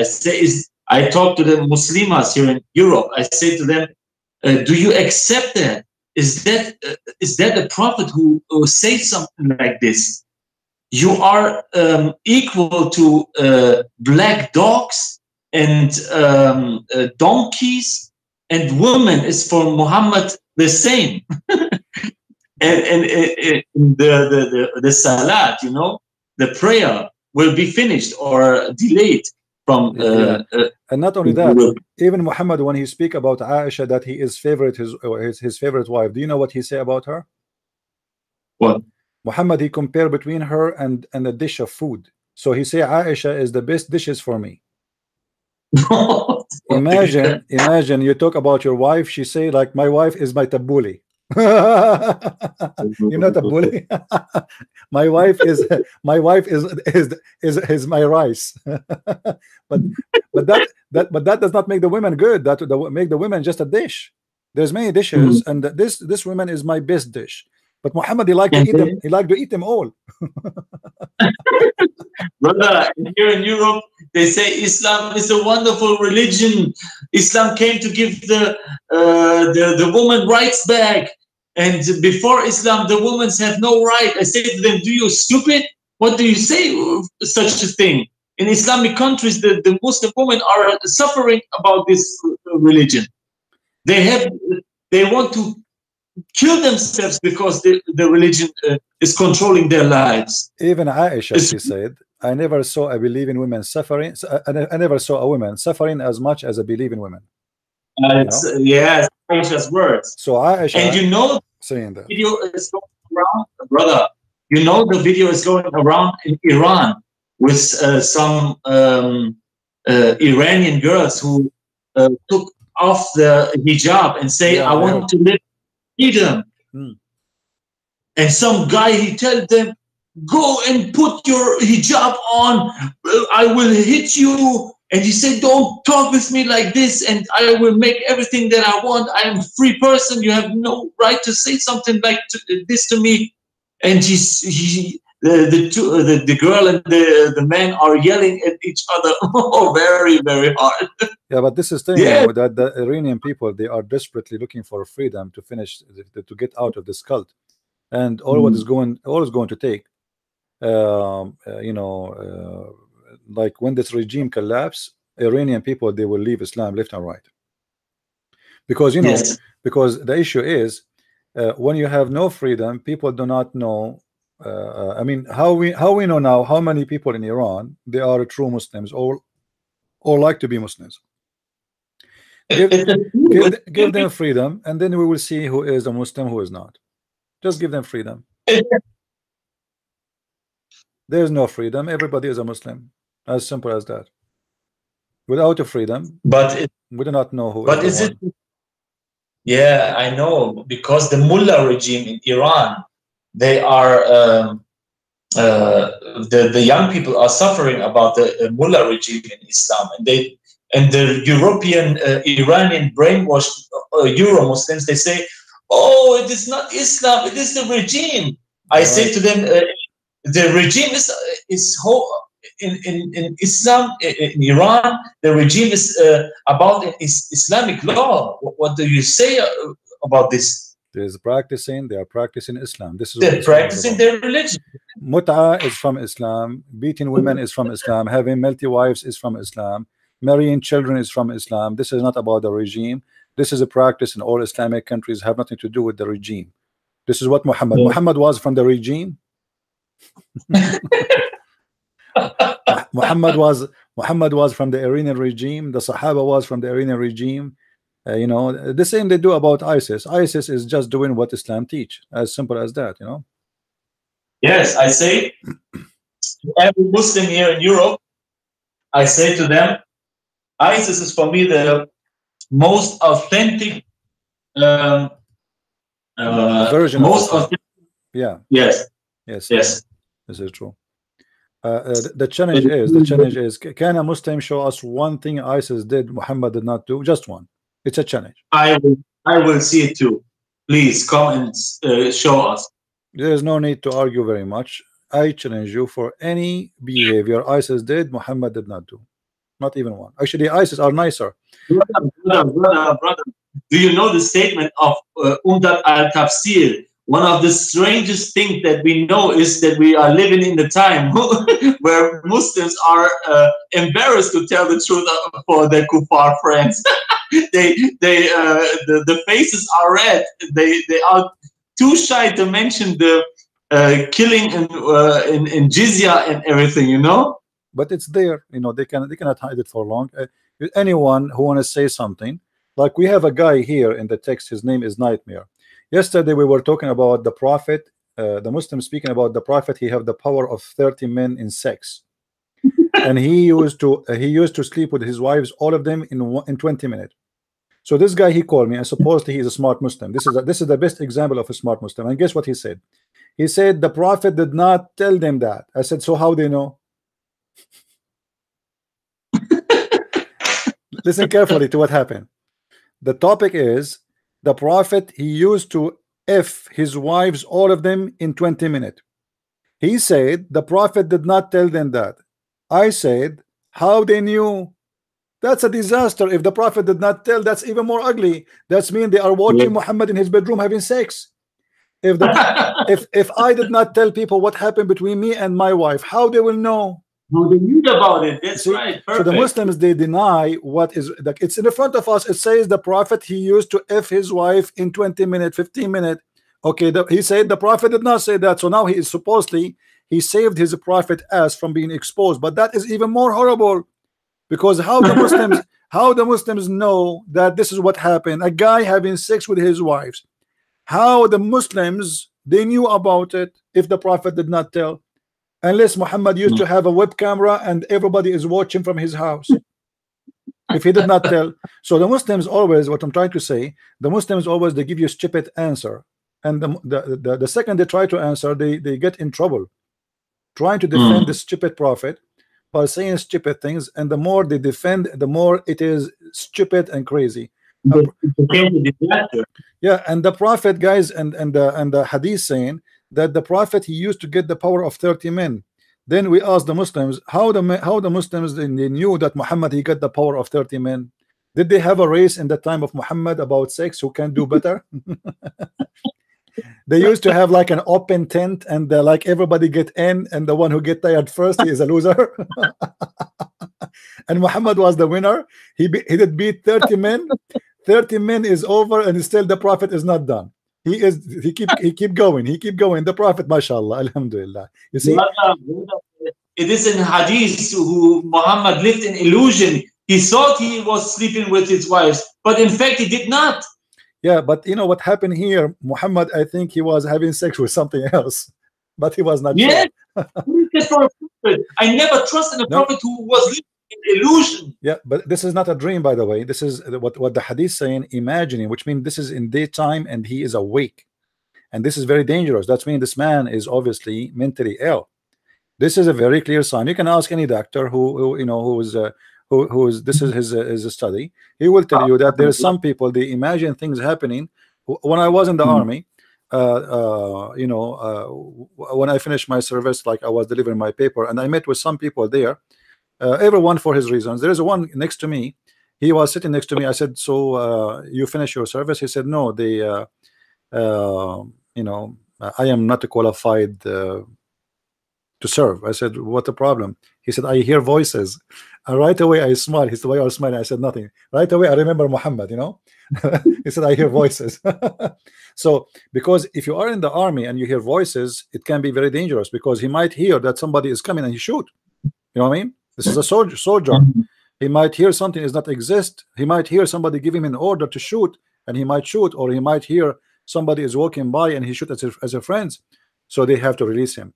I talked to the Muslimas here in Europe. I say to them, do you accept that? Is that the Prophet who says something like this? You are equal to black dogs and donkeys, and women is for Muhammad the same. and the salat, you know, the prayer will be finished or delayed from. And not only that, even Muhammad, when he speak about Aisha, that he is his favorite wife, do you know what he say about her? What? Muhammad, he compare between her and a dish of food. So he say Aisha is the best dishes for me. Imagine you talk about your wife, she say like, my wife is my tabbouleh. You know tabbouleh? my wife is my rice. but that does not make the women good. That make the women just a dish. There's many dishes, and this woman is my best dish. But Muhammad, he like to eat them. He like to eat them all. Brother, here in Europe, they say Islam is a wonderful religion. Islam came to give the woman rights back. And before Islam, the women have no right. I say to them, do you stupid? What do you say such a thing? In Islamic countries, the Muslim women are suffering about this religion. They want to kill themselves because the religion is controlling their lives. Even Aisha, she said, I never saw a believing women suffering. I never saw a woman suffering as much as a believing women. Yes, Aisha's words. So Aisha, and you know, saying that video is going around, brother. You know, the video is going around in Iran with some Iranian girls who took off the hijab and say, I want to live freedom. And some guy, he tells them, go and put your hijab on, I will hit you. And he said, don't talk with me like this, and I will make everything that I want. I am a free person. You have no right to say something like this to me. And the girl and the man are yelling at each other very, very hard. Yeah, but this is telling you that the Iranian people, they are desperately looking for freedom to finish, to get out of this cult. and all what is going to take, you know, like when this regime collapse, Iranian people, they will leave Islam left and right, because you know, Yes. because the issue is, when you have no freedom, people do not know. I mean, how we know now how many people in Iran they are true Muslims or like to be Muslims. Give them freedom, and then we will see who is a Muslim, who is not. Just give them freedom. There's no freedom. Everybody is a Muslim. As simple as that. Without a freedom, we do not know who. But is it? Yeah, I know, because the mullah regime in Iran, they are the young people are suffering about the mullah regime in Islam, and the European Iranian brainwashed Euro Muslims, they say, oh, it is not Islam, it is the regime. I say to them, the regime is in Islam, in Iran, the regime is about Islamic law. What do you say about this? They are practicing Islam. This is they're practicing their religion. Mut'a is from Islam. Beating women is from Islam. Having multi wives is from Islam. Marrying children is from Islam. This is not about the regime. This is a practice in all Islamic countries, have nothing to do with the regime. This is what Muhammad was from the regime. Muhammad was from the Iranian regime. The Sahaba was from the Iranian regime. You know, the same they do about ISIS. ISIS is just doing what Islam teach. As simple as that, you know. Yes, I say to every Muslim here in Europe, I say to them, ISIS is for me the most authentic version most of Islam. Yeah. Yes. This is true. The challenge is, can a Muslim show us one thing ISIS did Muhammad did not do? Just one. It's a challenge. I will see it too. Please come and show us. There is no need to argue very much. I challenge you for any behavior ISIS did Muhammad did not do. Not even one. Actually, ISIS are nicer. Brother, do you know the statement of Umdat al-Tafsir? One of the strangest things that we know is that we are living in the time where Muslims are embarrassed to tell the truth for their kuffar friends. The faces are red. They are too shy to mention the killing in jizya and everything, you know. But it's there, you know. They cannot hide it for long. Anyone who want to say something, like we have a guy here in the text. His name is Nightmare. Yesterday we were talking about the Prophet, the Muslim speaking about the Prophet. He have the power of 30 men in sex, and he used to sleep with his wives, all of them in 20 minutes. So this guy, he called me, and supposedly he is a smart Muslim. This is the best example of a smart Muslim. And guess what he said? He said the Prophet did not tell them that. I said, so how they know? Listen carefully to what happened. The topic is the Prophet, he used to F his wives, all of them, in 20 minutes. He said the Prophet did not tell them that. I said, how they knew? That's a disaster. If the Prophet did not tell, that's even more ugly. That's mean they are watching Muhammad in his bedroom having sex. If I did not tell people what happened between me and my wife, how they will know? No, they knew about it. That's right. Perfect. So the Muslims, they deny what is like. It's in the front of us. It says the Prophet, he used to F his wife in 20 minutes, 15 minutes. Okay, he said the Prophet did not say that. So now he is supposedly, he saved his Prophet ass from being exposed. But that is even more horrible, because how the Muslims know that this is what happened? A guy having sex with his wives. How the Muslims, they knew about it if the Prophet did not tell? Unless Muhammad used to have a web camera and everybody is watching from his house. If he did not tell. So the Muslims always, what I'm trying to say, the Muslims always, they give you a stupid answer. And the second they try to answer, they get in trouble. Trying to defend the stupid Prophet by saying stupid things. And the more they defend, the more it is stupid and crazy. Yeah, and the Prophet, guys, and the hadith saying that the Prophet, he used to get the power of 30 men. Then we asked the Muslims, how the Muslims, they knew that Muhammad, he got the power of 30 men. Did they have a race in the time of Muhammad about sex who can do better? They used to have like an open tent, and like everybody get in, and the one who get tired first, he is a loser. And Muhammad was the winner. He did beat 30 men. 30 men is over, and still the Prophet is not done. He keep going. He keep going. The Prophet, mashallah, alhamdulillah. You see, it is in hadith who Muhammad lived in illusion. He thought he was sleeping with his wives, but in fact he did not. Yeah, but you know what happened here? Muhammad, I think he was having sex with something else, but he was not sure. Yeah. I never trusted a prophet who was living in illusion. Yeah, but this is not a dream, by the way. This is what the hadith saying, imagining, which means this is in daytime and he is awake. And this is very dangerous. That means this man is obviously mentally ill. This is a very clear sign. You can ask any doctor who you know who is this is his study. He will tell you that there are some people, they imagine things happening. When I was in the army, you know, when I finished my service, like I was delivering my paper, and I met with some people there, everyone for his reasons. There is one next to me. He was sitting next to me. I said, so you finish your service? He said, no, they you know, I am not qualified to serve. I said, what the problem? He said, I hear voices. And right away I smiled. He said, why are you smiling? I said nothing. Right away I remember Muhammad, you know. He said, I hear voices. So because if you are in the army and you hear voices, it can be very dangerous, because he might hear that somebody is coming and he shoot. You know what I mean? This is a soldier. He might hear something does not exist. He might hear somebody give him an order to shoot, and he might shoot, or he might hear somebody is walking by and he shoot as a friends. So they have to release him.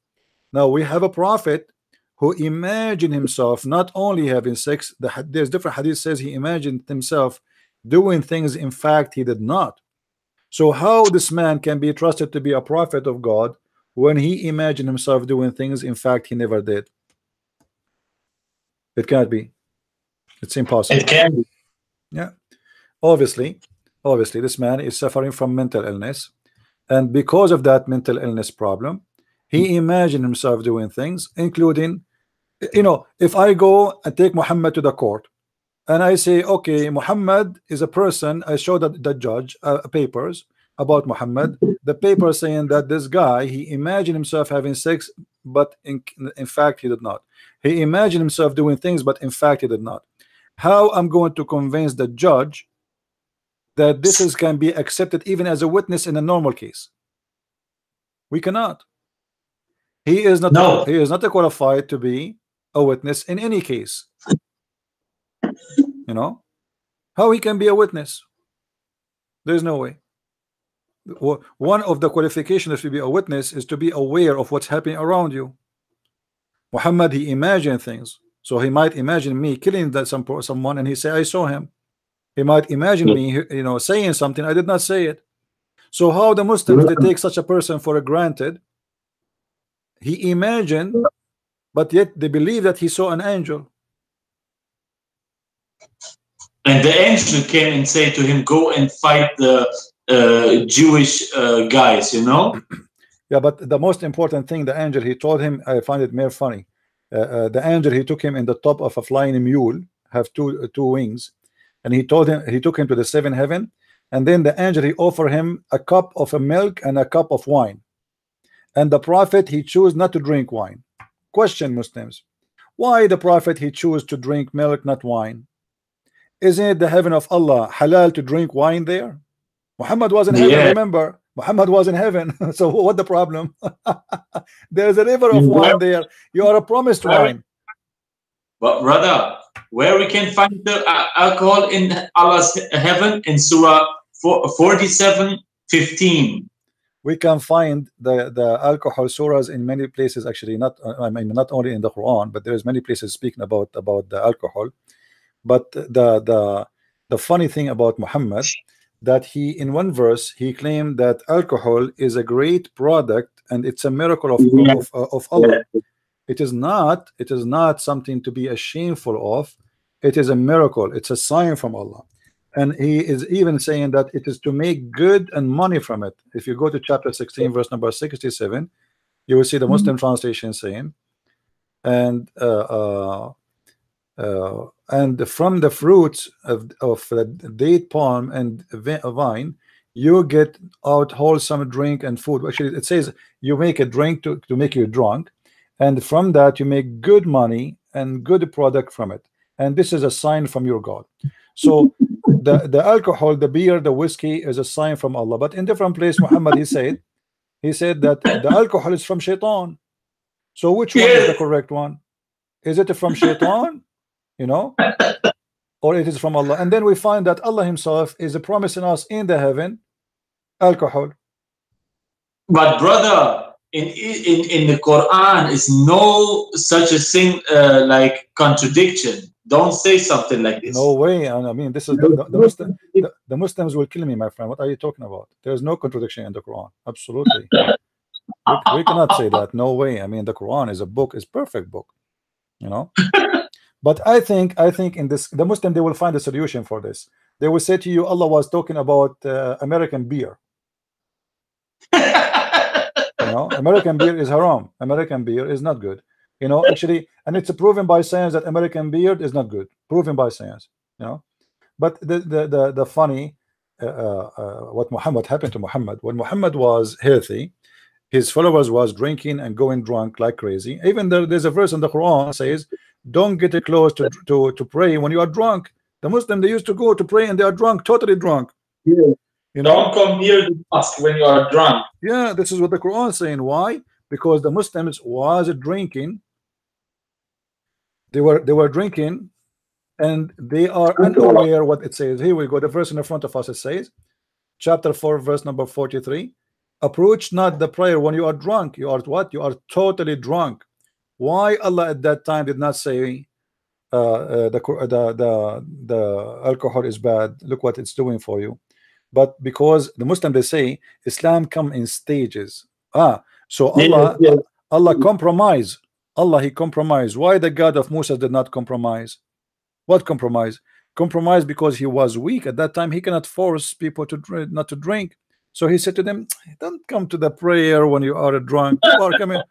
Now we have a prophet who imagined himself not only having sex. There's different hadith says he imagined himself doing things in fact he did not. So how this man can be trusted to be a prophet of God when he imagined himself doing things in fact he never did? It can't be. It's impossible. It can be. Yeah, obviously this man is suffering from mental illness, and because of that mental illness problem, he imagined himself doing things, including, you know, if I go and take Muhammad to the court and I say, okay, Muhammad is a person, I show the judge papers about Muhammad, the paper saying that this guy, he imagined himself having sex, but in fact he did not. He imagined himself doing things, but in fact he did not. How I'm going to convince the judge that this can be accepted even as a witness in a normal case? We cannot. He is not. No. He is not qualified to be a witness in any case. You know how he can be a witness? There's no way. One of the qualifications to be a witness is to be aware of what's happening around you. Muhammad, he imagined things, so he might imagine me killing someone, and he say I saw him. He might imagine me, you know, saying something, I did not say it. So how the Muslims, they take such a person for granted? He imagined, but yet they believe that he saw an angel. And the angel came and said to him, go and fight the Jewish guys, you know? Yeah, but the most important thing, the angel, he told him, I find it more funny. The angel, he took him in the top of a flying mule, have two wings, and he told him, he took him to the seventh heaven, and then the angel, he offered him a cup of milk and a cup of wine. And the prophet, he chose not to drink wine. Question, Muslims, why the prophet, he chose to drink milk, not wine? Isn't it the heaven of Allah halal to drink wine there? Muhammad was in heaven, remember? Muhammad was in heaven. So what the problem? There's a river of wine there. You are a promised wine. But brother, where we can find the alcohol in Allah's heaven? In Surah 47:15. We can find the alcohol surahs in many places, actually. Not, I mean, not only in the Quran, but there's many places speaking about the alcohol. But the funny thing about Muhammad, that he, in one verse, he claimed that alcohol is a great product and it's a miracle of Allah. It is not something to be ashamed of. It is a miracle. It's a sign from Allah. And he is even saying that it is to make good and money from it. If you go to chapter 16, verse number 67, you will see the Muslim translation saying, and from the fruits of the date palm and vine, you get out wholesome drink and food. Actually, it says you make a drink to make you drunk, and from that you make good money and good product from it, and this is a sign from your God. So the alcohol, the beer, the whiskey is a sign from Allah. But in different place, Muhammad, he said that the alcohol is from shaitan. So which one is the correct one? Is it from shaitan, you know, or it is from Allah? And then we find that Allah himself is promising us in the heaven alcohol. But brother, in the Quran is no such a thing like contradiction. Don't say something like this. No way. I mean, this is the Muslims will kill me, my friend. What are you talking about? There is no contradiction in the Quran. Absolutely. We cannot say that. No way. I mean, the Quran is a book, is perfect book, you know. But I think in this, the Muslim, they will find a solution for this. They will say to you, Allah was talking about American beer. You know, American beer is haram. American beer is not good. You know, actually, and it's proven by science that American beer is not good. Proven by science. You know, but the funny, what Muhammad happened to Muhammad when Muhammad was healthy, his followers was drinking and going drunk like crazy. Even there's a verse in the Quran that says, "Don't get close to pray when you are drunk." The Muslim, they used to go to pray and they are drunk, totally drunk. Yeah. You know? Don't come near the mosque when you are drunk. Yeah, this is what the Quran is saying. Why? Because the Muslims was drinking. They were drinking, and they are unaware what it says. Here we go. The verse in the front of us, it says, chapter 4, verse number 43. Approach not the prayer when you are drunk. You are what? You are totally drunk. Why Allah at that time did not say the alcohol is bad? Look what it's doing for you. But because the Muslim, they say Islam come in stages. So Allah compromise. Allah, he compromised. Why the God of Musa did not compromise? What compromise? Compromise because he was weak at that time. He cannot force people to drink, not to drink. So he said to them, don't come to the prayer when you are drunk. People are coming.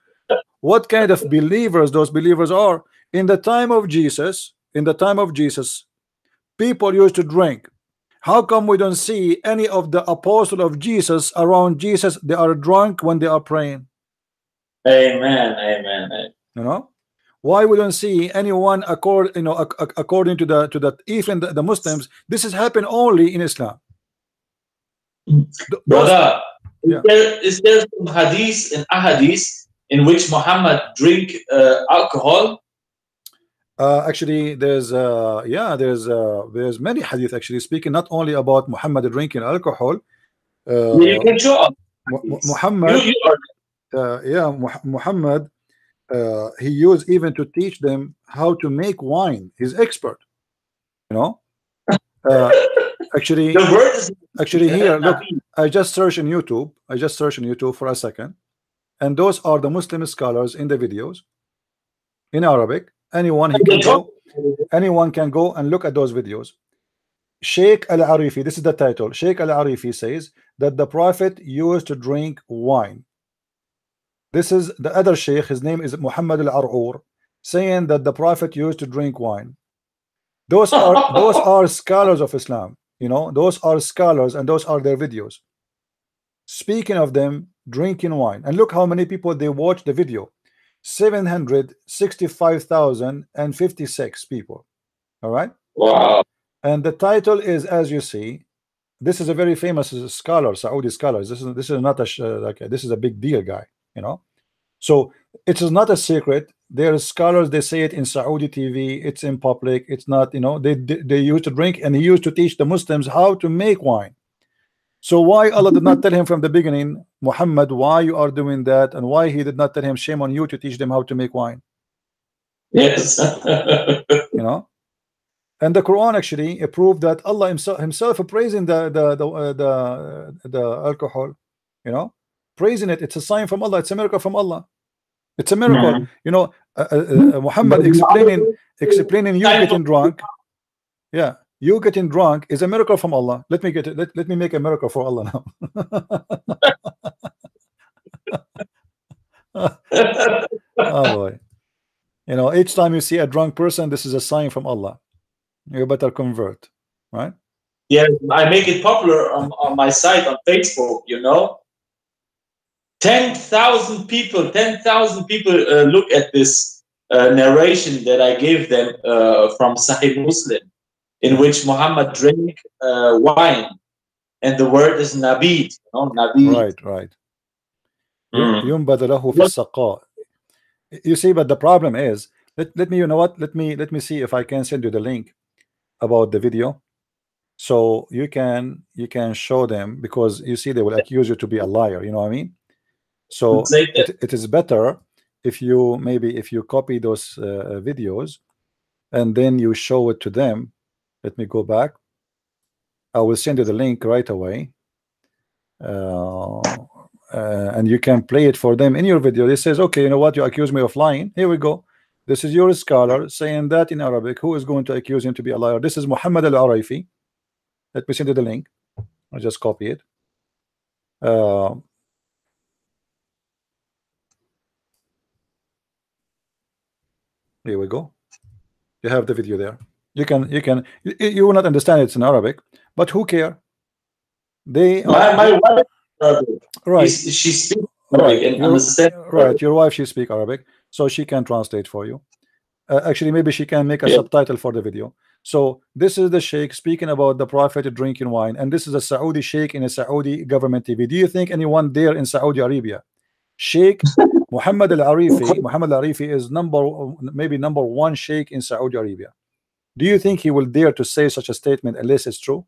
What kind of believers those believers are? In the time of Jesus, people used to drink. How come we don't see any of the apostles of Jesus around Jesus? They are drunk when they are praying. Amen, amen. You know, why we don't see anyone according to the even the Muslims? This has happened only in Islam. Brother, is there some hadith and ahadith in which Muhammad drink alcohol? Actually, there's many hadith actually speaking not only about Muhammad drinking alcohol. You can show up. Muhammad, Muhammad, he used even to teach them how to make wine. He's expert, you know. Actually, here, look, I just searched in YouTube for a second, and those are the Muslim scholars in the videos in Arabic. Anyone can go and look at those videos. Sheikh Al-Arifi, this is the title. Sheikh Al-Arifi says that the Prophet used to drink wine. This is the other Sheikh, his name is Muhammad Al-Ar'ur, saying that the Prophet used to drink wine. Those are scholars of Islam, you know, those are scholars, and those are their videos. Speaking of them drinking wine, and look how many people they watch the video. 765,056 people. All right. Wow. And the title is, as you see, this is a very famous scholar, Saudi scholar. This is not this is a big deal guy, you know. So it is not a secret. There are scholars, they say it in Saudi TV, it's in public, it's not, you know, they used to drink, and he used to teach the Muslims how to make wine. So why Allah did not tell him from the beginning, Muhammad, why you are doing that, and why he did not tell him, shame on you to teach them how to make wine? Yes. You know, and the Quran actually proved that Allah himself praising the alcohol, you know, praising it. It's a sign from Allah. It's a miracle from Allah. It's a miracle. You know, Muhammad explaining you getting drunk. Yeah. You getting drunk is a miracle from Allah. Let me make a miracle for Allah now. Oh boy. You know, each time you see a drunk person, this is a sign from Allah. You better convert, right? Yeah, I make it popular on my site on Facebook. 10,000 people, 10,000 people look at this narration that I gave them from Sahih Muslim, in which Muhammad drank wine, and the word is nabid. Nabid. Right. ينبذ له في السقاء. You see, but the problem is, let me, you know what, let me see if I can send you the link about the video, so you can show them, because you see they will accuse you to be a liar, you know what I mean? So it is better if you if you copy those videos and then you show it to them. Let me go back. I will send you the link right away, and you can play it for them in your video. It says, okay, you know what, you accuse me of lying. Here we go. This is your scholar saying that in Arabic. Who is going to accuse him to be a liar? This is Muhammad al-Arifi. Let me send you the link. I'll just copy it. Here we go. You have the video there. You will not understand it's in Arabic, but who care? They my wife, right. She speaks Arabic, right. Your wife, she speaks Arabic, so she can translate for you. Actually, maybe she can make a subtitle for the video. So this is the sheikh speaking about the prophet drinking wine, and this is a Saudi sheikh in a Saudi government TV. Do you think anyone there in Saudi Arabia, Sheikh Muhammad al-Arifi, Muhammad al-Arifi is maybe number one sheikh in Saudi Arabia. Do you think he will dare to say such a statement unless it's true?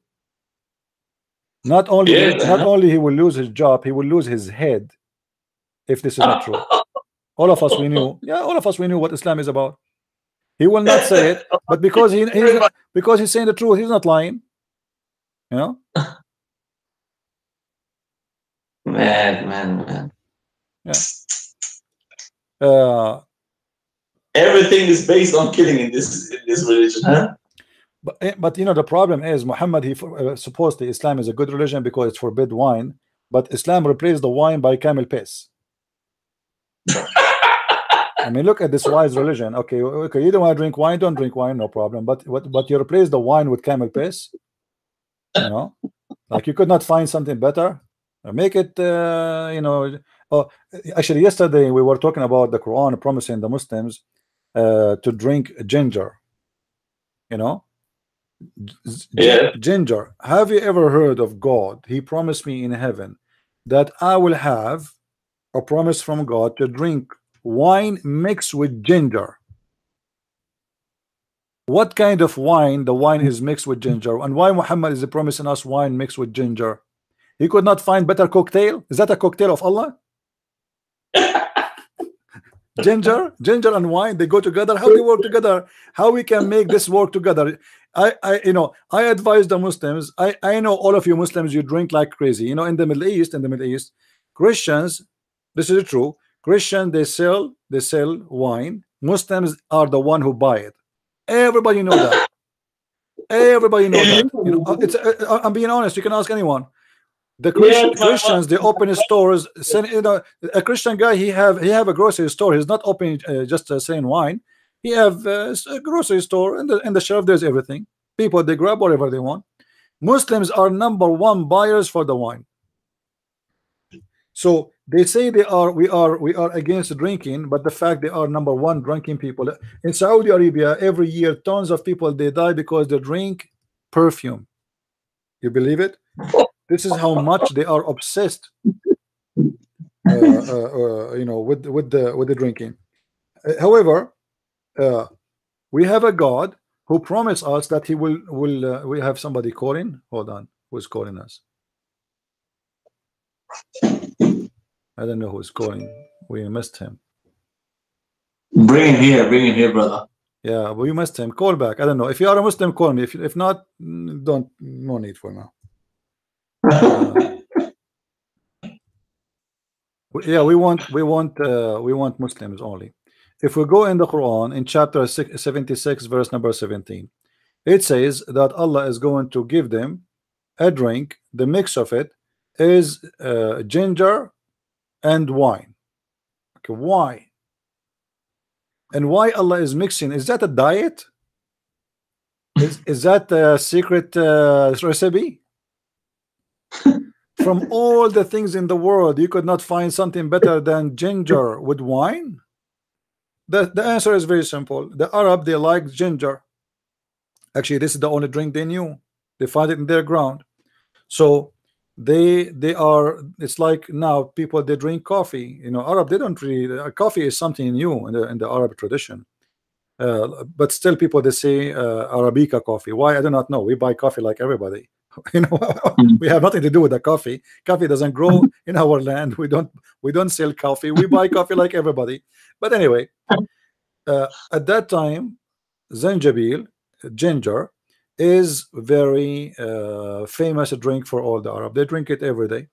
Not only he will lose his job, he will lose his head if this is not true. All of us we knew, all of us we knew what Islam is about. He will not say it, but because he's saying the truth, he's not lying. You know? Man. Yeah. Everything is based on killing in this religion, huh? But you know, the problem is Muhammad, he supposedly Islam is a good religion because it's forbid wine, but Islam replaced the wine by camel piss. I mean, look at this wise religion. Okay, you don't want to drink wine, don't drink wine, no problem. But you replace the wine with camel piss. You know, like you could not find something better. Make it, you know. Oh, actually, yesterday we were talking about the Quran promising the Muslims to drink ginger. You know, ginger. Have you ever heard of God? He promised me in heaven that I will have a promise from God to drink wine mixed with ginger. What kind of wine? The wine is mixed with ginger. And why Muhammad is promising us wine mixed with ginger? He could not find better cocktail. Is that a cocktail of Allah? ginger and wine, they go together. How they work together? How we can make this work together? I advise the Muslims. I know all of you Muslims, you drink like crazy. You know, in the Middle East, Christians, this is true. Christian, they sell wine. Muslims are the one who buy it. Everybody know that. Everybody know that. You know, it's I'm being honest. You can ask anyone. The Christians, they open stores. You know, a Christian guy, he have a grocery store. He's not opening just selling wine. He have a grocery store, and in the shelf there's everything. People, they grab whatever they want. Muslims are number one buyers for the wine. So they say we are against drinking, but the fact they are number one drinking people in Saudi Arabia. Every year, tons of people they die because they drink perfume. You believe it? This is how much they are obsessed, you know, with the drinking. However, we have a God who promised us that He will. We have somebody calling. Hold on, who's calling us? I don't know who's calling. We missed him. Bring him here, brother. Yeah, we missed him. Call back. I don't know. If you are a Muslim, call me. If not, don't. No need for now. Yeah, we want Muslims only. If we go in the Quran in chapter 76 verse number 17, it says that Allah is going to give them a drink. The mix of it is ginger and wine. Okay, why? And why Allah is mixing? Is that a diet? Is that a secret recipe? From all the things in the world, you could not find something better than ginger with wine? The answer is very simple. The Arab, they like ginger. Actually, this is the only drink they knew. They find it in their ground. So they are, it's like now people, they drink coffee. You know, Arab, they don't really, coffee is something new in the Arab tradition. But still people, they say Arabica coffee. Why? I do not know. We buy coffee like everybody. You know, we have nothing to do with the coffee. Coffee doesn't grow in our land. We don't sell coffee. We buy coffee like everybody. But anyway, at that time, zanjabil, ginger, is very famous drink for all the Arab. They drink it every day.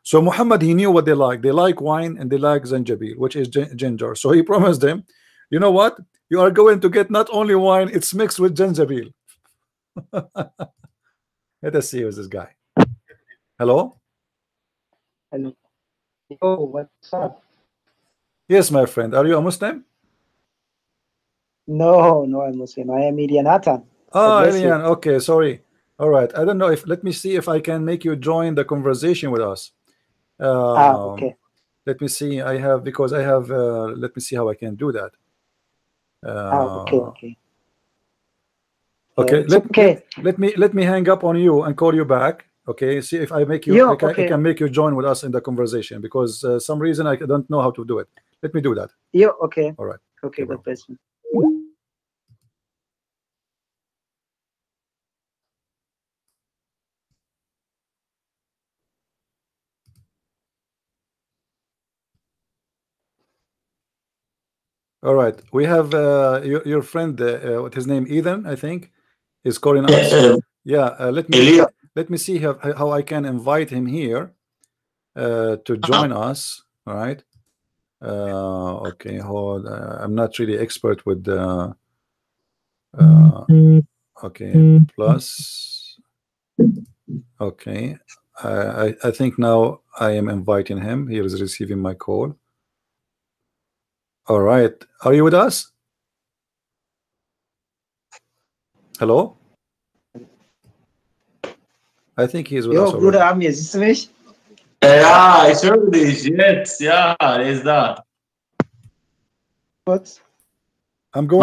So Muhammad, he knew what they like. They like wine and they like zanjabil, which is ginger. So he promised them, you know what? You are going to get not only wine, it's mixed with zanjabil. Let us see who's this guy. Hello? Hello. Oh, what's up? Yes, my friend. Are you a Muslim? No, I'm Muslim. I am Ilianatan. Ah, Elian. Okay, sorry. All right. I don't know if, let me see if I can make you join the conversation with us. Okay. Let me see. I have, because I have, let me see how I can do that. Okay. Okay, let me hang up on you and call you back. Okay, see if I make you, I can make you join with us in the conversation, because some reason I don't know how to do it. Let me do that. Yeah, okay. All right. Okay, good person. All right, we have your friend, what his name, Ethan, I think, is calling us. Yeah, let me see how I can invite him here to join us. All right. Okay, hold. I'm not really expert with the. Okay, plus. Okay, I think now I am inviting him. He is receiving my call. All right, are you with us? Hello? I think he's with us. Bruder Amir, siehst du mich? Ja, ich höre dich jetzt. Ja, der ist da. Kurz. I'm going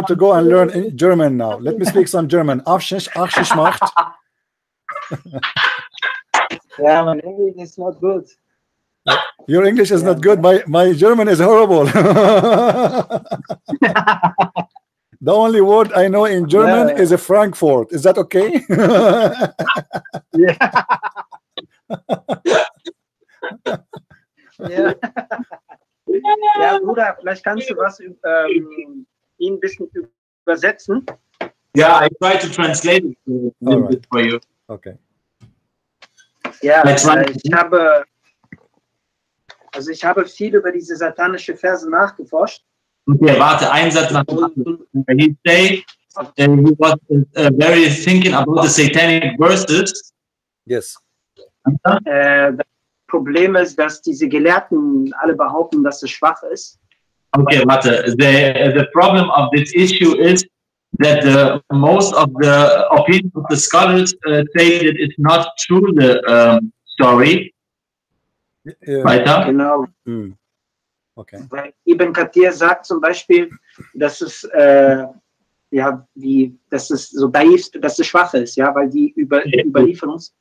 to go and learn German now. Let me speak some German. Macht. Yeah, my English is not good. Your English is not good. My German is horrible. The only word I know in German is a Frankfurt. Is that okay? Ja, Bruder, vielleicht kannst du was ihn ein bisschen übersetzen. Yeah, I try to translate it for you. Okay. Ja, ich habe viel über diese satanische Verse nachgeforscht. Okay, warte, ein Satz nach dem anderen. He said he was very thinking about the satanic verses. Yes. Das Problem ist, dass diese Gelehrten alle behaupten, dass es schwach ist. Okay, warte. The problem of this issue is that most of the opinions of the scholars say that it's not true, the story. Weiter? Genau. Okay. Weil Ibn Kathir sagt zum Beispiel, dass es dass es so daif, dass es schwach ist, ja, weil die Überlieferungs.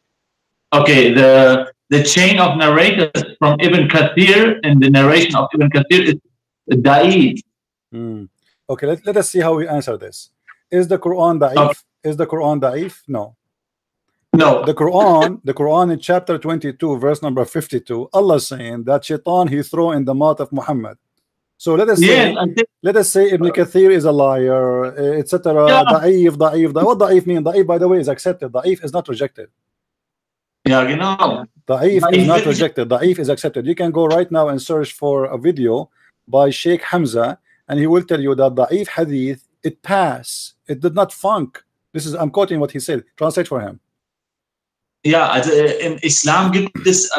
Okay, the chain of narrators from Ibn Kathir and the narration of Ibn Kathir is da'if. Okay, let us see how we answer this. Is the Quran da'if? Okay. Is the Quran da'if? No. No. The Quran in chapter 22, verse number 52, Allah saying that Shaitan he throw in the mouth of Muhammad. So let us say Ibn Kathir is a liar, etc. Da'if. What da'if mean? Da'if, by the way, is accepted. Da'if is not rejected. Yeah, genau. Da'if is not rejected. Da'if is accepted. You can go right now and search for a video by Sheikh Hamza, and he will tell you that da'if hadith, it pass. It did not funk. I'm quoting what he said. Translate for him. Ja, also im Islam gibt es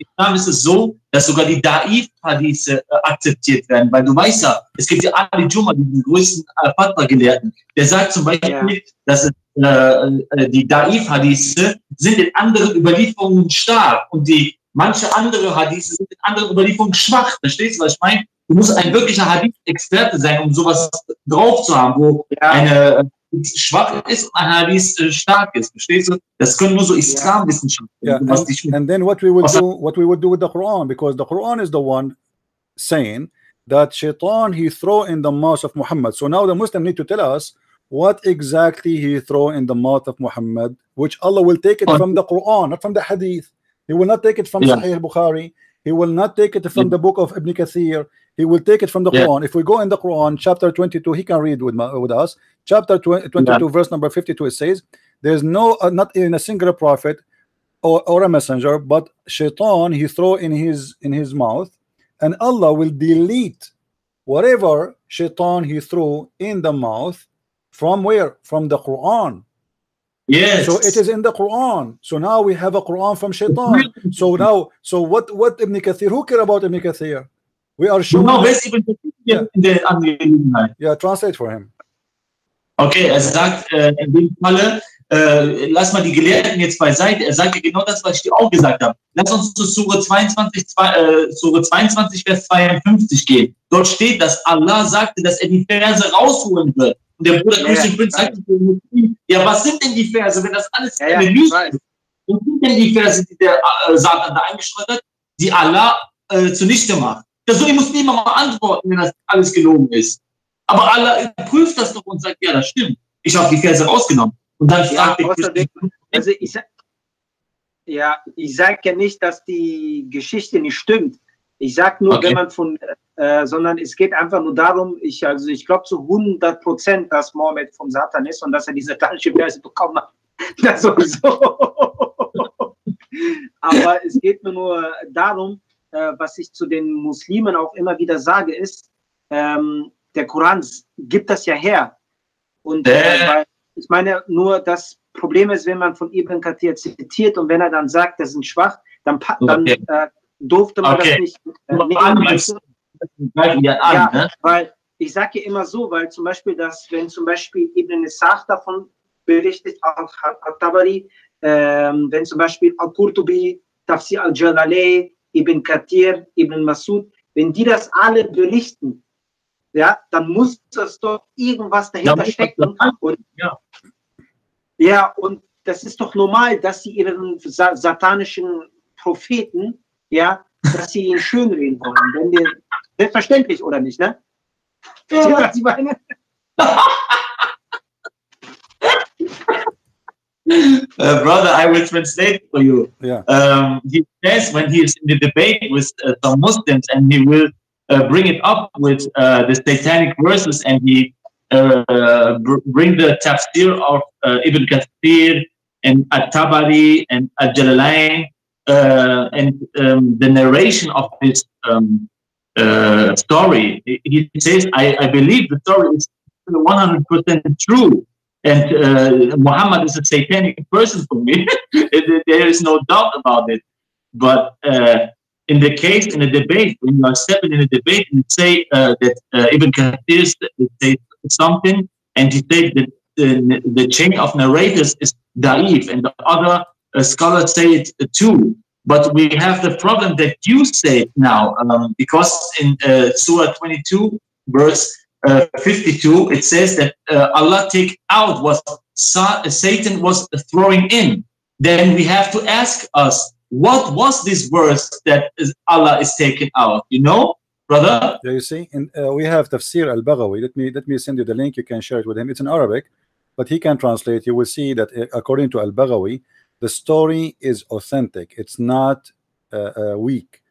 Islam ist es so, dass sogar die Da'if-Hadithe akzeptiert werden, weil du weißt ja, es gibt ja Ali Jumma, den größten Fatwa-Gelehrten, der sagt zum Beispiel, dass die Da'if-Hadithe sind in anderen Überlieferungen stark und manche andere Hadithe sind in anderen Überlieferungen schwach. Verstehst du, was ich meine? Du musst ein wirklicher Hadith-Experte sein, um sowas drauf zu haben, wo eine schwach ist und ein Hadith stark ist. Verstehst du? Das können nur so Islamwissenschaften. Yeah, and then what we would do with the Quran, because the Quran is the one saying that Shaitan he throw in the mouth of Muhammad. So now the Muslim need to tell us what exactly he throw in the mouth of Muhammad, which Allah will take it from the Quran, not from the Hadith. He will not take it from Sahih Bukhari. He will not take it from the book of Ibn Kathir. He will take it from the Quran. If we go in the Quran, chapter 22, he can read with us. Chapter 22, verse number 52, it says, "There's no, not in a single prophet or a messenger, but Shaitan he throw in his mouth, and Allah will delete whatever Shaitan he threw in the mouth from where? From the Quran." Yes. So it is in the Quran. So now we have a Quran from Shaitan. So now, so what Ibn Kathir? Who care about Ibn Kathir? We are showing. No, Yeah, translate for him. Okay, er sagt in dem Falle, lass mal die Gelehrten jetzt beiseite. Er sagt ja genau das, was ich dir auch gesagt habe. Lass uns zu Sure 22, Vers 52 gehen. Dort steht, dass Allah sagte, dass er die Verse rausholen wird. Und der Bruder Christian Prince sagt, ja, was sind denn die Verse, wenn das alles eine Lüge ist? Was sind denn die Verse, die der Satan da eingestreut hat, die Allah zunichte macht? Das soll die Muslime mal antworten, wenn das alles gelogen ist. Aber Allah prüft das doch und sagt, ja, das stimmt. Ich habe die Verse rausgenommen. Und dann fragt also ich sage ja nicht, dass die Geschichte nicht stimmt. Ich sage nur, wenn man sondern es geht einfach nur darum, ich glaube zu 100%, dass Mohammed vom Satan ist und dass er diese satanische Verse bekommen hat. Das sowieso. Aber es geht mir nur darum, was ich zu den Muslimen auch immer wieder sage, ist, der Koran gibt das ja her. Und weil, ich meine nur, das Problem ist, wenn man von Ibn Kathir zitiert und wenn er dann sagt, das sind schwach, dann durfte man das nicht weil ich sage ja immer so, weil zum Beispiel, wenn zum Beispiel Ibn Ishaq davon berichtet, auch Al-Tabari, wenn zum Beispiel Al-Qurtubi, Tafsir al-Jalalayn, Ibn Kathir, Ibn Masud, wenn die das alle berichten, ja, dann muss das doch irgendwas dahinter stecken. Und das ist doch normal, dass sie ihren satanischen Propheten, ja, dass sie ihn schönreden wollen. Selbstverständlich, oder nicht, ne? Ja. Was ich meine? Brother, I will translate for you. Yeah. He says when he is in the debate with some Muslims, and he will bring it up with the satanic verses, and he bring the tafsir of Ibn Kathir and At-Tabari and Al-Jalalayn and the narration of this story. He says, I believe the story is 100% true. And Muhammad is a satanic person for me. There is no doubt about it. But in the case, in a debate, when you are stepping in a debate and say that Ibn Kathir says something, and you say that the chain of narrators is da'if, and the other scholars say it too. But we have the problem that you say now, because in Surah 22, verse 52, it says that Allah take out what Satan was throwing in. Then we have to ask us, what was this verse that Allah is taking out? You know, brother? Yeah, you see, and we have Tafsir al-Baghawi. Let me send you the link. You can share it with him. It's in Arabic, but he can translate. You will see that according to al-Baghawi, the story is authentic. It's not weak.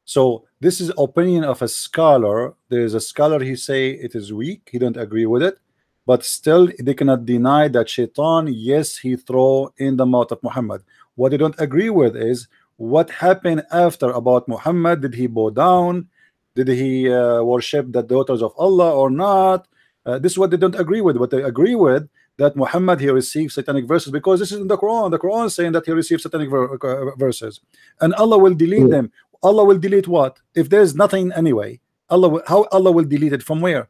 So this is opinion of a scholar. There is a scholar, he say it is weak. He don't agree with it, but still they cannot deny that Shaitan, yes, he throw in the mouth of Muhammad. What they don't agree with is what happened after about Muhammad. Did he bow down? Did he worship the daughters of Allah or not? This is what they don't agree with. What they agree with, that Muhammad he received satanic verses, because this is in the Quran. The Quran is saying that he received satanic verses, and Allah will delete them. Allah will delete what? If there's nothing anyway, how Allah will delete it? From where?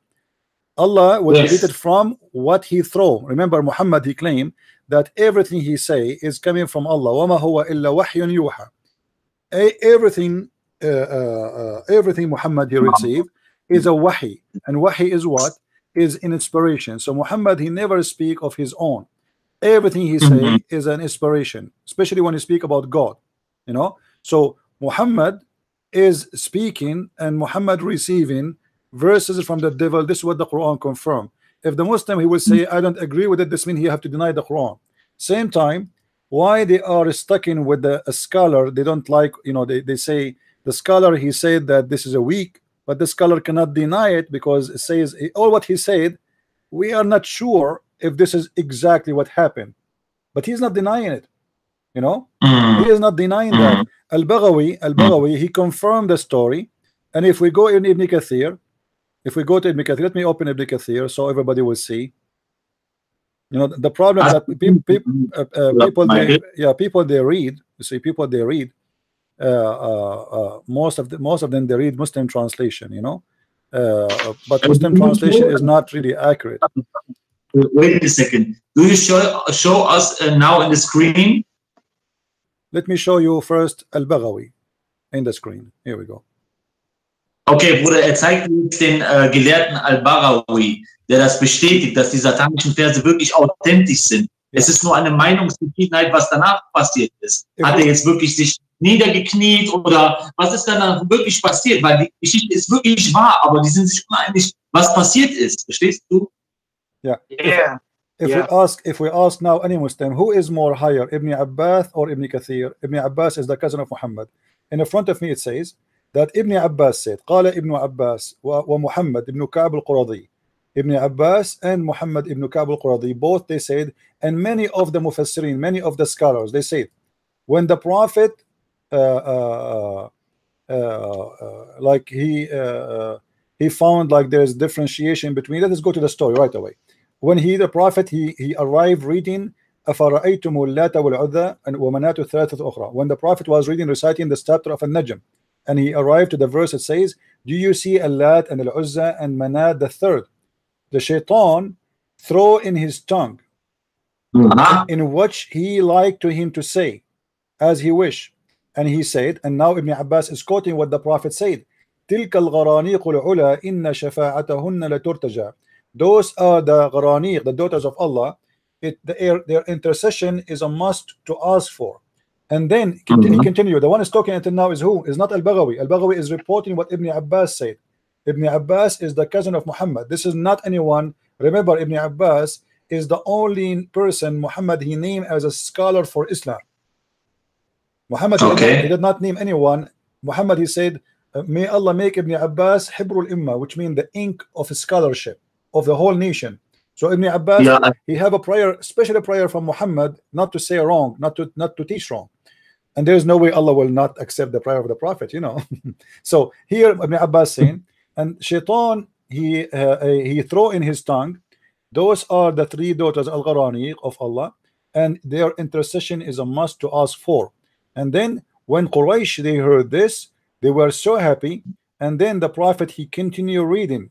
Allah will delete it from what he throw. Remember, Muhammad he claimed that everything he say is coming from Allah. وَمَا هُوَ إِلَّا وَحْيٌ يُوحَى. Everything Muhammad he received is a wahi, and wahi is what? Is an inspiration. So Muhammad he never speak of his own. Everything he say is an inspiration, especially when he speak about God, you know. So Muhammad is speaking and Muhammad receiving verses from the devil. This is what the Quran confirm. If the Muslim he will say I don't agree with it, this means he have to deny the Quran. Same time, why they are stuck in with the scholar, they don't like, you know, they say the scholar he said that this is a weak, but the scholar cannot deny it because it says all what he said, we are not sure if this is exactly what happened, but he's not denying it, you know. He is not denying that. Al-Baghawi he confirmed the story. And if we go in Ibn Kathir, let me open Ibn Kathir so everybody will see. You know, the problem that people they read, you see, people they read, most of them they read Muslim translation, you know, but Muslim translation is not really accurate. Wait a second. Do you show us now in the screen? Let me show you first Al-Baghawi in the screen. Here we go. Okay, Bruder, er zeigt uns den Gelehrten Al-Baghawi, der das bestätigt, dass die satanischen Verse wirklich authentisch sind. Es ist nur eine Meinungsverschiedenheit, was danach passiert ist. Hat er jetzt wirklich sich niedergekniet oder was ist danach wirklich passiert? Weil die Geschichte ist wirklich wahr, aber die sind sich uneinig, was passiert ist. Verstehst du? Yeah. If we ask now any Muslim, who is more higher, Ibn Abbas or Ibn Kathir? Ibn Abbas is the cousin of Muhammad. In front of me it says that Ibn Abbas said, قال Ibn Abbas ومحمد ibn Ka'b al-Quradi. Ibn Abbas and Muhammad ibn Ka'b al-Quradi, both they said, and many of the Mufassirin, many of the scholars, they said, when the Prophet like he found like there's differentiation between, let us go to the story right away. When the Prophet he arrived reading أَفَرَأَيْتُمُ اللَّاتَ وَالْعُزَّى وَمَنَاةُ الثَّالِثَةُ الْأُخْرَى. When the Prophet was reading, reciting the chapter of An-Najm, and he arrived to the verse that says, do you see Allat and Al-Uzza and Manat the third? The shaitan throw in his tongue in which he liked to him to say as he wished, and he said, and now Ibn Abbas is quoting what the Prophet said, تِلْكَ الْغَرَانِيقُ الْعُلَى إِنَّ شَفَاعَتَهُنَّ لَتُرْتَجَى. Those are the Gharaniq, the daughters of Allah. Their intercession is a must to ask for. And then continue. The one is talking until now is who? Is not Al-Baghawi. Al-Baghawi is reporting what Ibn Abbas said. Ibn Abbas is the cousin of Muhammad. This is not anyone. Remember, Ibn Abbas is the only person Muhammad he named as a scholar for Islam. Muhammad he did not name anyone. Muhammad he said, may Allah make Ibn Abbas Hibrul Imma, which means the ink of scholarship of the whole nation. So Ibn Abbas he have a prayer, special prayer from Muhammad, not to say wrong, not to teach wrong. And there is no way Allah will not accept the prayer of the Prophet, you know. So here Ibn Abbas saying, and Shaitan he throw in his tongue, those are the three daughters Al-Gharaniq of Allah, and their intercession is a must to ask for. And then when Quraysh they heard this, they were so happy, and then the Prophet he continued reading.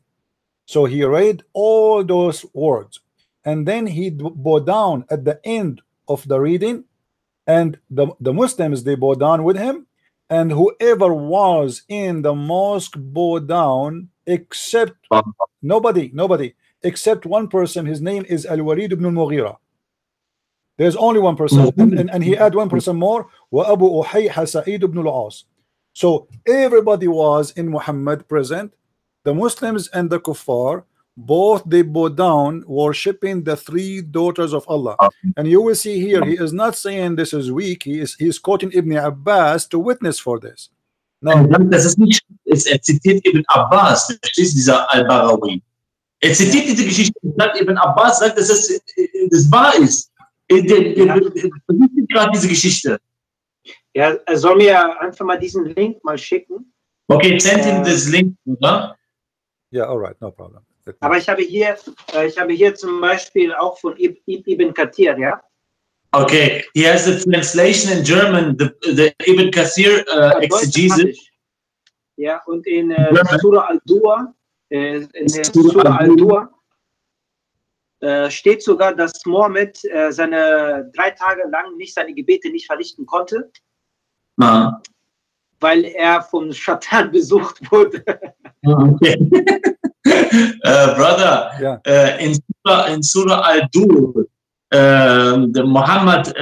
So he read all those words, and then he bowed down at the end of the reading, and the Muslims they bowed down with him, and whoever was in the mosque bowed down except nobody except one person. His name is Al-Walid ibn al-Mughira. There's only one person, and he had one person more, wa Abu Uhayha Sa'id ibn al-As. So everybody was in Muhammad present. The Muslims and the Kuffar, both they bowed down worshipping the three daughters of Allah. And you will see here, he is not saying this is weak. He is quoting Ibn Abbas to witness for this. Now, das ist nicht, er zitiert Ibn Abbas, verstehst du, dieser Al-Baghawi. Er zitiert diese Geschichte, sagt Ibn Abbas, sagt, dass das wahr ist. Er versucht gerade diese Geschichte. Ja, er soll mir einfach mal diesen Link mal schicken. Okay, send him this link, oder? yeah, all right, no problem. Aber ich habe hier zum Beispiel auch von Ibn Kathir, ja. Okay, he has the translation in German, the Ibn Kathir exegesis. Ja, und in Surah Al-Dur, Surah Al-Dur steht sogar, dass Mohammed seine 3 Tage lang seine Gebete nicht verrichten konnte, weil er vom Schatan besucht wurde. Okay. Brother, yeah. In Surah Al-Dur, the Muhammad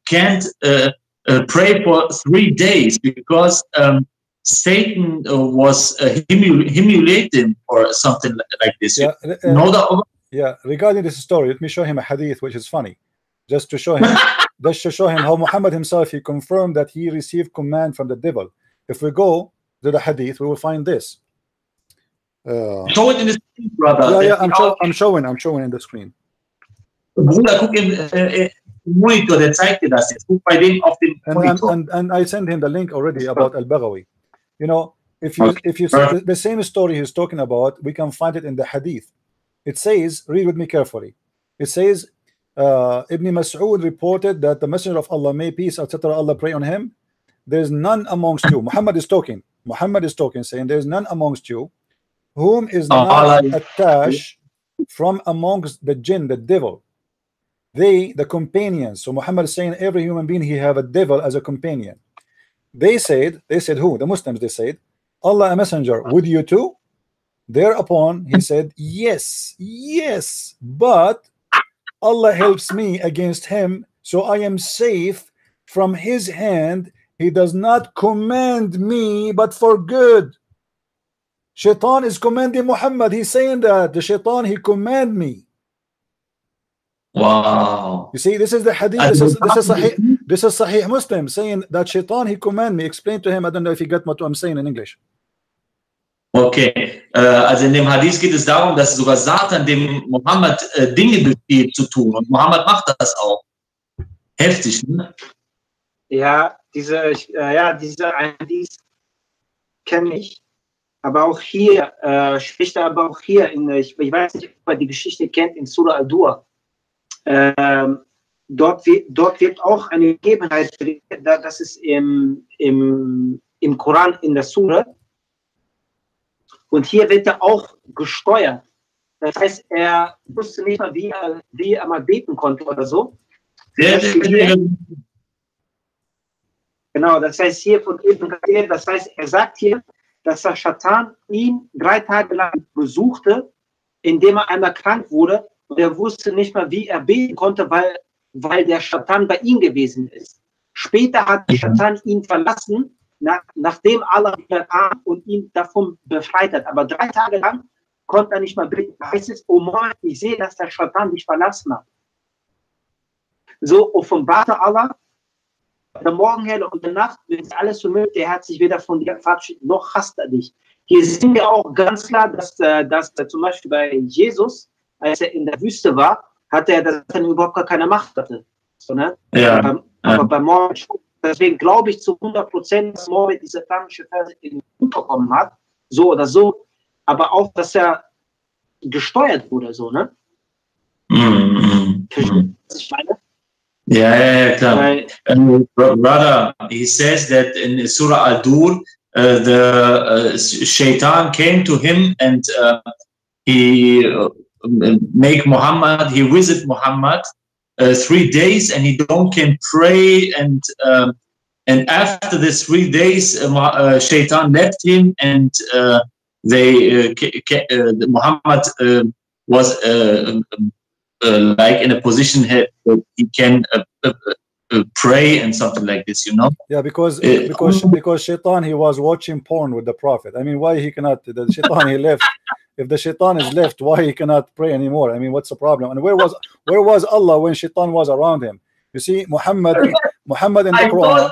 can't pray for 3 days because Satan was humiliating or something like this. Yeah, yeah. Regarding this story, let me show him a hadith which is funny, just to show him, how Muhammad himself, he confirmed that he received command from the devil. If we go to the hadith, we will find this. Show it in the screen, brother. Yeah, I'm showing in the screen. Bruder, guck im Monitor, der zeigt dir das jetzt. Guck bei dem auf dem Monitor. And I sent him the link already about Al-Baghawi. You know, if you see the same story he's talking about, we can find it in the hadith. It says, read with me carefully. It says, Ibn Mas'ud reported that the Messenger of Allah, may peace, etc., Allah pray on him. There's none amongst you. Muhammad is talking, saying there's none amongst you whom is not attached from amongst the jinn, the devil. They, the companions. So Muhammad is saying every human being, he have a devil as a companion. They said who? The Muslims, they said, Allah a messenger, would you too? Thereupon he said, yes, but Allah helps me against him, so I am safe from his hand. He does not command me but for good. Shaitan is commanding Muhammad. He's saying that the Shaitan, he command me. Wow. You see, this is the hadith. This is Sahih Muslim saying that Shaitan, he command me. Explain to him. I don't know if you get what I'm saying in English. Okay, also in dem Hadith geht es darum, dass sogar Satan dem Muhammad Dinge befiehlt zu tun, und Muhammad macht das auch. Heftig, ne? Ja, diese Hadith kenne ich. Aber auch hier spricht er aber auch hier ich weiß nicht, ob man die Geschichte kennt in Surah Al-Dur. Dort wird auch eine Gegebenheit, das ist im Koran in der Surah. Und hier wird er auch gesteuert. Das heißt, er wusste nicht mal, wie er mal beten konnte oder so. Genau, das heißt hier von Ibn Kathir, das heißt, er sagt hier, dass der Schatan ihn 3 Tage lang besuchte, indem er einmal krank wurde, und er wusste nicht mal, wie er beten konnte, weil der Schatan bei ihm gewesen ist. Später hat der Schatan ihn verlassen, nachdem Allah wieder kam und ihn davon befreit hat. Aber 3 Tage lang konnte er nicht mal beten. Da heißt es, oh Mann, ich sehe, dass der Schatan dich verlassen hat. So offenbarte Allah, der Morgenhelle und der Nacht, wenn es alles so möglich, der hat sich weder von dir verabschiedet, noch hasst er dich. Hier sehen wir auch ganz klar, dass zum Beispiel bei Jesus, als er in der Wüste war, hat er, dass er überhaupt gar keine Macht hatte. So, ne? Ja. Aber bei Mohammed, deswegen glaube ich zu 100%, dass Mohammed diese satanische Verse bekommen hat, so oder so, aber auch, dass er gesteuert wurde, so, ne? Verstehst du, was ich meine? Yeah, klar. Brother, he says that in Surah Al-Dur, the Shaitan came to him and he visit Muhammad 3 days, and he can pray, and after this 3 days, Shaitan left him, and Muhammad was like in a position that he can pray and something like this, you know? Yeah, because Shaitan, he was watching porn with the Prophet. I mean, why he cannot? The Shaitan, he left. If the Shaitan is left, why he cannot pray anymore? I mean, what's the problem? And where was Allah when Shaitan was around him? You see, Muhammad in the Quran.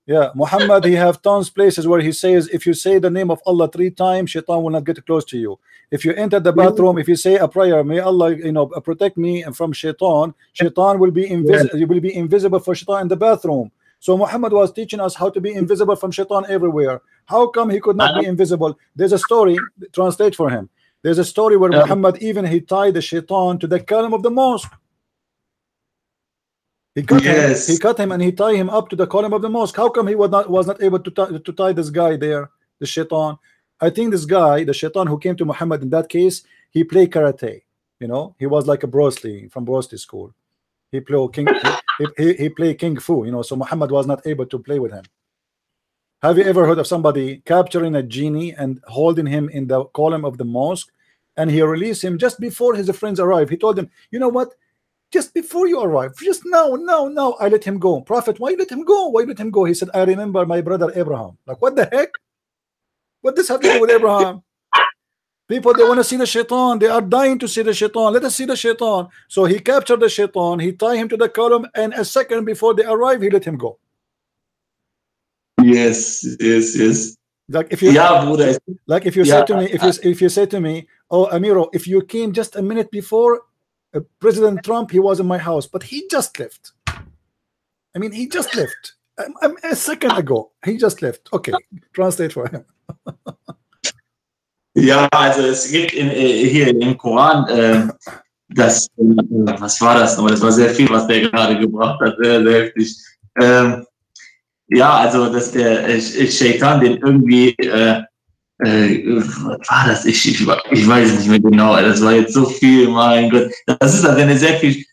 Yeah, Muhammad, he have tons places where he says, if you say the name of Allah 3 times, Shaitan will not get close to you. If you enter the bathroom, if you say a prayer, may Allah, protect me from Shaitan. Shaitan will be invisible. You will be invisible for Shaitan in the bathroom. So Muhammad was teaching us how to be invisible from Shaitan everywhere. How come he could not be invisible? There's a story. Translate for him. There's a story where Muhammad even he tied the shaitan to the column of the mosque. He cut him and he tied him up to the column of the mosque. How come he was not able to tie this guy there, the shaitan? I think this guy, the shaitan who came to Muhammad in that case, he played karate. You know, he was like a Bruce Lee from Bruce Lee school. He played he played King Fu. You know, so Muhammad was not able to play with him. Have you ever heard of somebody capturing a genie and holding him in the column of the mosque, and he released him just before his friends arrived? He told them, you know what? Just before you arrive, just now, I let him go. Prophet, why let him go? Why let him go? He said, I remember my brother Abraham. Like, what the heck? What does have to do with Abraham? People, they want to see the shaitan. They are dying to see the shaitan. Let us see the shaitan. So he captured the shaitan. He tied him to the column, and a second before they arrive, he let him go. Yes. Like if you, like if you say to me, if you say to me, oh Amiro, if you came just a minute before President Trump, he was in my house, but he just left. I mean, he just left a second ago. He just left. Okay, translate for him. Ja, also es gibt hier im Koran das, was war das nochmal? Das war sehr viel, was der gerade gebracht hat, sehr, sehr heftig. Ja, also dass der Shaitan den irgendwie, was war das? Ich weiß nicht mehr genau, das war jetzt so viel, mein Gott. Das ist halt, wenn er sehr viel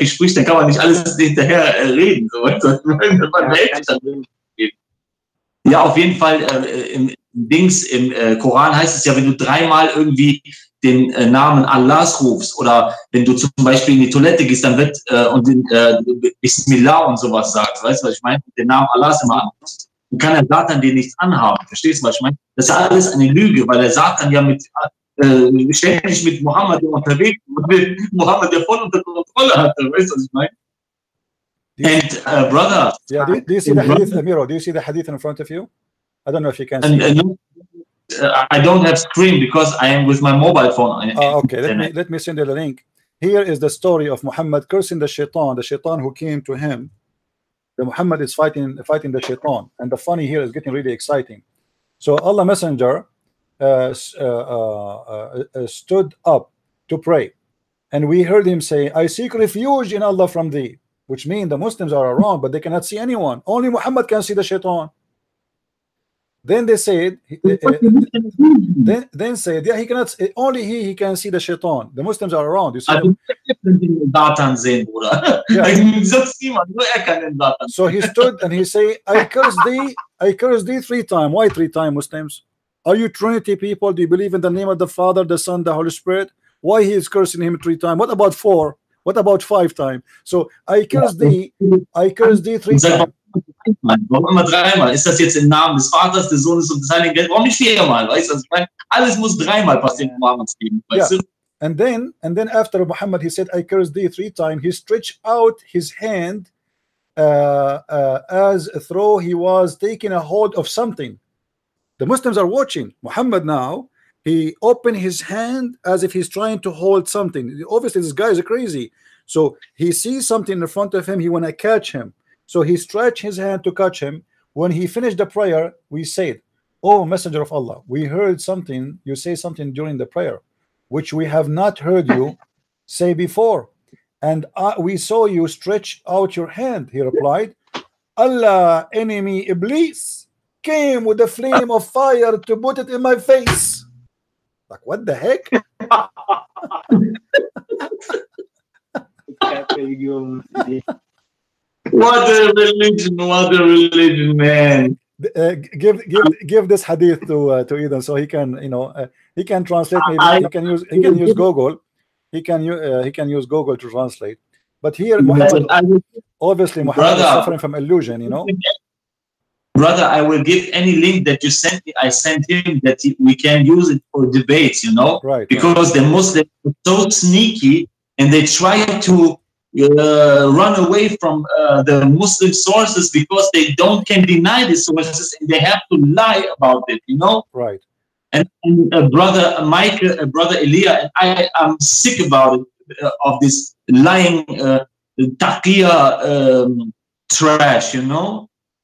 spricht, dann kann man nicht alles hinterher reden. So. Ja, auf jeden Fall im Koran heißt es ja, wenn du dreimal irgendwie den Namen Allahs rufst oder wenn du zum Beispiel in die Toilette gehst, dann wird und den Bismillah und sowas sagst, weißt du, was ich meine? Den Namen Allahs immer anrufst, dann kann der Satan dir nichts anhaben, verstehst du, was ich meine? Das ist alles eine Lüge, weil der Satan ja ständig mit Mohammed unterwegs und mit Mohammed der voll unter Kontrolle hatte, weißt du, was ich meine? And brother, yeah, do you see the hadith, Amiro? Do you see the hadith in front of you? I don't know if you can see. I don't have screen because I am with my mobile phone. Okay, let me send you the link. Here is the story of Muhammad cursing the shaitan who came to him. The Muhammad is fighting the shaitan, and the funny here is getting really exciting. So Allah Messenger stood up to pray, and we heard him say, I seek refuge in Allah from thee, which means the Muslims are around, but they cannot see anyone. Only Muhammad can see the shaitan. Then they said, then said, yeah, he cannot. Only he can see the shaitan. The Muslims are around. You see. So he stood and he said, I curse thee 3 times. Why 3 times, Muslims? Are you Trinity people? Do you believe in the name of the Father, the Son, the Holy Spirit? Why he is cursing him 3 times? What about 4? What about 5 times? So I curse thee 3 times. Warum immer 3-mal? Ist das jetzt im Namen des Vaters, des Sohnes und des Heiligen Geistes? Warum nicht 4-mal? Weißt du, was ich meine? Alles muss 3-mal passieren, Muhammads Leben, weißt du? And then after Muhammad, he said, I curse thee 3 times. He stretched out his hand as though he was taking a hold of something. The Muslims are watching. Muhammad now, he opened his hand as if he's trying to hold something. Obviously, this guy is crazy. So he sees something in front of him. He want to catch him. So he stretched his hand to catch him. When he finished the prayer, we said, oh, Messenger of Allah, we heard something. You say something during the prayer, which we have not heard you say before. And we saw you stretch out your hand. He replied, Allah, enemy Iblis, came with a flame of fire to put it in my face. Like, what the heck? What a religion, man. Give this hadith to Eden so he can, he can translate. Maybe he can use Google. He can use Google to translate. But here, Muhammad, obviously, Muhammad is suffering from illusion, Brother, I will give any link that you sent me. I sent him that we can use it for debates, Right. Because the Muslims are so sneaky and they try to run away from the Muslim sources because they can deny the sources and they have to lie about it, Right. And brother Mike, brother Elia, and I am sick about it, of this lying taqiyya trash,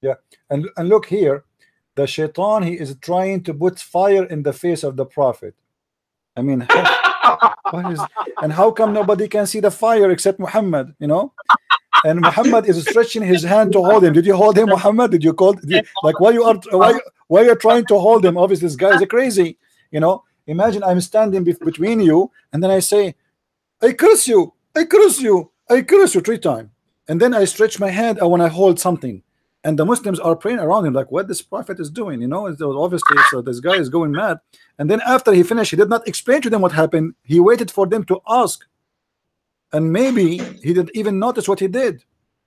Yeah, and look here, the shaitan, he is trying to put fire in the face of the Prophet. I mean, what is, and how come nobody can see the fire except Muhammad? You know, and Muhammad is stretching his hand to hold him. Did you hold him, Muhammad? Did you call? Like, why you are why you're trying to hold him? Obviously, this guy is crazy. You know, imagine I'm standing between you, and then I say, I curse you, I curse you, I curse you 3 times, and then I stretch my hand. I want to hold something. And the Muslims are praying around him like, what this prophet is doing, you know? Obviously, so this guy is going mad. And then after he finished, he did not explain to them what happened. He waited for them to ask, and maybe he didn't even notice what he did,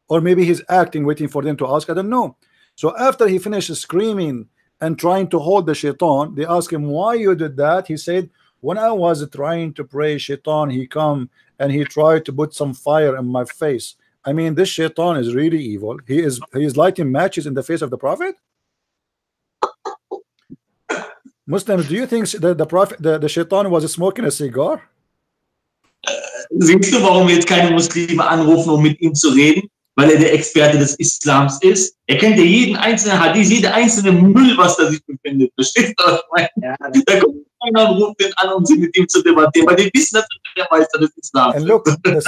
or maybe he's acting, waiting for them to ask. I don't know. So after he finished screaming and trying to hold the shaitan, they asked him why you did that. He said, when I was trying to pray, shaitan, he come and he tried to put some fire in my face. I mean, this shaitan is really evil. He is lighting matches in the face of the prophet. Muslims, do you think that the prophet, the shaitan was smoking a cigar? Siehst du, warum wir jetzt keine Muslime anrufen, um mit ihm zu reden? Weil der Experte des Islams ist. Er kennt ja jeden einzelnen Hadith, jede einzelne Müll, was da sich befindet. Verstehst du, was ich meine? Ja, da kommt einer und ruft den an, um sie mit ihm zu debattieren, weil die wissen, dass er der Meister des Islams ist. And look, the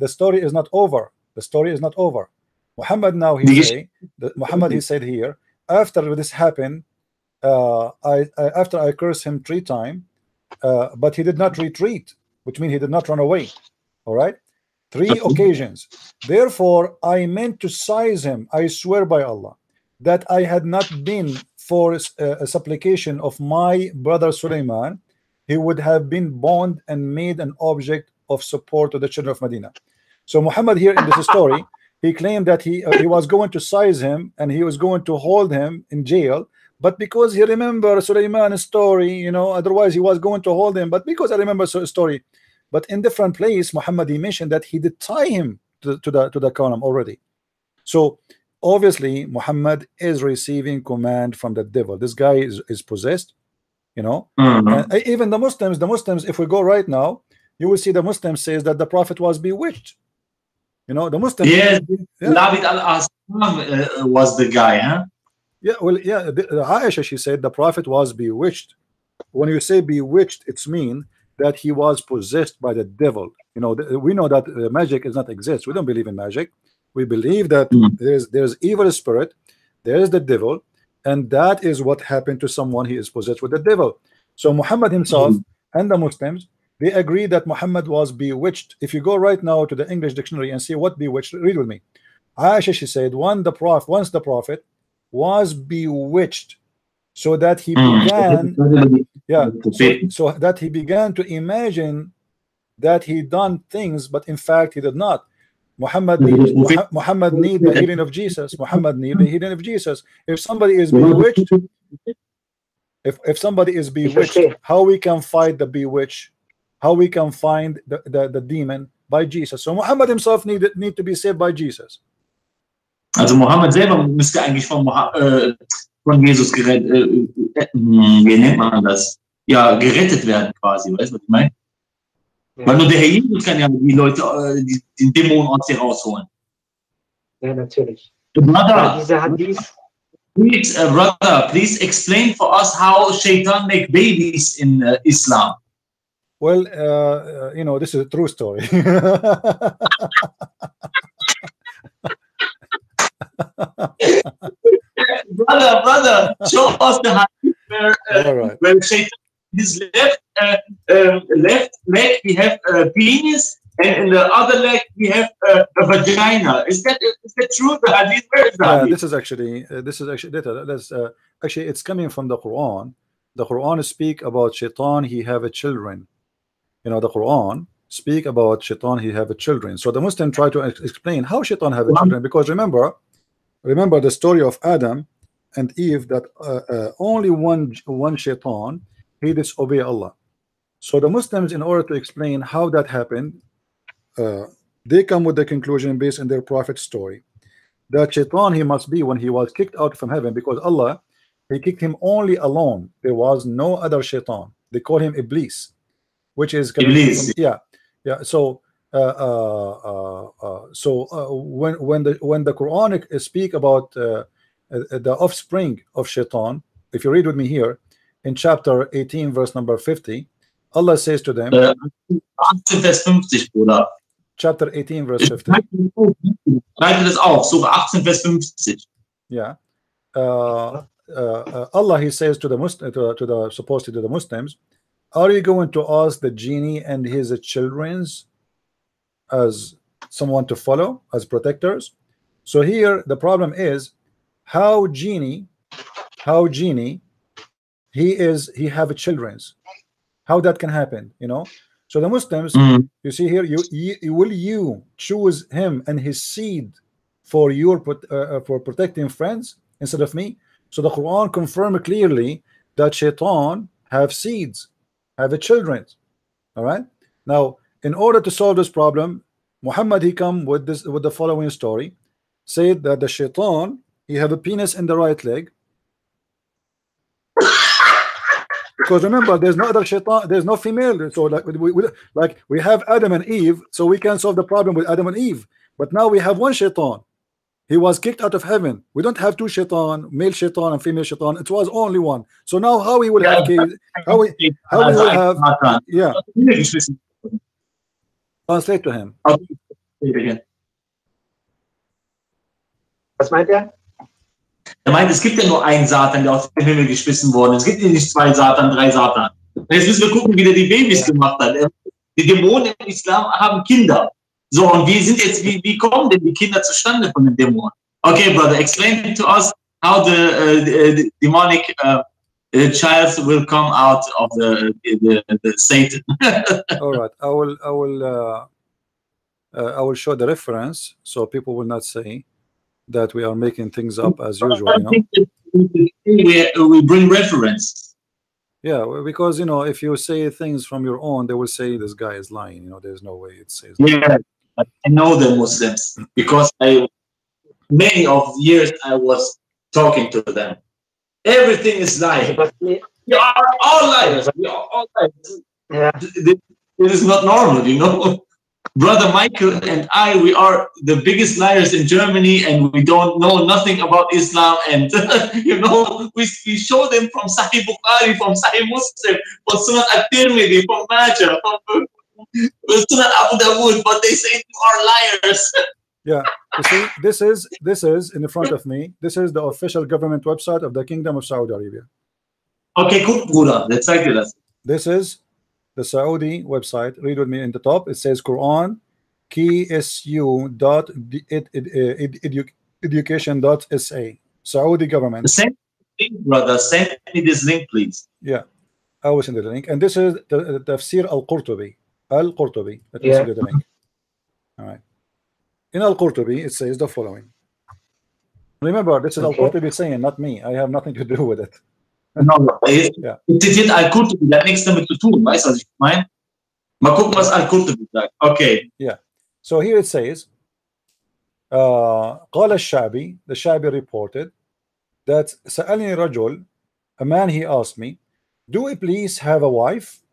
story is not over. The story is not over. Muhammad now he said here, after this happened, after I cursed him 3 times, but he did not retreat, which means he did not run away. All right, 3 occasions. Therefore, I meant to seize him. I swear by Allah that I had not been for a supplication of my brother Sulaiman, he would have been bound and made an object of support to the children of Medina. So Muhammad here in this story, he claimed that he was going to seize him and he was going to hold him in jail, but because he remembered Sulaiman's story, you know, otherwise he was going to hold him. But because I remember the story, but in different place, Muhammad, he mentioned that he did tie him to the column already. So obviously Muhammad is receiving command from the devil. This guy is possessed, you know. And even the Muslims, if we go right now, you will see the Muslim says that the prophet was bewitched. You know, the Muslims. Yes, Labid al-Asam was the guy, huh? Yeah, well, yeah. Aisha, she said the prophet was bewitched. When you say bewitched, it's mean that he was possessed by the devil. You know, we know that magic does not exist. We don't believe in magic. We believe that there's evil spirit, there's the devil, and that is what happened to someone he is possessed with the devil. So Muhammad himself and the Muslims, they agree that Muhammad was bewitched. If you go right now to the English dictionary and see what bewitched, read with me. Aisha, she said, once the prophet was bewitched, so that he began, so that he began to imagine that he done things, but in fact he did not. Muhammad need the healing of Jesus. Muhammad need the healing of Jesus. If somebody is bewitched, if somebody is bewitched, how we can fight the bewitched? How we can find the demon? By Jesus. So Muhammad himself need to be saved by Jesus. Also Muhammad selber müsste eigentlich von Jesus gerettet, wie nennt man das? Ja, gerettet werden quasi, weißt du, was ich meine? Ja. Weil nur der Herr Jesus kann ja die Leute, den Dämonen aus dir rausholen. Ja, natürlich. Brother, please explain for us how Shaitan make babies in Islam. Well, you know, this is a true story. brother, show us the hadith where Shaitan, his left leg we have a penis, and in the other leg we have a vagina. Is that true? The hadith? Where is that? This is actually actually it's coming from the Quran. The Quran speak about Shaitan. He have a children. You know, the Quran speak about Shaitan. He have a children. So the Muslim try to explain how Shaitan have a children, because remember the story of Adam and Eve, that only one Shaitan, he disobey Allah. So the Muslims, in order to explain how that happened, they come with the conclusion based on their prophet's story, that Shaitan, he must be when he was kicked out from heaven, because Allah, he kicked him only alone. There was no other Shaitan. They call him Iblis, which is Iblis. So when the Quranic speak about the offspring of Shaitan, if you read with me here in chapter 18 verse number 50, Allah says to them, 18 Vers 50, Bruder. chapter 18, verse 50. Schreibe das auf, Surah 18, Vers 50. Yeah. Allah, he says to the supposedly to the Muslims, are you going to ask the genie and his children's as someone to follow, as protectors? So here the problem is how genie he have a children's, how that can happen, you know? So the Muslims, you see here, will you choose him and his seed for your for protecting friends instead of me? So the Quran confirmed clearly that Shaitan have seeds, have a children. All right. Now, in order to solve this problem, Muhammad, he come with the following story, said that the Shaitan, he have a penis in the right leg. Because remember, there's no other Shaitan, there's no female. So like we have Adam and Eve, so we can solve the problem with Adam and Eve. But now we have one Shaitan. He was kicked out of heaven. We don't have two Shaitan, male Shaitan and female Shaitan. It was only one. So now how we will have kids? How we will have? Yeah. Translate to him. Was meint er? Er meint, es gibt ja nur einen Satan, der aus dem Himmel geschmissen wurde. Es gibt ja nicht zwei Satan, drei Satan. Und jetzt müssen wir gucken, wie der die Babys gemacht hat. Die Dämonen im Islam haben Kinder. So, und wie kommen denn die Kinder zustande von den Dämonen? Okay, brother, explain to us how the demonic child will come out of the Satan. All right, I will show the reference so people will not say that we are making things up as usual. We bring reference. Yeah, because you know, if you say things from your own, they will say this guy is lying. You know, there's no way it says that. Yeah, I know the Muslims because many of years I was talking to them. Everything is lying. We are all liars. We are all liars. Yeah. This is not normal, you know. Brother Michael and I, we are the biggest liars in Germany, and we don't know nothing about Islam. And you know, we show them from Sahih Bukhari, from Sahih Muslim, from Sunan At-Tirmidhi, from Majah, from Sunan Abu Dawud, but they say you are liars. Yeah, you see, this is in the front of me. This is the official government website of the Kingdom of Saudi Arabia. Okay, guck, Bruder, let's take it. This is the Saudi website. Read with me in the top. It says Quran ksu.education.sa. Saudi government. Send me, brother. Send me this link, please. Yeah, I will send you the link. And this is the Tafsir Al-Qurtubi. Al-Qurtubi. Let me send you the link. All right. In Al-Qurtubi, it says the following. Remember, this is Al-Qurtubi saying, not me. I have nothing to do with it. No, yeah. Zitiert Al-Qurtubi, der hat nichts damit zu tun. Weißt du, was ich meine? Mal gucken, was Al-Qurtubi sagt. Okay. Yeah. So here it says, قال الشعبي, the Shabi reported that سألني رجل, a man, he asked me, do Iblis have a wife?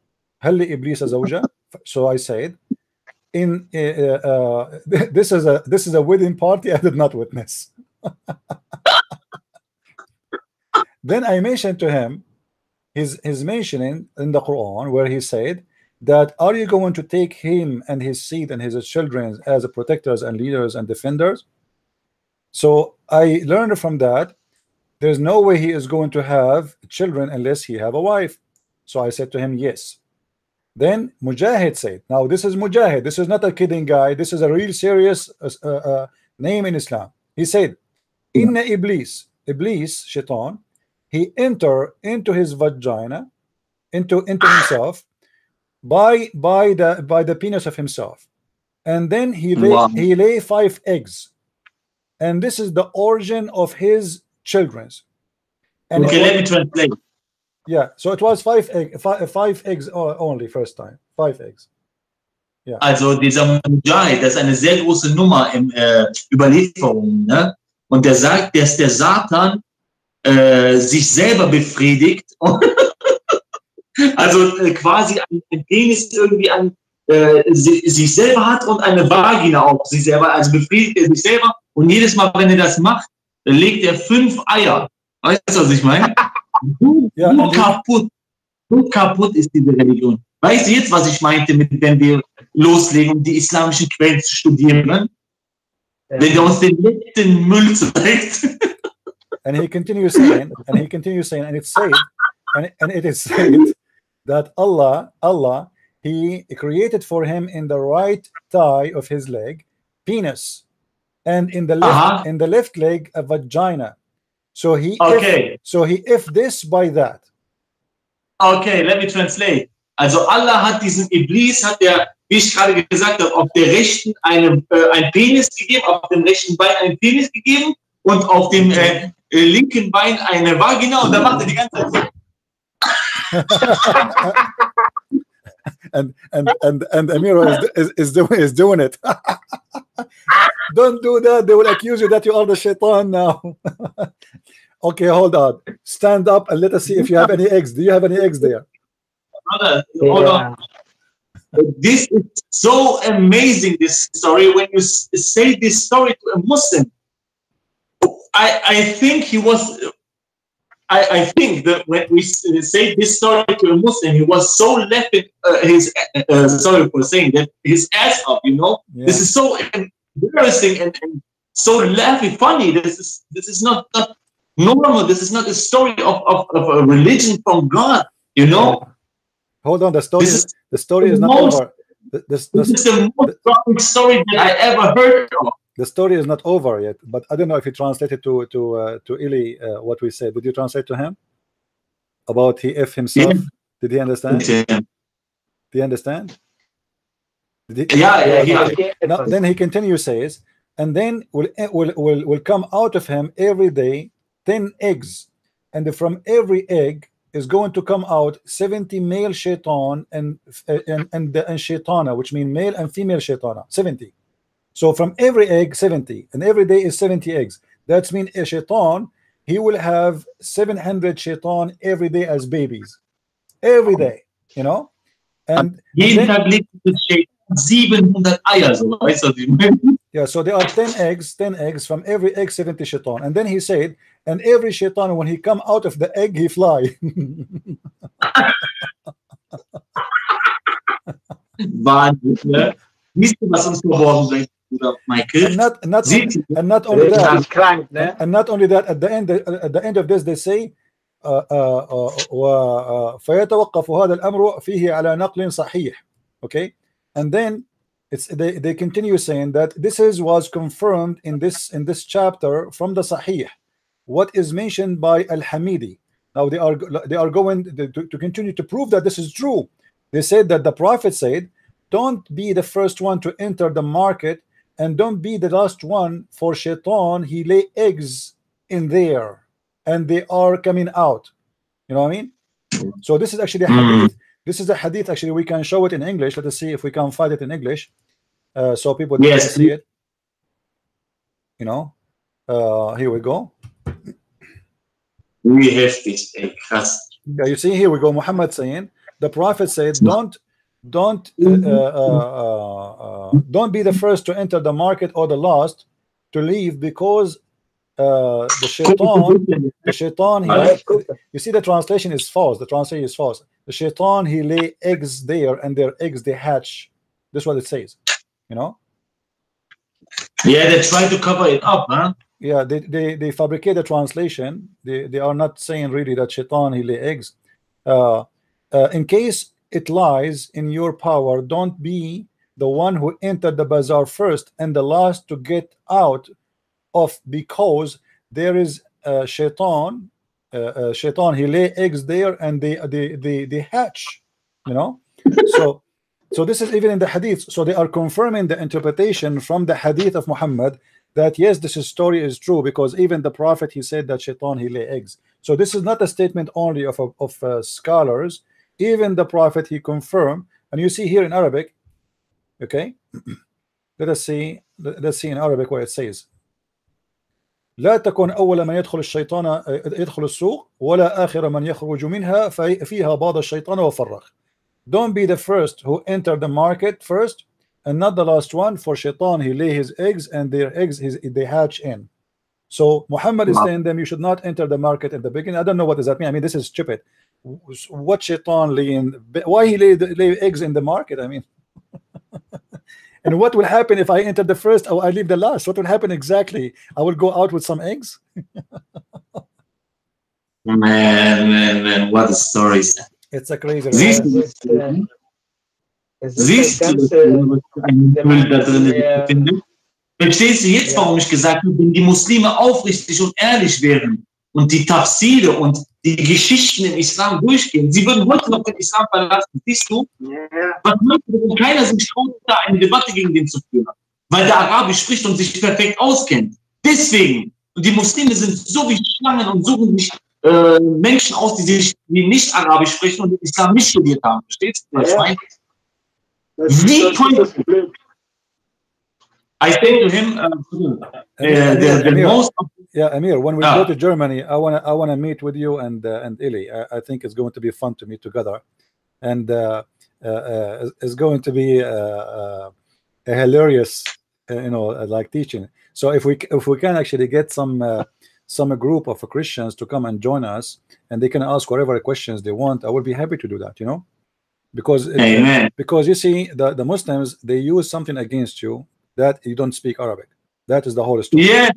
هل لإبليس زوجة? So I said, this is a wedding party I did not witness. Then I mentioned to him his mentioning in the Quran where he said that are you going to take him and his seed and his children as protectors and leaders and defenders? So I learned from that there's no way he is going to have children unless he have a wife. So I said to him, yes. Then Mujahid said, now this is Mujahid, this is not a kidding guy, this is a real serious name in Islam. He said, Inna Iblis, Shaitan, he enter into his vagina, into himself by the penis of himself, and then he lay 5 eggs, and this is the origin of his children's. And okay, let me translate. Yeah, so it was 5 eggs only first time. 5 eggs. Yeah. Also dieser Mujahid, das ist eine sehr große Nummer im Überlieferungen, ne? Und der sagt, dass der Satan sich selber befriedigt. Also quasi ein Penis irgendwie an sich selber hat und eine Vagina auch sich selber, also befriedigt er sich selber. Und jedes Mal, wenn er das macht, dann legt er 5 Eier. Weißt du, was ich meine? Ja, kaputt ist diese Religion. Weißt du jetzt, was ich meinte, mit wenn wir loslegen, um die islamischen Quellen zu studieren? Wenn der uns den letzten Müll zeigt. And he continues saying, and it's said, and it is said that Allah, He created for him in the right thigh of his leg penis, and in the left leg a vagina. So he if this by that. Okay, let me translate. Also Allah hat diesen Iblis, hat er, wie ich gerade gesagt habe, auf der rechten ein Penis gegeben, auf dem rechten Bein einen Penis gegeben und auf dem linken Bein eine Vagina, und da macht er die ganze Zeit so. and Amiro is doing it. Don't do that. They will accuse you that you are the shaitan now. Okay, hold on. Stand up and let us see if you have any eggs. Do you have any eggs there? Hold on. This is so amazing, this story. When you say this story to a Muslim, I think he was. I think that when we say this story to a Muslim, he was so laughing his sorry for saying that, his ass up. You know, yeah. This is so embarrassing and so laughing, funny. This is not normal. This is not a story of a religion from God. You know. Hold on. The story is not over. This is the most graphic story that I ever heard of. The story is not over yet, but I don't know if you translated to Ili what we said. Did you translate to him about he himself? Yeah. Did he understand? Yeah. Did he understand? Yeah. Now, then he continues, says, and then will come out of him every day 10 eggs, and from every egg is going to come out 70 male shaitan and shaitana, which mean male and female shaitana, 70. So from every egg 70, and every day is 70 eggs. That means a shaitan, he will have 700 shaitan every day as babies, every day, you know. And jeden Tag legt 700 Eier, so weißt du? Yeah, so there are 10 eggs from every egg 70 shaitan. And then he said, and every shaitan when he come out of the egg he fly. Wahnsinn, ne? Siehst du, was uns geworden sein, Bruder Michael? And not only that, at the end of this they say فيتوقف هذا الأمر فيه على نقل صحيح. Okay, and then they continue saying that this was confirmed in this chapter from the Sahih, what is mentioned by Al-Hamidi. Now they are going to continue to prove that this is true. They said that the Prophet said, don't be the first one to enter the market, and don't be the last one, for shaitan, he lay eggs in there and they are coming out. You know what I mean? So this is actually a hadith. This is a hadith. Actually, we can show it in English. Let us see if we can find it in English, so people can see it. You know, here we go. We have this egg. Yeah, you see, here we go. Muhammad saying, the Prophet said, don't be the first to enter the market or the last to leave, because the shaitan you see, the translation is false. The translation is false. The shaitan, he lay eggs there, and their eggs they hatch. This is what it says, you know. Yeah, they try to cover it up, huh? Yeah, they fabricate the translation. They are not saying really that shaitan, he lay eggs. In case it lies in your power, don't be the one who entered the bazaar first and the last to get out of, because there is shaitan. Shaitan, he lay eggs there and they hatch, you know. So this is even in the hadith. So they are confirming the interpretation from the hadith of Muhammad that yes, this story is true, because even the Prophet, he said that shaitan, he lay eggs. So this is not a statement only of scholars. Even the Prophet, he confirmed. And you see here in Arabic, okay, let's see in Arabic what it says. لا تكن أول من يدخل الشيطان يدخل السوق ولا آخر من يخرج منها فيها باض الشيطان وفرغ. Don't be the first who enter the market first, and not the last one, for shaitan, he lay his eggs, and their eggs they hatch in. So Muhammad is saying them, you should not enter the market at the beginning. I don't know what does that mean. I mean, this is stupid. what shaitan why he lay eggs in the market? I mean, and what will happen if I enter the first or I leave the last? What will happen exactly? I will go out with some eggs. Man, what a story. It's a crazy. Siehst du, da drin findet? Verstehst du jetzt, warum ich gesagt habe, wenn die Muslime aufrichtig und ehrlich wären und die Tafsire und die Geschichten im Islam durchgehen, sie würden heute noch den Islam verlassen. Siehst du? Was meinst du, wenn keiner sich traut, da eine Debatte gegen den zu führen? Weil der Arabisch spricht und sich perfekt auskennt. Deswegen, und die Muslime sind so wie Schlangen und suchen sich Menschen aus, die nicht Arabisch sprechen und den Islam nicht studiert haben. Verstehst du? Wie können I say to him, Amir, when we go to Germany, I wanna meet with you and Ili. I think it's going to be fun to meet together, and it's going to be a hilarious, like teaching. So if we can actually get some group of Christians to come and join us, and they can ask whatever questions they want, I will be happy to do that. Because you see, the Muslims, they use something against you, that you don't speak Arabic. That is the whole story. Yeah,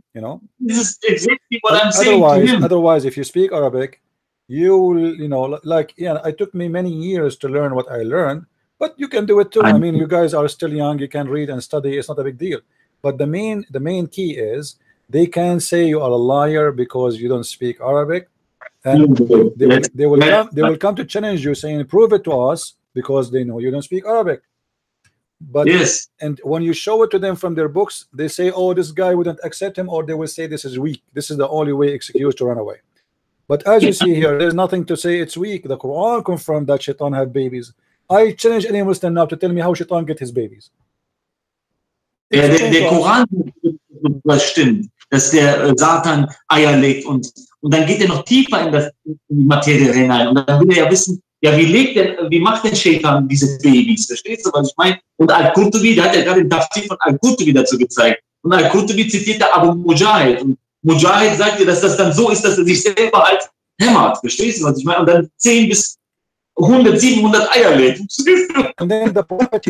this is exactly what I'm saying to him. Otherwise, if you speak Arabic, you will, it took me many years to learn what I learned, but you can do it too. I mean, you guys are still young, you can read and study, it's not a big deal. But the main key is they can say you are a liar because you don't speak Arabic, and they will come to challenge you, saying, prove it to us, because they know you don't speak Arabic. But yes, and when you show it to them from their books, they say, oh, this guy wouldn't accept him, or they will say this is weak. This is the only way excuse to run away. But as you see here, there's nothing to say it's weak. The Quran confirmed that Shaitan have babies. I challenge any Muslim now to tell me how Shaitan get his babies. Ja, der Koran stimmt, dass der Satan Eier legt und dann geht er noch tiefer in die Materie hinein und dann will er ja wissen, ja, wie macht denn Shaitan diese Babys? Verstehst du, was ich meine? Und Al-Qurtubi, der hat ja gerade den Tafsir von Al-Qurtubi dazu gezeigt. Und Al-Qurtubi zitiert da Abu Mujahid. Und Mujahid sagt dir, dass das dann so ist, dass er sich selber halt hämmert. Verstehst du, was ich meine? Und dann 10 bis 100, 700 Eier legt. Und dann der Prophet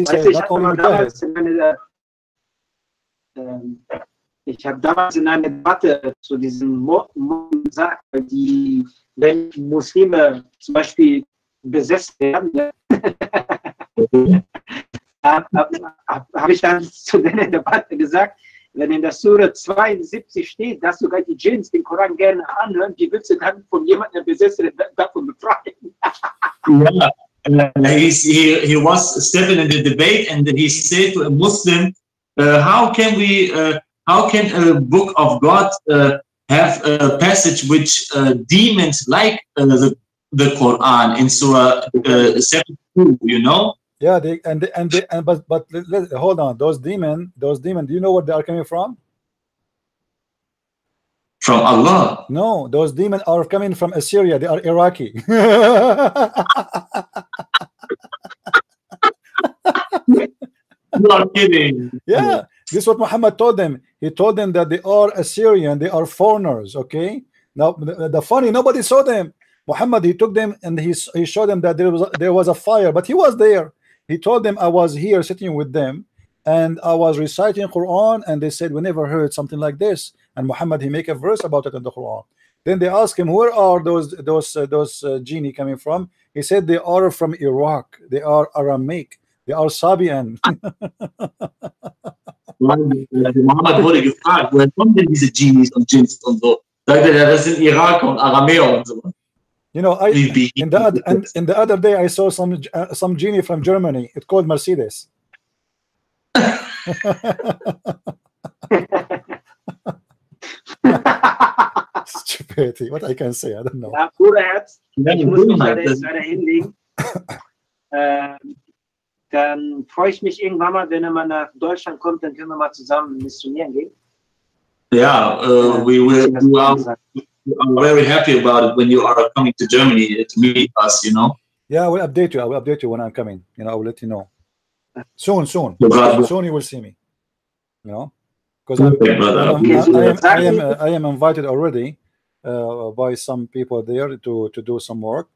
ich habe damals in einer Debatte zu diesem gesagt, die, wenn Muslime zum Beispiel besessen werden, habe ich dann zu der Debatte gesagt, wenn in der Sura 72 steht, dass sogar die Djinns den Koran gerne anhören, wie willst du dann von jemandem, der besessen ist, davon befreien? He was stepping in the debate and he said to a Muslim, how can a book of God have a passage which demons like the Quran in Surah 72, Yeah, but hold on, those demons, do you know where they are coming from? From Allah. No, those demons are coming from Assyria. They are Iraqi. You are kidding. Yeah, this is what Muhammad told them. He told them that they are Assyrian, they are foreigners. Okay. Now the funny, nobody saw them. Muhammad, he took them and he showed them that there was a fire, but he was there. He told them I was here sitting with them and I was reciting Quran, and they said we never heard something like this. And Muhammad, he make a verse about it in the Quran. Then they asked him, where are those genie coming from? He said they are from Iraq. They are Aramaic. They are Sabian. Muhammad wurde gefragt, woher kommen denn diese Genies und Djinns und so? Sagt er, das sind Iraker und Aramäer und so. In the other day I saw some genie from Germany. It's called Mercedes. Stupidity. What I can say, I don't know. Ja, Bruder Herz, ich muss mich leider hinlegen. Dann freue ich mich irgendwann mal, wenn er mal nach Deutschland kommt, dann können wir mal zusammen missionieren gehen. Yeah, we are very happy about it when you are coming to Germany to meet us, Yeah, I will update you. I will update you when I'm coming. I will let you know. Soon you will see me. Because I am invited already by some people there to do some work,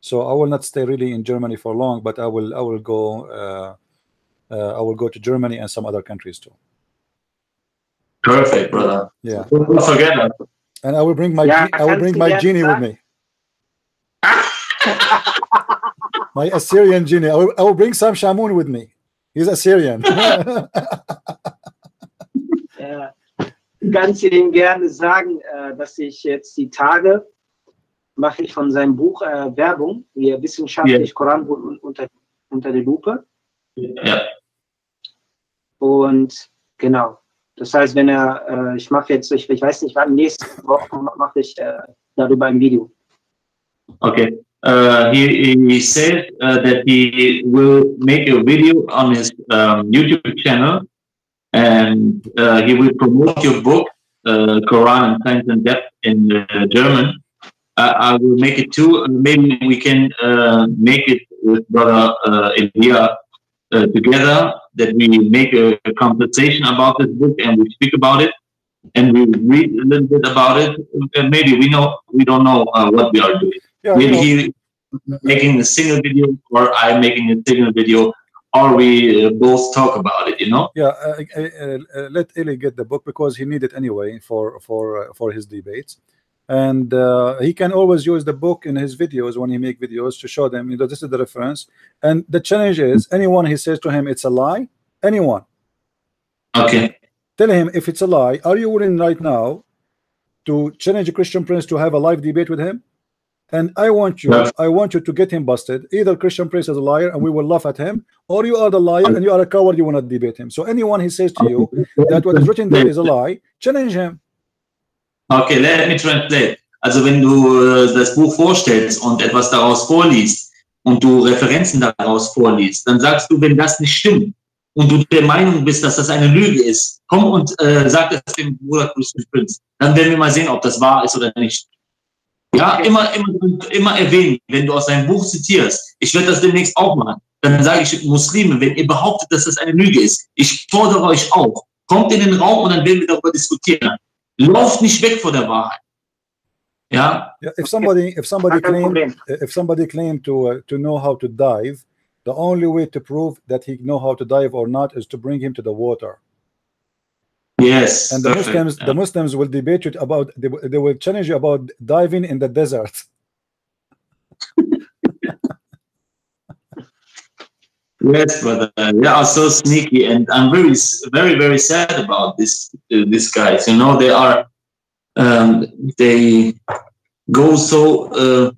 So I will not stay really in Germany for long, but I will go to Germany and some other countries too. Perfect, brother. Yeah. Don't forget us. And I will bring my Ja, I will bring my kannst du genie with gerne me. My Assyrian genie. I will bring Sam Shamoun with me. He's Assyrian. Kannst du ihm gerne sagen, dass ich jetzt die Tage mache ich von seinem Buch Werbung, wie wissenschaftlich Koran unter die Lupe. Ja. Und genau. Das heißt, wenn er, ich mache jetzt, ich weiß nicht, wann, nächste Woche mache ich darüber ein Video. Okay. He said that he will make a video on his YouTube channel, and he will promote your book, Quran and Science and Depth, in German. I will make it too. Maybe we can make it with Brother Elia together, that we make a conversation about this book and we speak about it and we read a little bit about it. Maybe we don't know what we are doing. Yeah, maybe he making a single video or I'm making a single video, or we both talk about it, you know? Yeah, let Eli get the book because he needs it anyway for his debates. And he can always use the book in his videos when he make videos to show them, you know, this is the reference. And the challenge is anyone he says to him it's a lie, anyone. Okay. Tell him if it's a lie, are you willing right now to challenge a Christian Prince to have a live debate with him? And I want you to get him busted. Either Christian Prince is a liar and we will laugh at him, or you are the liar and you are a coward, you will not debate him. So anyone he says to you that what is written there is a lie, challenge him. Okay, let me translate. Also wenn du das Buch vorstellst und etwas daraus vorliest und du Referenzen daraus vorliest, dann sagst du, wenn das nicht stimmt und du der Meinung bist, dass das eine Lüge ist, komm und sag das dem Bruder Christian Prince. Dann werden wir mal sehen, ob das wahr ist oder nicht. Ja, immer erwähnen, wenn du aus deinem Buch zitierst. Ich werde das demnächst auch machen. Dann sage ich Muslime, wenn ihr behauptet, dass das eine Lüge ist, ich fordere euch auf, kommt in den Raum und dann werden wir darüber diskutieren. Lauft nicht weg vor der Wahrheit. Ja. Yeah, if somebody claim to know how to dive, the only way to prove that he know how to dive or not is to bring him to the water. Yes. And the Muslims will debate you about, they will challenge you about diving in the desert. Yes, brother. They are so sneaky, and I'm very, very, very sad about these guys. You know, they are, they go so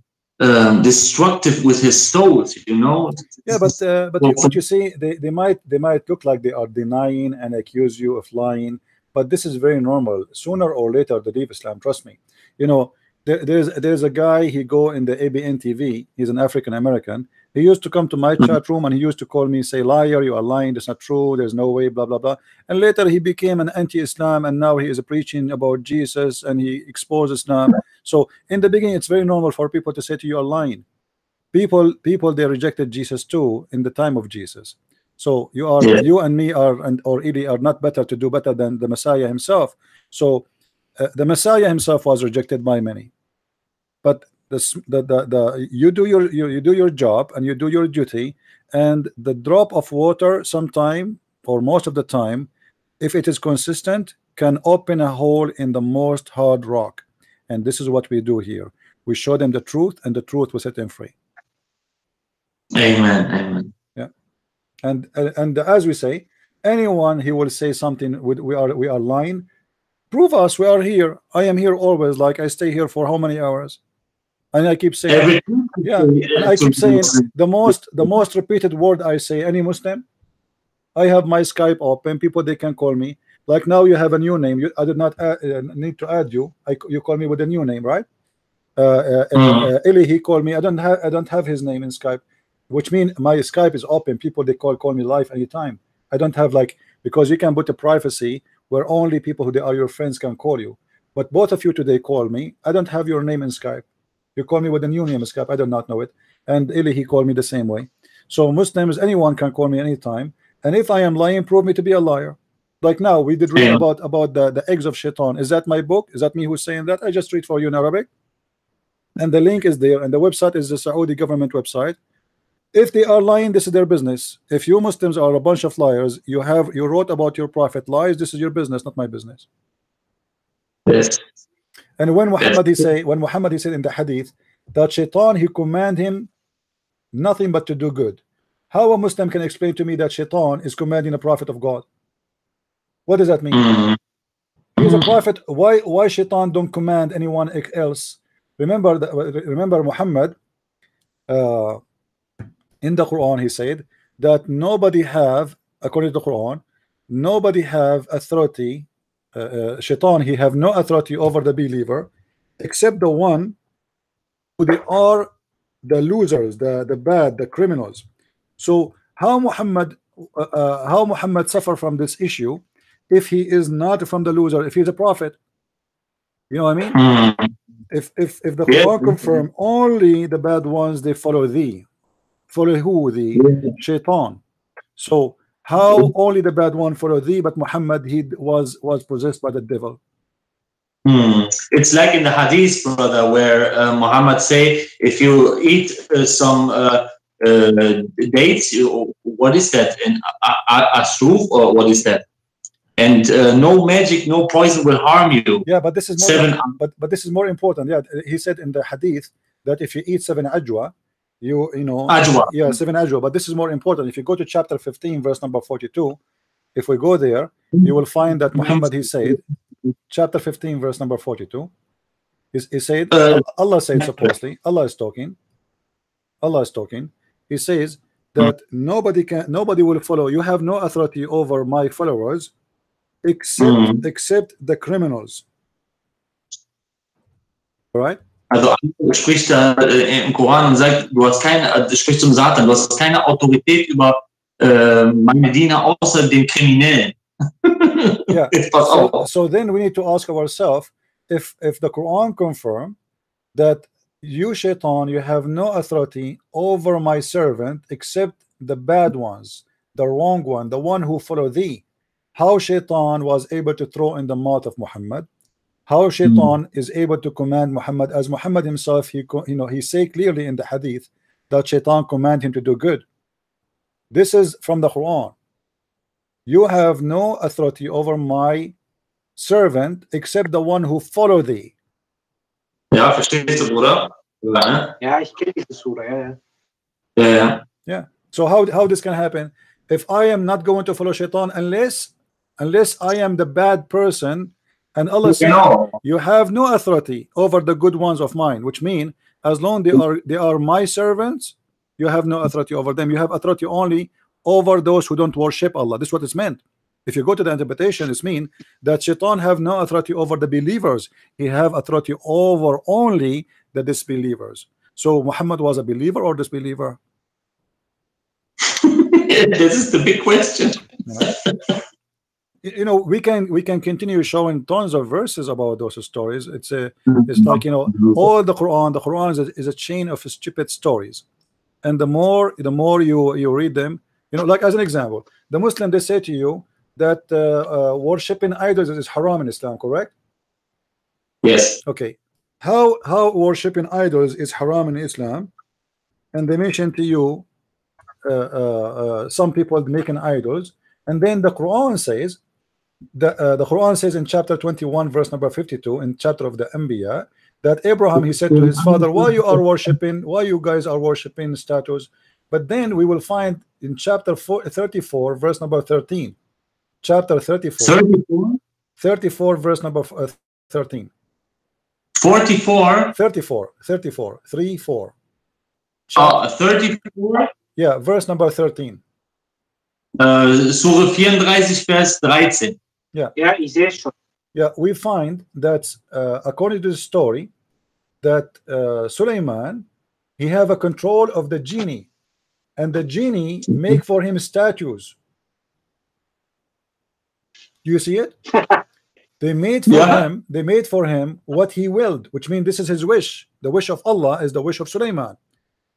destructive with his souls. You know. Yeah, but what you see, they might look like they are denying and accuse you of lying, but this is very normal. Sooner or later, they leave Islam. Trust me. You know, there's a guy. He go in the ABN TV. He's an African American. He used to come to my chat room and he used to call me, say, liar, you are lying, that's not true, there's no way, blah, blah, blah. And later he became an anti-Islam and now he is preaching about Jesus and he exposed Islam. So in the beginning, it's very normal for people to say to you, are lying. People, they rejected Jesus too in the time of Jesus. So you and me or Eli are not better to do better than the Messiah himself. So the Messiah himself was rejected by many. But you do your job and you do your duty, and the drop of water sometime or most of the time, if it is consistent, can open a hole in the most hard rock. And this is what we do here. We show them the truth, and the truth will set them free. Amen. Amen. Yeah. And as we say, anyone he will say something we are lying, prove us. We are here. I am here always. Like I stay here for how many hours? And I keep saying, and I keep saying the most repeated word I say, any Muslim, I have my Skype open. People, they can call me. Like now, you have a new name. I did not need to add you. You call me with a new name, right? Eli, he called me. I don't have his name in Skype, which means my Skype is open. People, they call me live anytime. I don't have because you can put a privacy where only people who are your friends can call you. But both of you today call me. I don't have your name in Skype. You call me with a new name, Skype. I do not know it. And Eli, he called me the same way. So Muslims, anyone can call me anytime. And if I am lying, prove me to be a liar. Like now, we did read about the eggs of Shaitan. Is that my book? Is that me who's saying that? I just read for you in Arabic. and the link is there, and the website is the Saudi government website. If they are lying, this is their business. If you Muslims are a bunch of liars, you wrote about your prophet lies, this is your business, not my business. Yes. And when Muhammad he said in the hadith that Shaitan he command him nothing but to do good, how a Muslim can explain to me that Shaitan is commanding a prophet of God? What does that mean? He's a prophet. Why Shaitan don't command anyone else? Remember Muhammad in the Quran he said that nobody have, according to the Quran, nobody have authority. Shaitan he have no authority over the believer except the one who they are the losers, the bad, the criminals. So how Muhammad suffer from this issue if he is not from the loser, if he's a prophet? You know what I mean? If the Quran confirm only the bad ones, they follow thee. Follow who? The Shaitan. So how only the bad one follow thee, but Muhammad he was possessed by the devil? It's like in the hadith, brother, where Muhammad say, if you eat some dates, what is that? And ashruf, or what is that? And no magic, no poison will harm you. Yeah, but this is more, but this is more important. Yeah, he said in the hadith that if you eat 7 ajwa, you know, ajwa. Yeah, 7 ajwa. But this is more important. If you go to chapter 15, verse number 42, if we go there, you will find that Muhammad he said, chapter 15, verse number 42, he said, Allah said supposedly, Allah is talking. He says that nobody will follow. You have no authority over my followers except the criminals. All right? Also spricht im Koran und sagt, spricht zum Satan, du hast keine Autorität über meine Diener außer den Kriminellen. Yeah. So then we need to ask ourselves, if the Quran confirm that you Shaitan, you have no authority over my servant except the bad ones, the wrong one, the one who follow thee, how Shaitan was able to throw in the mouth of Muhammad, how Shaitan is able to command Muhammad, as Muhammad himself he say clearly in the hadith that Shaitan command him to do good. This is from the Quran. You have no authority over my servant except the one who follow thee. Ja, verstehst du, Bruder? Ja, ich kenne diese Surah. Yeah. So how this can happen? If I am not going to follow Shaitan unless I am the bad person, and Allah says you have no authority over the good ones of mine, which mean as long they are my servants, you have no authority over them. You have authority only over those who don't worship Allah. This is what it's meant. If you go to the interpretation, it's mean that Shaitan have no authority over the believers. He have authority over only the disbelievers. So Muhammad was a believer or disbeliever? This is the big question. You know, we can continue showing tons of verses about those stories. It's like, you know, all the Quran is a chain of stupid stories, and the more you read them, you know, like as an example, the Muslim, they say to you that worshiping idols is haram in Islam, correct? Yes. Okay. How worshiping idols is haram in Islam, and they mention to you some people making idols, and then the Quran says the Quran says in chapter 21 verse number 52 in chapter of the Anbiya that Abraham he said to his father, why you guys are worshiping statues? But then we will find in chapter 34 verse number 13, chapter 34 verse number 13, 44 34 34. 34. Yeah, verse number 13. Surah 34 Vers 13. Ja, ich sehe schon. Yeah, we find that according to the story that Sulaiman he have a control of the genie, and the genie make for him statues. Do you see it? They made for him what he willed, which means this is his wish. The wish of Allah is the wish of Sulaiman.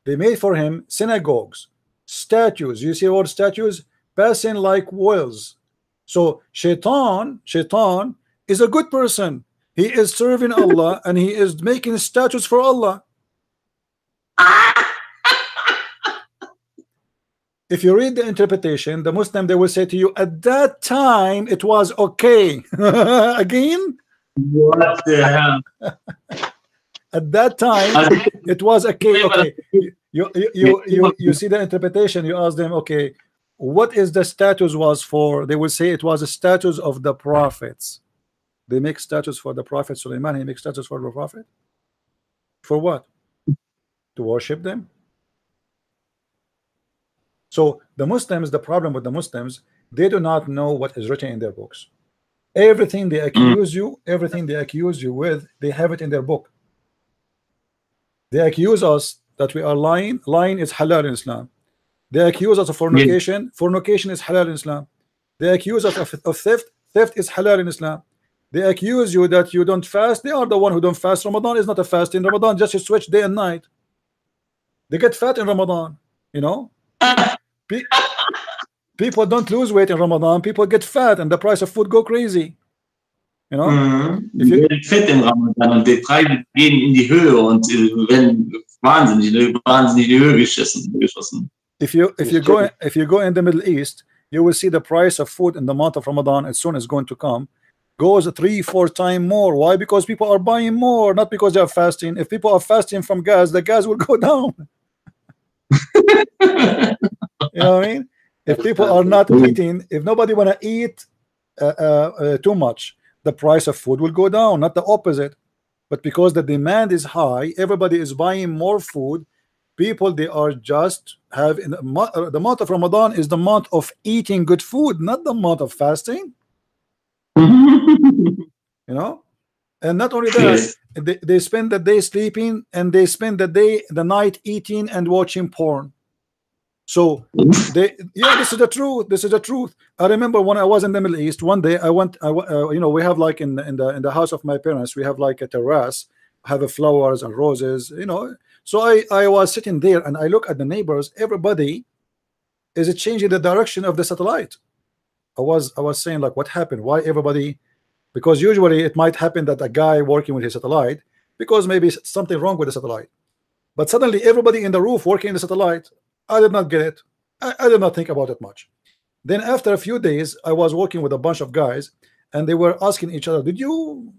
They made for him synagogues, statues. You see all statues passing like wheels. So Shaitan is a good person. He is serving Allah and he is making statues for Allah. If you read the interpretation, the Muslim, they will say to you, at that time it was okay. Again, What the hell? at that time it was okay. Okay, you see the interpretation, you ask them, okay, what is the status was for? They will say it was a status of the prophets. They make status for the prophet Sulaiman. He makes status for the prophet. For what? To worship them. So the Muslims, the problem with the Muslims, they do not know what is written in their books. Everything they accuse you, everything they accuse you with, they have it in their book. They accuse us that we are lying. Lying is halal in Islam. They accuse us of fornication. Fornication is halal in Islam. They accuse us of theft. Theft is halal in Islam. They accuse you that you don't fast. They are the one who don't fast. Ramadan is not a fast. In Ramadan, just you switch day and night. They get fat in Ramadan. You know, people don't lose weight in Ramadan. People get fat, and the price of food go crazy. You know, if you get fit in Ramadan und die Preise gehen in die Höhe und werden wahnsinnig in die Höhe geschossen. If you go in the Middle East, you will see the price of food in the month of Ramadan, as soon as going to come, goes 3-4 times more. Why? Because people are buying more, not because they are fasting. If people are fasting from gas, the gas will go down. You know what I mean? If people are not eating, if nobody want to eat too much, the price of food will go down, not the opposite. But because the demand is high, everybody is buying more food. People, they are just having the month of Ramadan is the month of eating good food, not the month of fasting. You know, and not only that, they spend the day sleeping, and they spend the night eating and watching porn. So this is the truth. This is the truth. I remember when I was in the Middle East, one day I went, you know, we have like in the house of my parents, we have like a terrace, have flowers and roses, you know. So I was sitting there, and I look at the neighbors. Everybody is changing the direction of the satellite. I was saying, like, what happened? Why everybody? Because usually it might happen that a guy working with his satellite, because maybe something wrong with the satellite. But suddenly everybody in the roof working in the satellite. I did not get it. I did not think about it much. Then after a few days, I was working with a bunch of guys, and they were asking each other, did you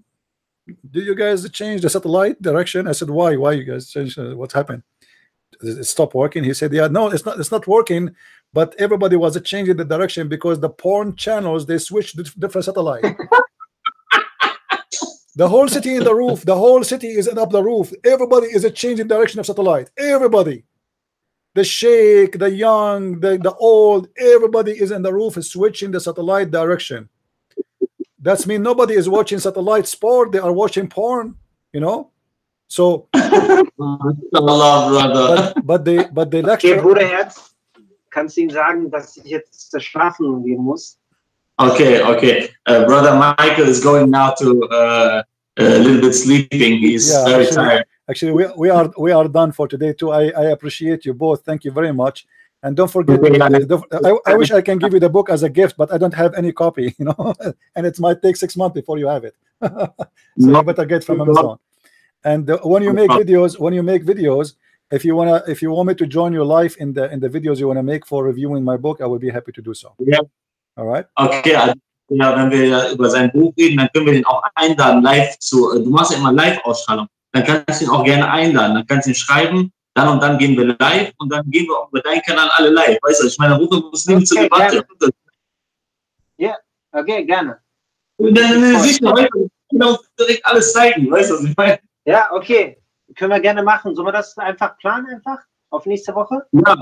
guys change the satellite direction? I said, why you guys changed? What happened? It stopped working? He said, yeah, no, it's not working, but everybody was changing the direction because the porn channels, they switched to different satellite. The whole city in the roof, the whole city is up the roof. Everybody is changing direction of satellite. Everybody. The sheikh, the young, the old, everybody is in the roof, is switching the satellite direction. That's mean nobody is watching satellite sport, they are watching porn, you know. So but the lecture. Okay, Bruderherz, kannst du ihm sagen, dass ich jetzt schlafen gehen muss? Okay. Brother Michael is going now to a little bit sleeping. He's very tired. Actually, we are done for today too. I appreciate you both. Thank you very much. And don't forget, I wish I can give you the book as a gift, but I don't have any copy, you know, and it might take 6 months before you have it. So you better get from Amazon. And when you make videos, if you want me to join your life in the videos you want to make for reviewing my book, I will be happy to do so. Yeah. All right. Okay. Ja, wenn wir über sein Buch reden, dann können wir den auch einladen live zu. Du machst ja immer Live-Ausstrahlung. Dann kannst du ihn auch gerne einladen. Dann kannst du ihn schreiben. Dann und dann gehen wir live, und dann gehen wir auch über deinen Kanal alle live. Weißt du, ich meine, rufe Muslim zur Debatte. Ja, okay, gerne. Und dann sicher, weißt du, ich kann auch direkt alles zeigen. Weißt du, was ich meine? Ja, okay. Können wir gerne machen. Sollen wir das einfach planen, einfach? Auf nächste Woche? Ja,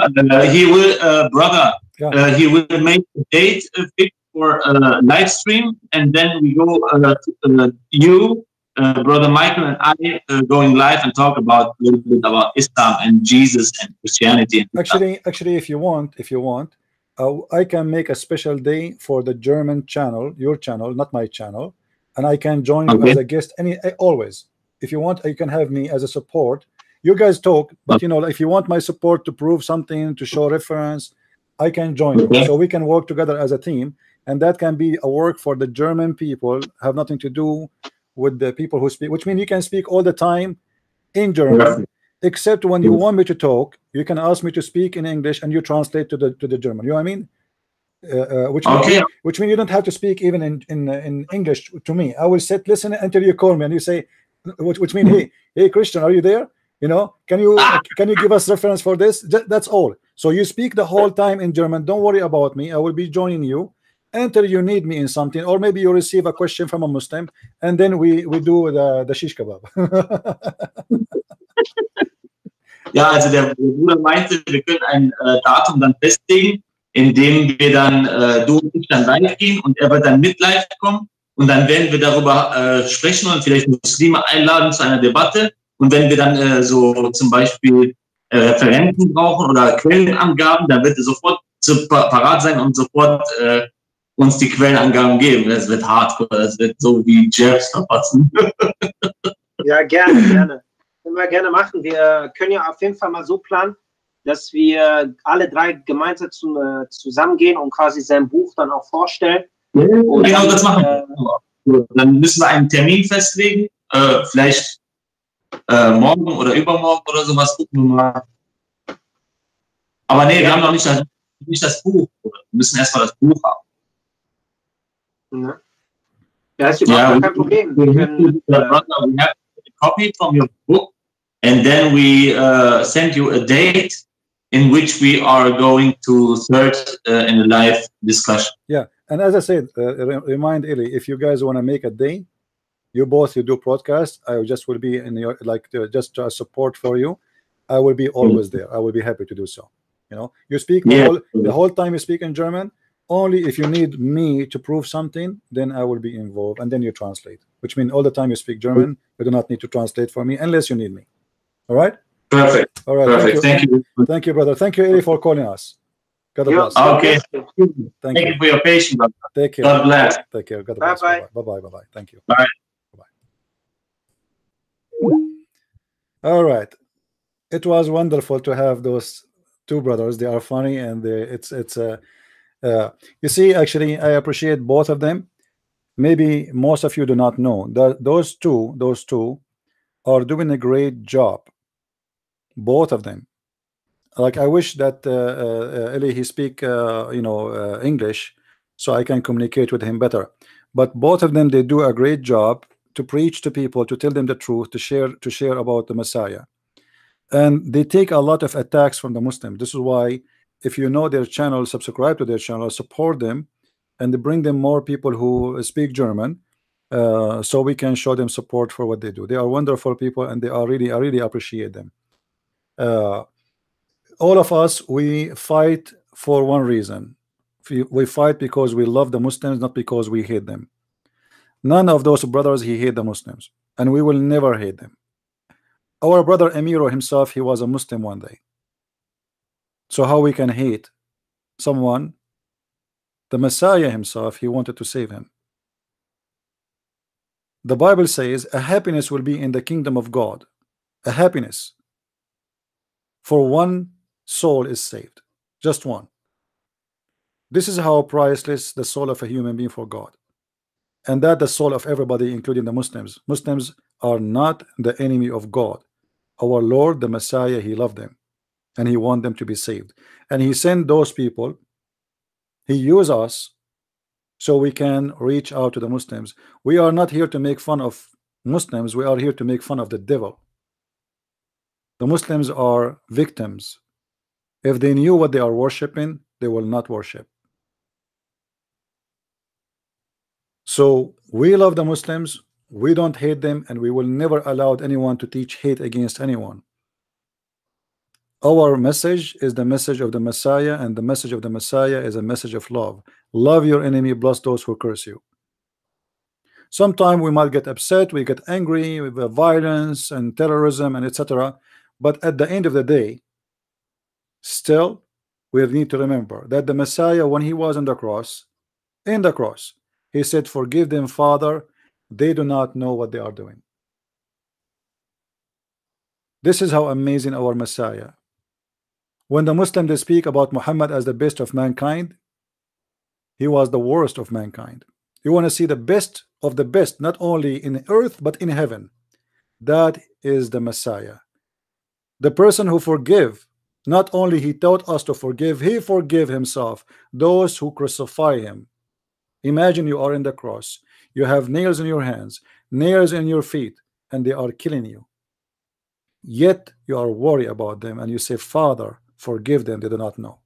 he will, brother, he will make a date fix for a live stream, and then we go you, Brother Michael, and I going live and talk about a little bit about Islam and Jesus and Christianity. Actually, if you want, I can make a special day for the German channel, your channel, not my channel, and I can join you as a guest. Always, if you want, you can have me as a support. You guys talk, but you know, if you want my support to prove something, to show reference, I can join you. So we can work together as a team, and that can be a work for the German people. Have nothing to do with the people who speak, which means you can speak all the time in German. except when you want me to talk, you can ask me to speak in English and you translate to the German. You know what I mean? Which means you don't have to speak even in English to me. I will sit listen until you call me and you say, which means hey Christian, are you there? You know, can you give us reference for this? That's all. So you speak the whole time in German. Don't worry about me. I will be joining you until you need me in something, or maybe you receive a question from a Muslim, and then we do the shish kebab. Ja, also der Bruder meinte, wir können ein Datum dann festlegen, in dem wir dann du und ich dann live gehen und er wird dann mit live kommen und dann werden wir darüber sprechen und vielleicht Muslime einladen zu einer Debatte. Und wenn wir dann so zum Beispiel Referenten brauchen oder Quellenangaben, dann wird er sofort parat sein und sofort uns die Quellenangaben geben. Das wird hardcore, das wird so wie Jabs verpassen. Ja, gerne. Können wir gerne machen. Wir können ja auf jeden Fall mal so planen, dass wir alle drei gemeinsam zusammengehen und quasi sein Buch dann auch vorstellen. Und genau, das machen wir. Dann müssen wir einen Termin festlegen, vielleicht morgen oder übermorgen oder sowas, gucken wir mal. Aber nee, wir haben noch nicht das Buch. Wir müssen erstmal das Buch haben. Ja, ist überhaupt kein Problem. We have a copy from your book and then we send you a date in which we are going to search in a live discussion. Yeah, and as I said, remind Eli, if you guys want to make a day, you do podcast. I just will be in your just support for you. I will be always there. I will be happy to do so. You know, you speak the whole time. You speak in German. Only if you need me to prove something, then I will be involved, and then you translate. Which means all the time you speak German. You do not need to translate for me unless you need me. All right. Perfect. All right. Perfect. Thank you. Thank you, brother. Thank you, Eli, for calling us. God bless. Okay. Thank you for your patience. Take care. God bless. Take care. God bless. Bye. Bye. Thank you. Bye. All right. It was wonderful to have those two brothers. They are funny, and you see, actually, I appreciate both of them. Maybe most of you do not know that those two are doing a great job. Both of them. Like, I wish that Eli, he speak English, so I can communicate with him better. But both of them, they do a great job to preach to people, to tell them the truth, to share about the Messiah. And they take a lot of attacks from the Muslims. This is why, if you know their channel, subscribe to their channel, support them, and they bring them more people who speak German, so we can show them support for what they do. They are wonderful people, and I really appreciate them. All of us, we fight for one reason. We fight because we love the Muslims, not because we hate them. None of those brothers, he hate the Muslims, and we will never hate them. Our brother Amiro himself, he was a Muslim one day. So how we can hate someone? The Messiah himself, he wanted to save him. The Bible says a happiness will be in the kingdom of God. A happiness for one soul is saved. Just one. This is how priceless the soul of a human being for God. And that the soul of everybody, including the Muslims. Muslims are not the enemy of God. Our Lord, the Messiah, he loved them. And he want them to be saved. And he sent those people. He used us so we can reach out to the Muslims. We are not here to make fun of Muslims. We are here to make fun of the devil. The Muslims are victims. If they knew what they are worshiping, they will not worship. So we love the Muslims. We don't hate them, and we will never allow anyone to teach hate against anyone. Our message is the message of the Messiah, and the message of the Messiah is a message of love. Love your enemy, bless those who curse you. Sometimes we might get upset, we get angry with the violence and terrorism and etc. But at the end of the day, still we need to remember that the Messiah, when he was on the cross, he said, "Forgive them, Father, they do not know what they are doing." This is how amazing our Messiah. When the Muslims, they speak about Muhammad as the best of mankind, he was the worst of mankind. You want to see the best of the best, not only in earth but in heaven. That is the Messiah. The person who forgive, not only he taught us to forgive, he forgive himself those who crucify him. Imagine you are in the cross, you have nails in your hands, nails in your feet, and they are killing you. Yet you are worried about them and you say, Father, forgive them, they do not know.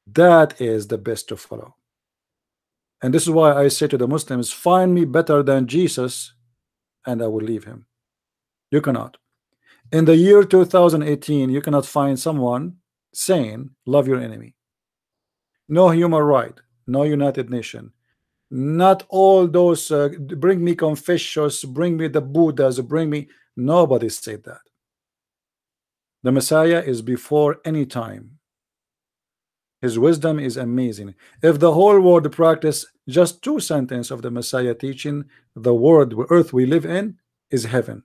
That is the best to follow. And this is why I say to the Muslims, find me better than Jesus and I will leave him. You cannot. In the year 2018, you cannot find someone saying love your enemy. No human right, no United Nation, not all those bring me Confucius, bring me the Buddhas, bring me. Nobody said that. The Messiah is before any time. His wisdom is amazing. If the whole world practice just 2 sentences of the Messiah teaching, the world, earth we live in is heaven.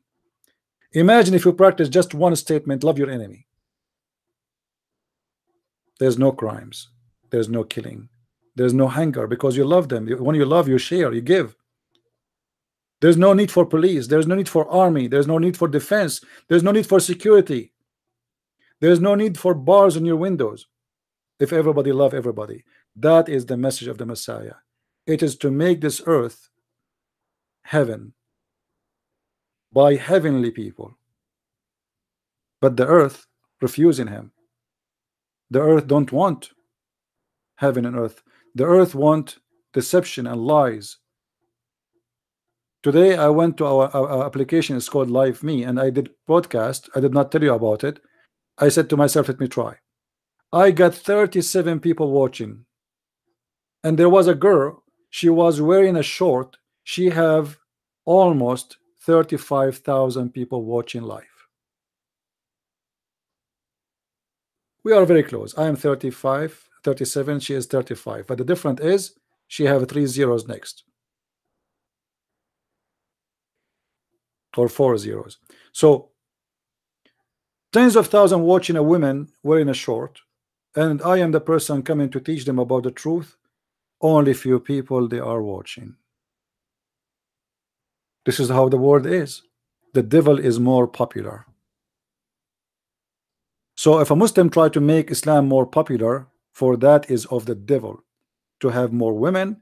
Imagine if you practice just 1 statement, love your enemy. There's no crimes, there's no killing, there's no hunger because you love them. When you love, you share, you give. There's no need for police, there's no need for army, there's no need for defense, there's no need for security, there's no need for bars on your windows. If everybody love everybody, that is the message of the Messiah. It is to make this earth heaven by heavenly people. But the earth refusing him. The earth don't want heaven and earth. The earth want deception and lies. Today I went to our application, it's called Live Me, and I did podcast. I did not tell you about it. I said to myself, let me try. I got 37 people watching, and there was a girl, she was wearing a short. She have almost 35,000 people watching live. We are very close. I am 35, 37, she is 35, but the difference is she have 3 zeros next, or 4 zeros. So tens of thousands watching a woman wearing a short, and I am the person coming to teach them about the truth. Only few people they are watching. This is how the world is. The devil is more popular. So if a Muslim try to make Islam more popular, for that is of the devil. To have more women.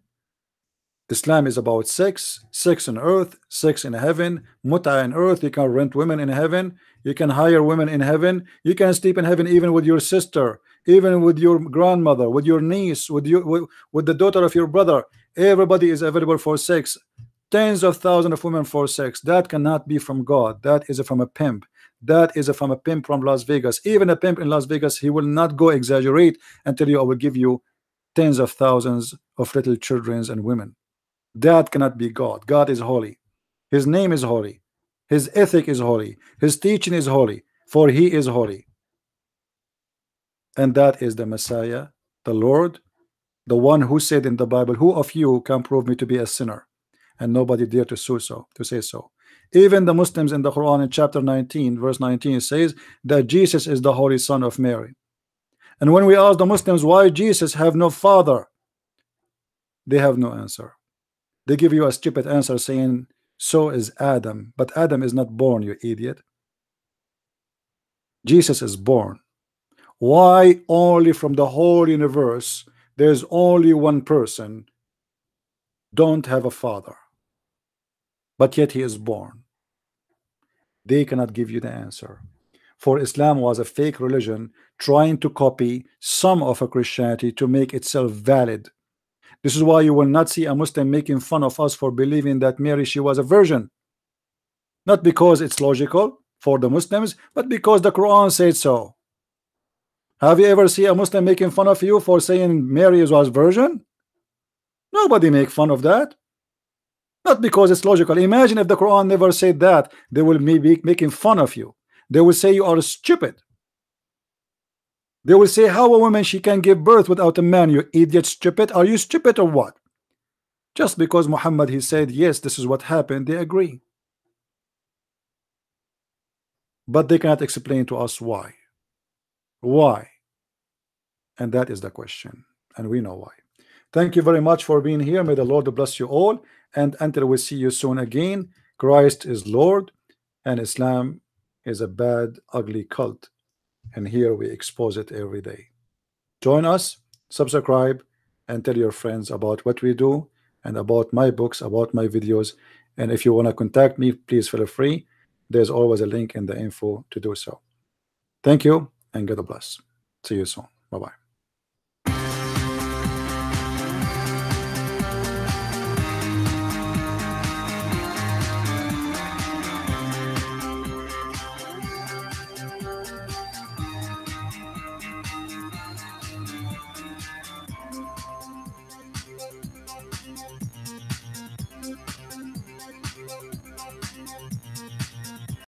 Islam is about sex, sex on earth, sex in heaven, muta in earth. You can rent women in heaven, you can hire women in heaven, you can sleep in heaven even with your sister, even with your grandmother, with your niece, with the daughter of your brother. Everybody is available for sex. Tens of thousands of women for sex. That cannot be from God. That is from a pimp. That is from a pimp from Las Vegas. Even a pimp in Las Vegas, he will not go exaggerate and tell you I will give you tens of thousands of little children and women. That cannot be God. God is holy. His name is holy. His ethic is holy. His teaching is holy, for he is holy. And that is the Messiah, the Lord, the one who said in the Bible, who of you can prove me to be a sinner? And nobody dared to say so. Even the Muslims in the Quran in chapter 19 verse 19 says that Jesus is the holy son of Mary. And when we ask the Muslims why Jesus have no father, they have no answer. They give you a stupid answer saying so is Adam, but Adam is not born, you idiot. Jesus is born. Why only from the whole universe there's only one person don't have a father, but yet he is born? They cannot give you the answer. For Islam was a fake religion trying to copy some of a Christianity to make itself valid. This is why you will not see a Muslim making fun of us for believing that Mary, she was a virgin. Not because it's logical for the Muslims, but because the Quran said so. Have you ever seen a Muslim making fun of you for saying Mary was virgin? Nobody make fun of that. Not because it's logical. Imagine if the Quran never said that, they will be making fun of you. They will say you are stupid. They will say how a woman she can give birth without a man, you idiot, stupid. Are you stupid or what? Just because Muhammad he said yes, this is what happened, they agree. But they cannot explain to us why. Why? And that is the question, and we know why. Thank you very much for being here. May the Lord bless you all, and until we see you soon again, Christ is Lord and Islam is a bad, ugly cult, and here we expose it every day. Join us, subscribe, and tell your friends about what we do and about my books, about my videos. And if you want to contact me, please feel free. There's always a link in the info to do so. Thank you, and God bless. See you soon. Bye-bye.